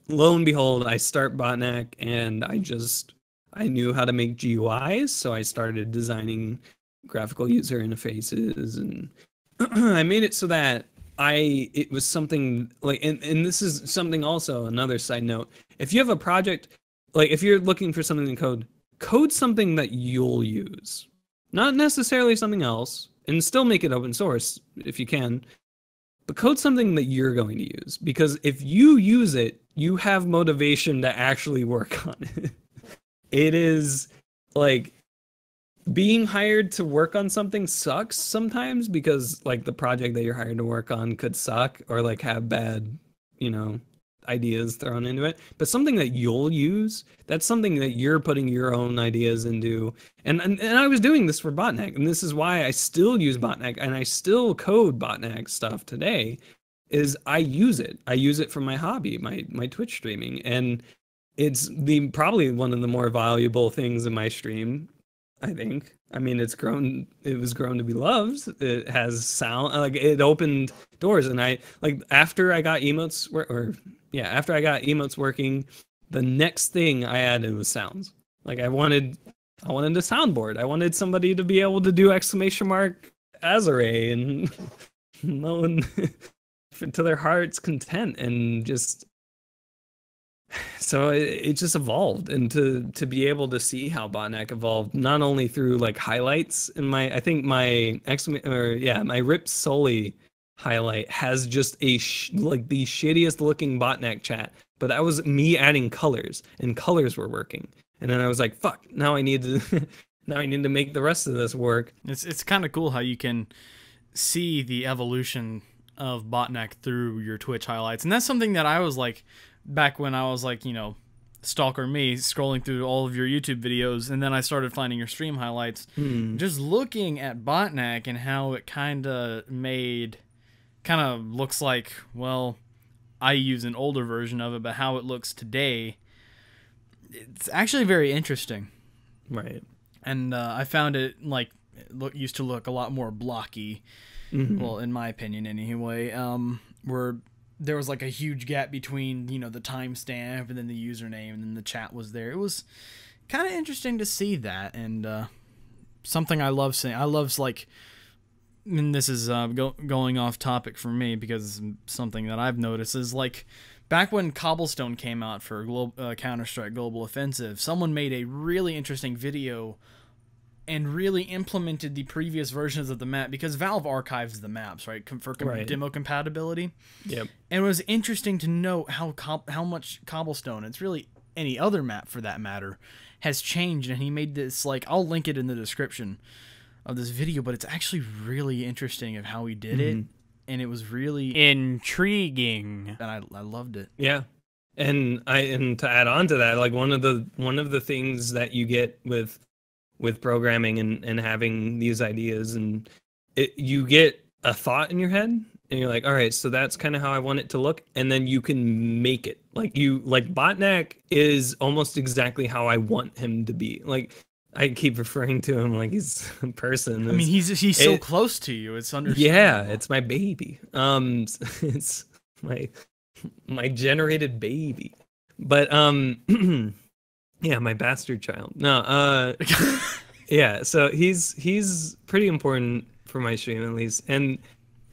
lo and behold, I start Botnak, and I knew how to make GUIs, so I started designing graphical user interfaces, and I made it so that it was something like, and this is something also, another side note. If you have a project, like if you're looking for something to code something that you'll use, not necessarily something else, and still make it open source if you can, but code something that you're going to use, because if you use it, you have motivation to actually work on it. It is like, being hired to work on something sucks sometimes, because like the project that you're hired to work on could suck or like have bad, ideas thrown into it. But something that you'll use, that's something that you're putting your own ideas into. And I was doing this for Botnak, and this is why I still use Botnak and I still code Botnak stuff today, is I use it. I use it for my hobby, my Twitch streaming, and it's probably one of the more valuable things in my stream, I think. I mean, it was grown to be loved. It has sound, like it opened doors. And after I got emotes working, the next thing I added was sounds. Like I wanted a soundboard. I wanted somebody to be able to do ! Azare and moan to their heart's content, and just, so it just evolved. And to be able to see how Botnak evolved, not only through like highlights in my Rip Sully highlight has just like the shittiest looking Botnak chat, but that was me adding colors, and colors were working. And then I was like, fuck, now I need to make the rest of this work. It's kind of cool how you can see the evolution of Botnak through your Twitch highlights. And that's something that I was like, back when I was like, stalker me, scrolling through all of your YouTube videos, and then I started finding your stream highlights, just looking at Botnak and how it kind of looks like, well, I use an older version of it, but how it looks today, it's actually very interesting. Right. And I found it used to look a lot more blocky, well, in my opinion anyway, where there was like a huge gap between, the timestamp and then the username, and then the chat was there. It was kind of interesting to see that, and something I love seeing. I love, like, and this is going off topic for me, because something that I've noticed is, like, back when Cobblestone came out for Counter-Strike Global Offensive, someone made a really interesting video and really implemented the previous versions of the map, because Valve archives the maps, right, for demo compatibility. Yep. And it was interesting to note how much Cobblestone, it's really any other map for that matter, has changed. And he made this, like, I'll link it in the description of this video, but it's actually really interesting of how he did it, and it was really intriguing, and I loved it. Yeah. And to add on to that, like one of the things that you get with programming and having these ideas, and you get a thought in your head, and you're like, all right, so that's kind of how I want it to look, and then you can make it. Like Botnak is almost exactly how I want him to be. Like, I keep referring to him like he's a person. I mean, he's so close to you. It's understandable. Yeah, it's my baby. It's my generated baby. But yeah, my bastard child. No, yeah, so he's pretty important for my stream, at least. And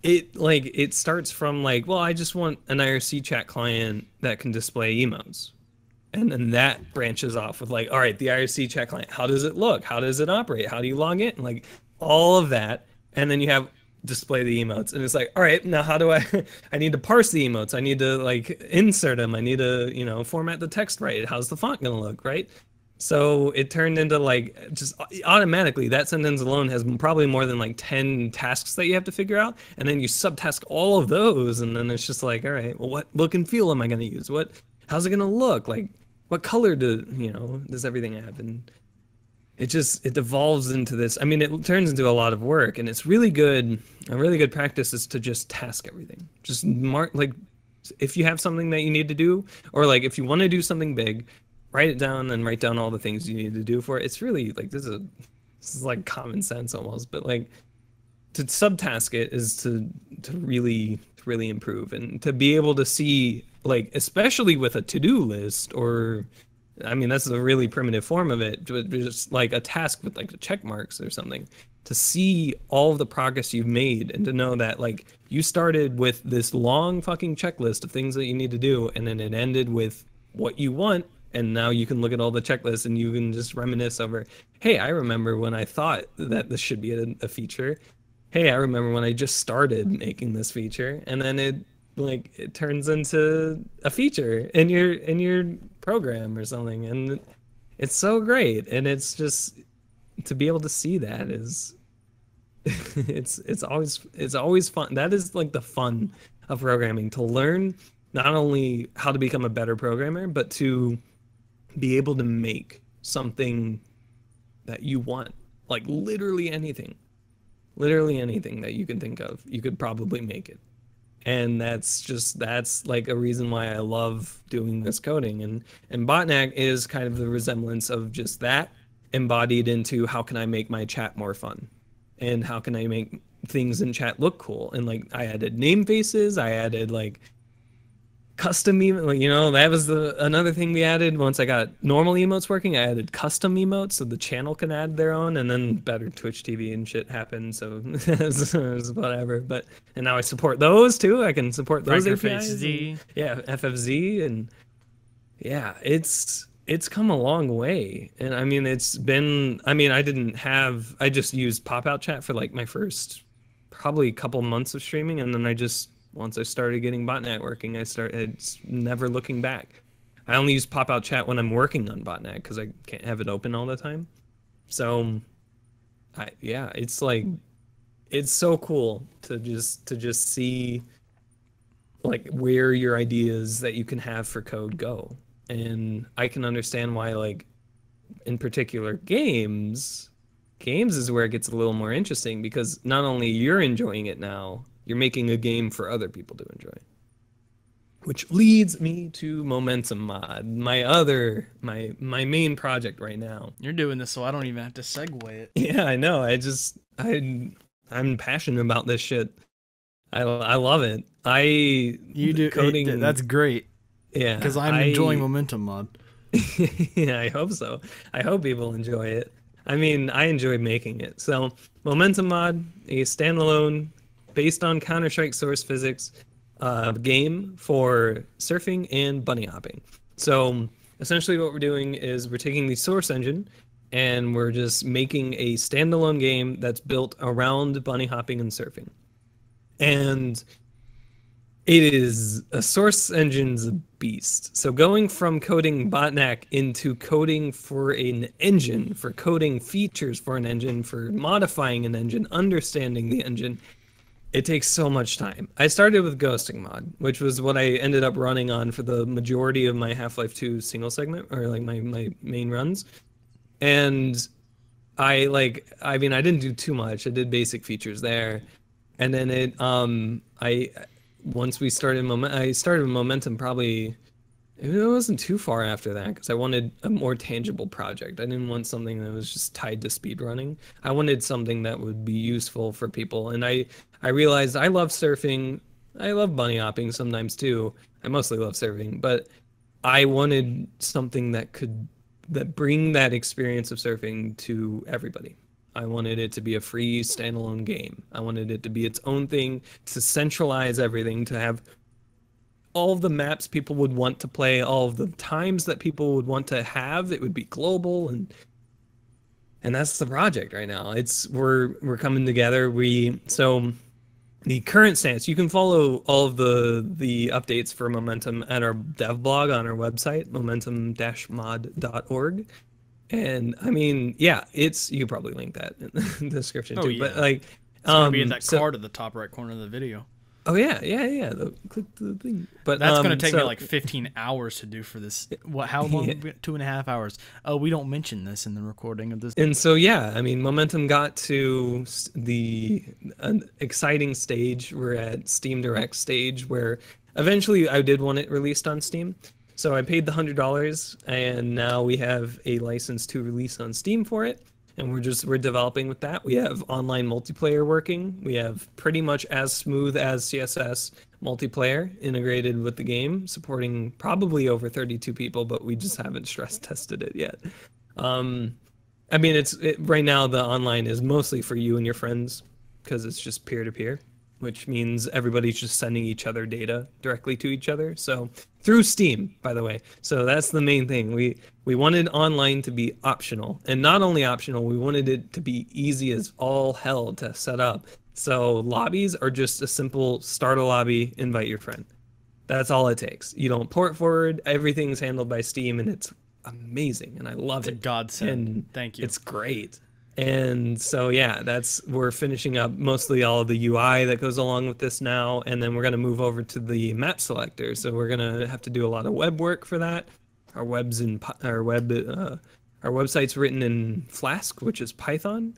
it starts from like, well, I just want an IRC chat client that can display emotes. And then that branches off with like, all right, the IRC chat client, how does it look? How does it operate? How do you log in? Like all of that. And then you have display the emotes. And it's like, all right, now how do I need to parse the emotes. I need to like insert them. I need to, you know, format the text right. How's the font gonna look, right? So it turned into like just automatically that sentence alone has probably more than like 10 tasks that you have to figure out. And then you subtask all of those. And then it's just like, all right, well, what look and feel am I going to use? How's it going to look? Like what color does everything have? And it evolves into this. I mean, it turns into a lot of work, and it's really good. A really good practice is to just task everything. Just mark, like if you have something that you need to do, or like if you want to do something big, write it down and write down all the things you need to do for it. It's really like this is like common sense almost, but like to subtask it is to really improve, and to be able to see, like especially with a to-do list, or I mean that's a really primitive form of it, just like a task with like check marks or something, to see all of the progress you've made, and to know that like you started with this long fucking checklist of things that you need to do, and then it ended with what you want. And now you can look at all the checklists and you can just reminisce over, hey, I remember when I thought that this should be a feature. Hey, I remember when I just started making this feature, and then it turns into a feature in your program or something, and it's so great. And it's just to be able to see that is it's always fun. That is like the fun of programming, to learn not only how to become a better programmer, but to be able to make something that you want, like literally anything that you can think of, you could probably make it. And that's like a reason why I love doing this coding. And Botnak is kind of the resemblance of just that embodied into how can I make my chat more fun, and how can I make things in chat look cool. And like I added name faces, I added like custom emotes, like, you know, that was another thing we added. Once I got normal emotes working, I added custom emotes so the channel can add their own, and then better Twitch TV and shit happened, so it's whatever. And now I support those too. I can support those APIs. Yeah, FFZ, and yeah, it's come a long way. And I mean, I just used pop-out chat for like my first probably couple months of streaming, and then once I started getting Botnak working, it's never looking back. I only use pop-out chat when I'm working on Botnak because I can't have it open all the time. So, it's like, it's so cool to just see like where your ideas that you can have for code go. And I can understand why, like, in particular games is where it gets a little more interesting, because not only you're enjoying it now, you're making a game for other people to enjoy. Which leads me to Momentum Mod, my main project right now. You're doing this so I don't even have to segue it. Yeah, I know. I'm passionate about this shit. I love it. You do coding. That's great. Yeah, because I'm enjoying Momentum Mod. Yeah, I hope so. I hope people enjoy it. I mean, I enjoy making it. So Momentum Mod, a standalone, based on Counter-Strike source physics game for surfing and bunny hopping. So essentially what we're doing is we're taking the source engine and we're just making a standalone game that's built around bunny hopping and surfing. And it is a source engine's beast. So going from coding Botnak into coding for an engine, for coding features for an engine, for modifying an engine, understanding the engine, it takes so much time. I started with ghosting mod, which was what I ended up running on for the majority of my Half-Life 2 single segment, or like my main runs. And I didn't do too much. I did basic features there. And then once we started I started Momentum, probably it wasn't too far after that, because I wanted a more tangible project. I didn't want something that was just tied to speedrunning. I wanted something that would be useful for people. And I realized I love surfing. I love bunny hopping sometimes too. I mostly love surfing, but I wanted something that bring that experience of surfing to everybody. I wanted it to be a free standalone game. I wanted it to be its own thing, to centralize everything, to have all of the maps people would want to play, all of the times that people would want to have. It would be global, and that's the project right now. We're coming together. So the current stance, you can follow all of the updates for Momentum at our dev blog on our website, momentum-mod.org. And I mean, yeah, you can probably link that in the description too. Yeah. But like, it's gonna be in that card at the top right corner of the video. Oh yeah. Click the thing. But that's gonna take me like 15 hours to do for this. What? How long? 2.5 hours. Oh, we don't mention this in the recording of this. And so yeah, I mean, Momentum got to an exciting stage. We're at Steam Direct stage where eventually I did want it released on Steam. So I paid the $100, and now we have a license to release on Steam for it, and we're developing with that. We have online multiplayer working. We have pretty much as smooth as CSS multiplayer integrated with the game, supporting probably over 32 people, but we just haven't stress tested it yet. I mean, right now the online is mostly for you and your friends because it's just peer-to-peer, which means everybody's just sending each other data directly to each other. So through Steam, by the way. So that's the main thing. We wanted online to be optional, and not only optional, we wanted it to be easy as all hell to set up. So lobbies are just a simple start a lobby, invite your friend. That's all it takes. You don't port forward. Everything's handled by Steam, and it's amazing, and I love it. It's a godsend. And thank you. It's great. And so yeah, we're finishing up mostly all of the UI that goes along with this now, and then we're going to move over to the map selector. So we're going to have to do a lot of web work for that. Our website's written in Flask, which is Python,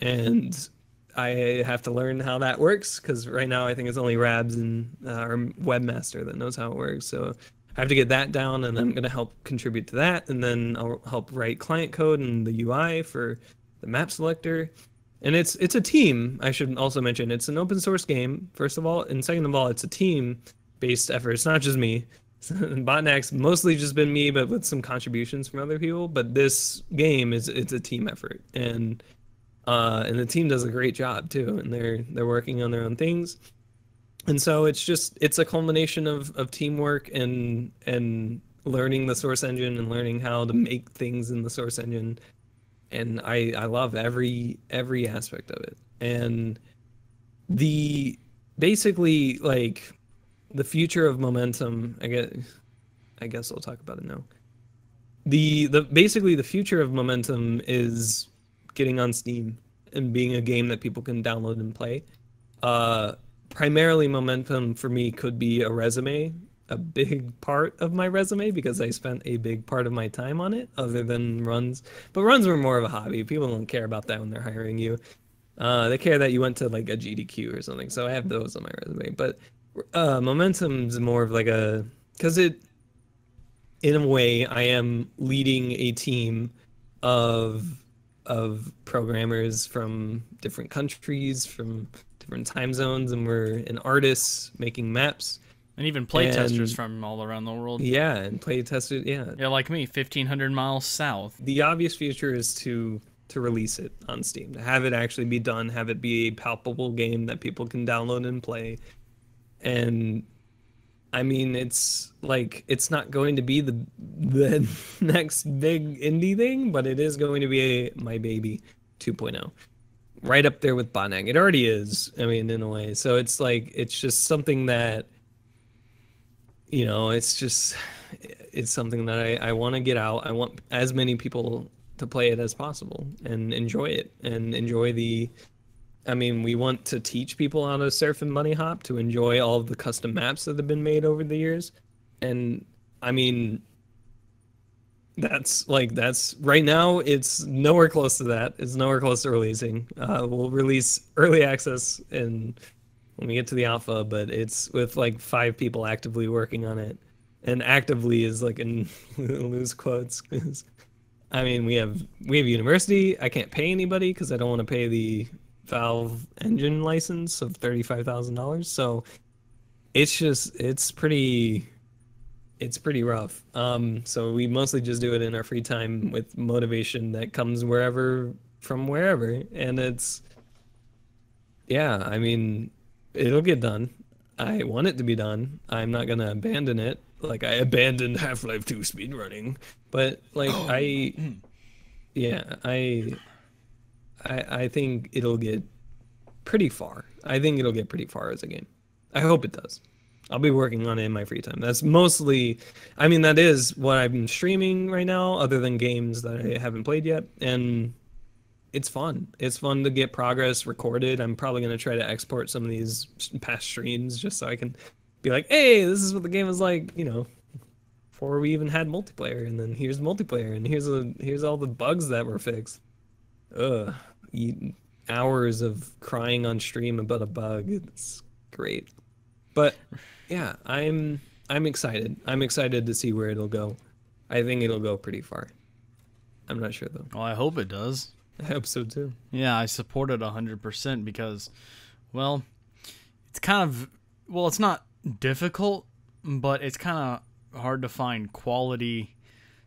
and I have to learn how that works because right now I think it's only Rabs and our webmaster that knows how it works. So I have to get that down, and I'm going to help contribute to that, and then I'll help write client code and the UI for the map selector. And it's a team. I should also mention it's an open source game, first of all, and second of all, it's a team based effort. It's not just me. Botnak's mostly just been me, but with some contributions from other people. But this game it's a team effort, and the team does a great job too, and they're working on their own things. And so it's a culmination of teamwork and learning the source engine and learning how to make things in the source engine. And I love every aspect of it. And basically like the future of Momentum, I guess I'll talk about it now. Basically the future of Momentum is getting on Steam and being a game that people can download and play. Primarily Momentum for me could be a resume, a big part of my resume, because I spent a big part of my time on it, other than runs. But runs were more of a hobby. People don't care about that when they're hiring you. They care that you went to like a GDQ or something. So I have those on my resume. But Momentum's more of like because in a way, I am leading a team of programmers from different countries, from different time zones, and we're an artists making maps. And even playtesters from all around the world. Yeah, and playtesters, yeah. Yeah, like me, 1,500 miles south. The obvious future is to release it on Steam, to have it actually be done, have it be a palpable game that people can download and play. And I mean, it's not going to be the next big indie thing, but it is going to be my baby 2.0. Right up there with Botnak. It already is, I mean, in a way. So it's just something that, you know, it's something that I want to get out. I want as many people to play it as possible and enjoy it and enjoy we want to teach people how to surf and bunny hop, to enjoy all of the custom maps that have been made over the years. And I mean, that's right now, it's nowhere close to that. It's nowhere close to releasing. We'll release early access when we get to the alpha, but it's with like 5 people actively working on it. And actively is like in loose quotes, because I mean, we have university. I can't pay anybody because I don't want to pay the Valve engine license of $35,000. So it's pretty rough. So we mostly just do it in our free time with motivation that comes wherever from wherever, and it's, yeah, I mean, it'll get done. I want it to be done. I'm not gonna abandon it like I abandoned Half-Life 2 speedrunning, but like I think it'll get pretty far. I think it'll get pretty far as a game. I hope it does. I'll be working on it in my free time. That's mostly, I mean, that is what I'm streaming right now, other than games that I haven't played yet. And it's fun. It's fun to get progress recorded. I'm probably going to try to export some of these past streams just so I can be like, hey, this is what the game was like, you know, before we even had multiplayer. And then here's multiplayer, and here's all the bugs that were fixed. Ugh. Hours of crying on stream about a bug. It's great. But yeah, I'm excited. I'm excited to see where it'll go. I think it'll go pretty far. I'm not sure though. Well, I hope it does. I hope so too. Yeah, I support it 100% because, well, it's kind of, well, it's not difficult, but it's kind of hard to find quality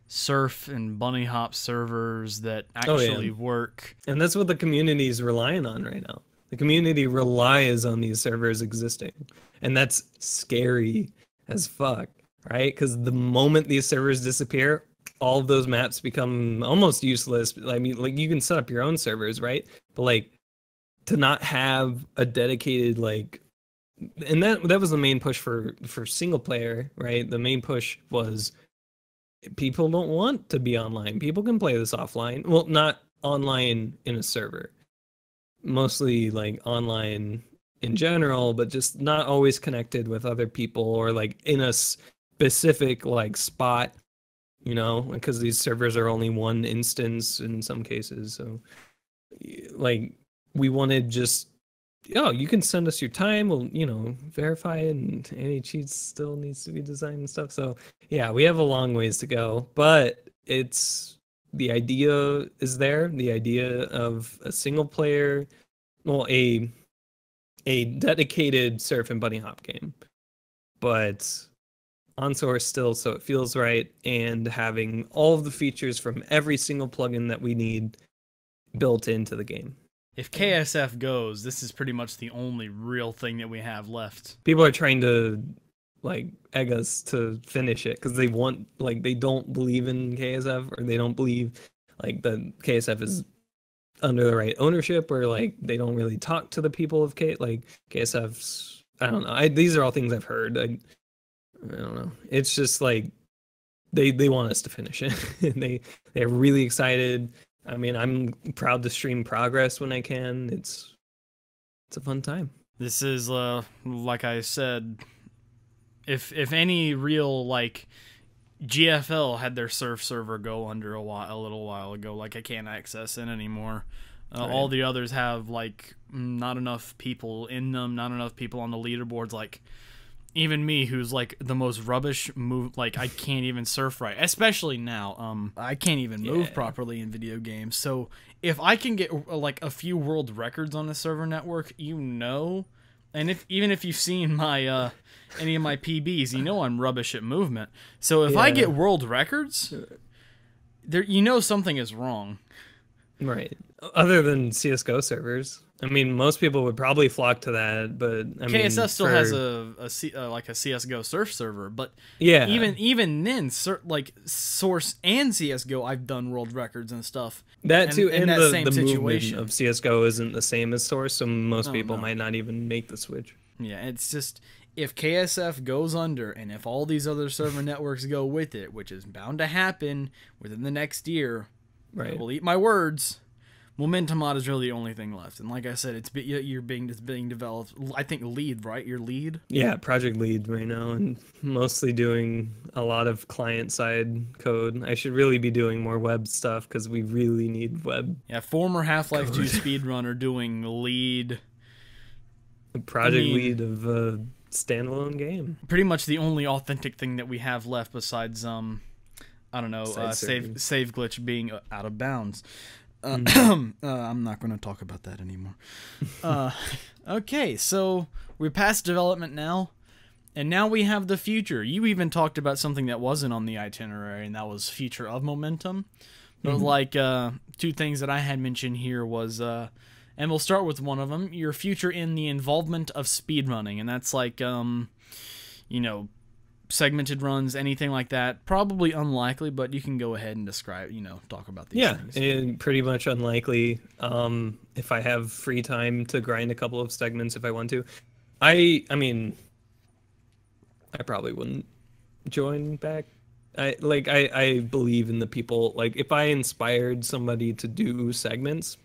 surf and bunny hop servers that actually work. And that's what the community is relying on right now. The community relies on these servers existing. And that's scary as fuck, right? Because the moment these servers disappear, all of those maps become almost useless. I mean, like, you can set up your own servers, right? But like, to not have a dedicated, like, and that was the main push for single player, right? The main push was people don't want to be online. People can play this offline. Well, not online in a server. Mostly like online in general, but just not always connected with other people or like in a specific like spot, you know, because these servers are only one instance in some cases. So like, we wanted just, oh, you can send us your time, we'll, you know, verify it, and any cheats still needs to be designed and stuff. So yeah, we have a long ways to go, but it's, the idea is there. The idea of a single player, well, a dedicated surf and bunny hop game, but on source still, so it feels right, and having all of the features from every single plugin that we need built into the game. If KSF goes, this is pretty much the only real thing that we have left. People are trying to like egg us to finish it because they want, like, they don't believe in KSF, or they don't believe like the KSF is under the right ownership, or like they don't really talk to the people of KSF's. I don't know. These are all things I've heard. I don't know. It's just like they want us to finish it. They're really excited. I mean, I'm proud to stream progress when I can. It's a fun time. This is like I said, if any real like GFL had their surf server go under a little while ago, like I can't access it anymore. Right. All the others have like not enough people in them, not enough people on the leaderboards. Like even me, who's like the most rubbish move, like I can't even surf right, especially now. I can't even move properly in video games. So if I can get like a few world records on the server network, you know, and even if you've seen my any of my PBs, you know I'm rubbish at movement. So if I get world records, there, you know something is wrong. Right. Other than CS:GO servers. I mean, most people would probably flock to that, but I mean, KSF still has like a CS:GO surf server, but yeah, even then, like Source and CS:GO, I've done world records and stuff. That too, and the movement of CS:GO isn't the same as Source, so most people might not even make the switch. Yeah, it's just, if KSF goes under, and if all these other server networks go with it, which is bound to happen within the next year, right? I will eat my words. Momentum Mod is really the only thing left, and like I said, it's being developed. I think lead, right? Your lead. Yeah, project lead right now, and mostly doing a lot of client-side code. I should really be doing more web stuff because we really need web. Yeah, former Half-Life 2 speedrunner doing lead. Project lead of a standalone game. Pretty much the only authentic thing that we have left, besides I don't know, save glitch being out of bounds. I'm not going to talk about that anymore. Okay, so we're past development now, and now we have the future. You even talked about something that wasn't on the itinerary, and that was future of Momentum. But like two things that I had mentioned here was, and we'll start with one of them, your future in the involvement of speedrunning. And that's like, you know, segmented runs, anything like that. Probably unlikely, but you can go ahead and describe, you know, talk about these things. Yeah, pretty much unlikely. If I have free time to grind a couple of segments if I want to. I mean, I probably wouldn't join back. I believe in the people. Like, if I inspired somebody to do segments,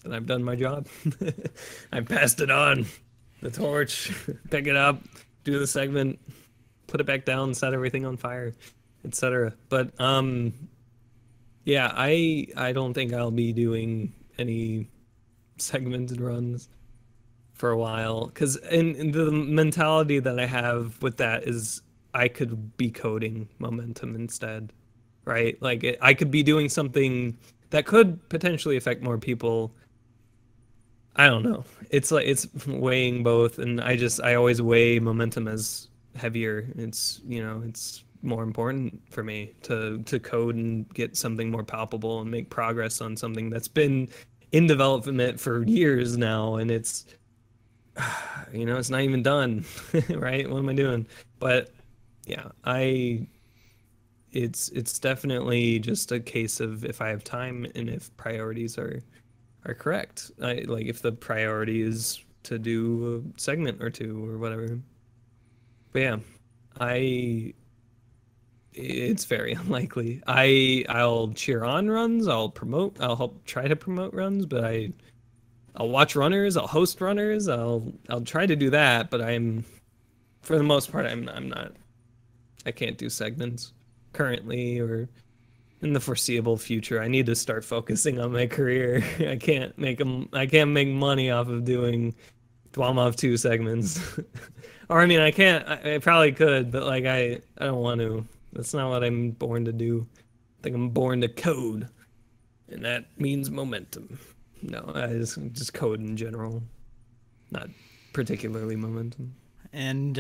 then I've done my job. I passed it on. The torch, pick it up, do the segment, put it back down, set everything on fire, etc. But yeah, I don't think I'll be doing any segmented runs for a while, because in the mentality that I have with that is I could be coding momentum instead, right? Like I could be doing something that could potentially affect more people. I don't know. It's like it's weighing both, and I always weigh momentum as heavier. It's, you know, it's more important for me to code and get something more palpable and make progress on something that's been in development for years now, and it's, you know, it's not even done. Right? What am I doing? But yeah, it's definitely just a case of if I have time and if priorities are correct. Like if the priority is to do a segment or two or whatever. But yeah, it's very unlikely. I'll cheer on runs, I'll help try to promote runs, but I'll watch runners, I'll host runners, I'll try to do that, but for the most part I'm not, I can't do segments currently or in the foreseeable future. I need to start focusing on my career. I can't make money off of doing DWaHMoV 2 segments. Or I mean, I probably could, but like I don't want to. That's not what I'm born to do. I think I'm born to code, and that means momentum. No, I just code in general, not particularly momentum. And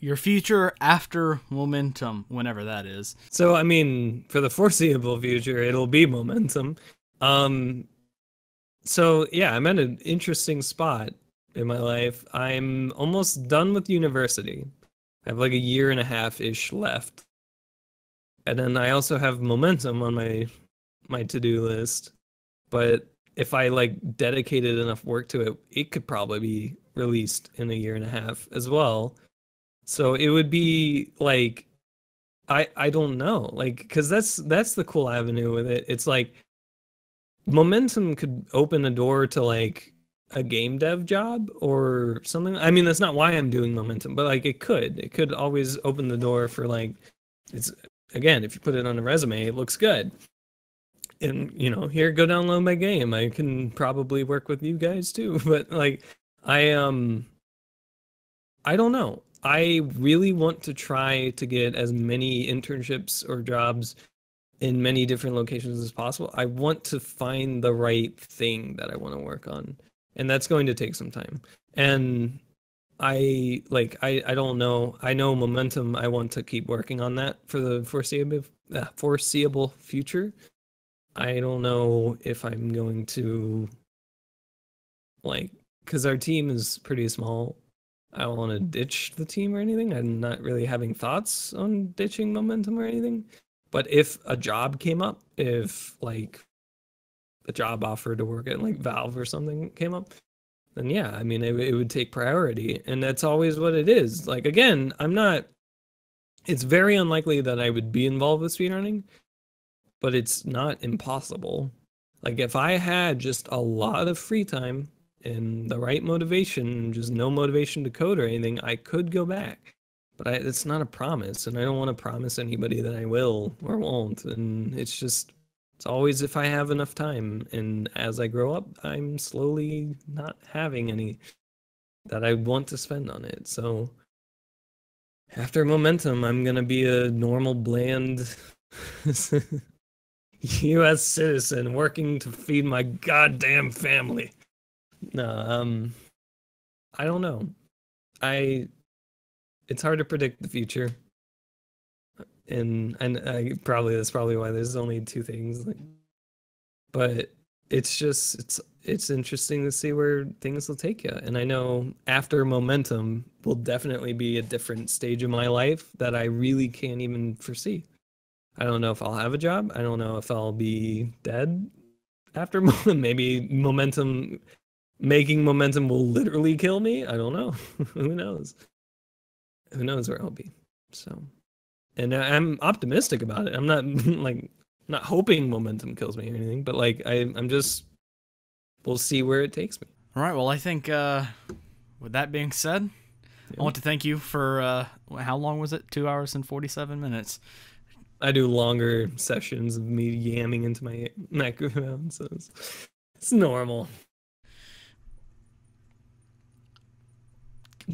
your future after momentum, whenever that is. So, I mean, for the foreseeable future, it'll be momentum. So, yeah, I'm at an interesting spot in my life. I'm almost done with university. I have like a year and a half-ish left. And then I also have momentum on my to-do list. But if I like dedicated enough work to it, it could probably be released in a year and a half as well. So it would be like, I don't know, like, because that's the cool avenue with it. It's like momentum could open a door to like a game dev job or something. I mean, that's not why I'm doing momentum, but like it could always open the door for like, it's, again, if you put it on a resume, it looks good. And, you know, here, go download my game. I can probably work with you guys too. But like, I don't know. I really want to try to get as many internships or jobs in many different locations as possible. I want to find the right thing that I want to work on. And that's going to take some time. And I don't know. I know momentum. I want to keep working on that for the foreseeable future. I don't know if I'm going to, like, because our team is pretty small. I don't want to ditch the team or anything. I'm not really having thoughts on ditching momentum or anything. But if a job came up, if like a job offer to work at like Valve or something came up, then yeah, I mean, it would take priority. And that's always what it is. Like, again, it's very unlikely that I would be involved with speedrunning, but it's not impossible. Like, if I had just a lot of free time and the right motivation, just no motivation to code or anything, I could go back. But it's not a promise, and I don't want to promise anybody that I will or won't. And it's always if I have enough time. And as I grow up, I'm slowly not having any that I want to spend on it. So after momentum, I'm going to be a normal, bland U.S. citizen working to feed my goddamn family. No, I don't know. It's hard to predict the future. and that's probably why there's only 2 things. Like, but it's interesting to see where things will take you. And I know after Momentum will definitely be a different stage of my life that I really can't even foresee. I don't know if I'll have a job. I don't know if I'll be dead after maybe making Momentum will literally kill me. I don't know. Who knows? Who knows where I'll be? So, and I'm optimistic about it. I'm not not hoping Momentum kills me or anything, but like I'm just, we'll see where it takes me. All right. Well, I think with that being said, I want to thank you for how long was it? 2 hours and 47 minutes. I do longer sessions of me yamming into my microphone, so it's normal.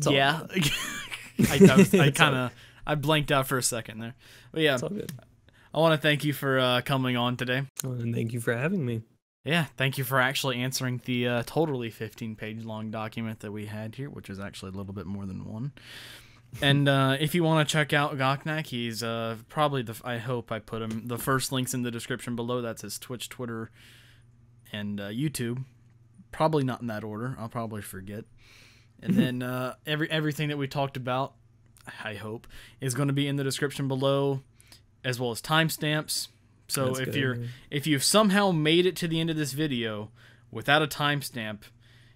Yeah. I blanked out for a second there. But yeah, It's all good. I want to thank you for coming on today. And thank you for having me. Yeah, thank you for actually answering the totally 15-page long document that we had here, which is actually a little bit more than one. And if you want to check out Gocnak, he's probably I hope I put him, the first links in the description below. That's his Twitch, Twitter, and YouTube. Probably not in that order. I'll probably forget. And then everything that we talked about, I hope, is going to be in the description below, as well as timestamps. So if you've somehow made it to the end of this video without a timestamp,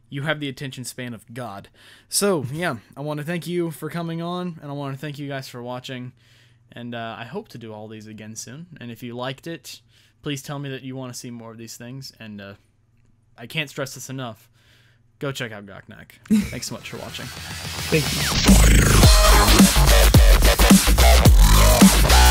you have the attention span of God. So yeah, I want to thank you for coming on, and I want to thank you guys for watching. And I hope to do all these again soon. And if you liked it, please tell me that you want to see more of these things. And I can't stress this enough. Go check out Gocnak. Thanks so much for watching. Thank you.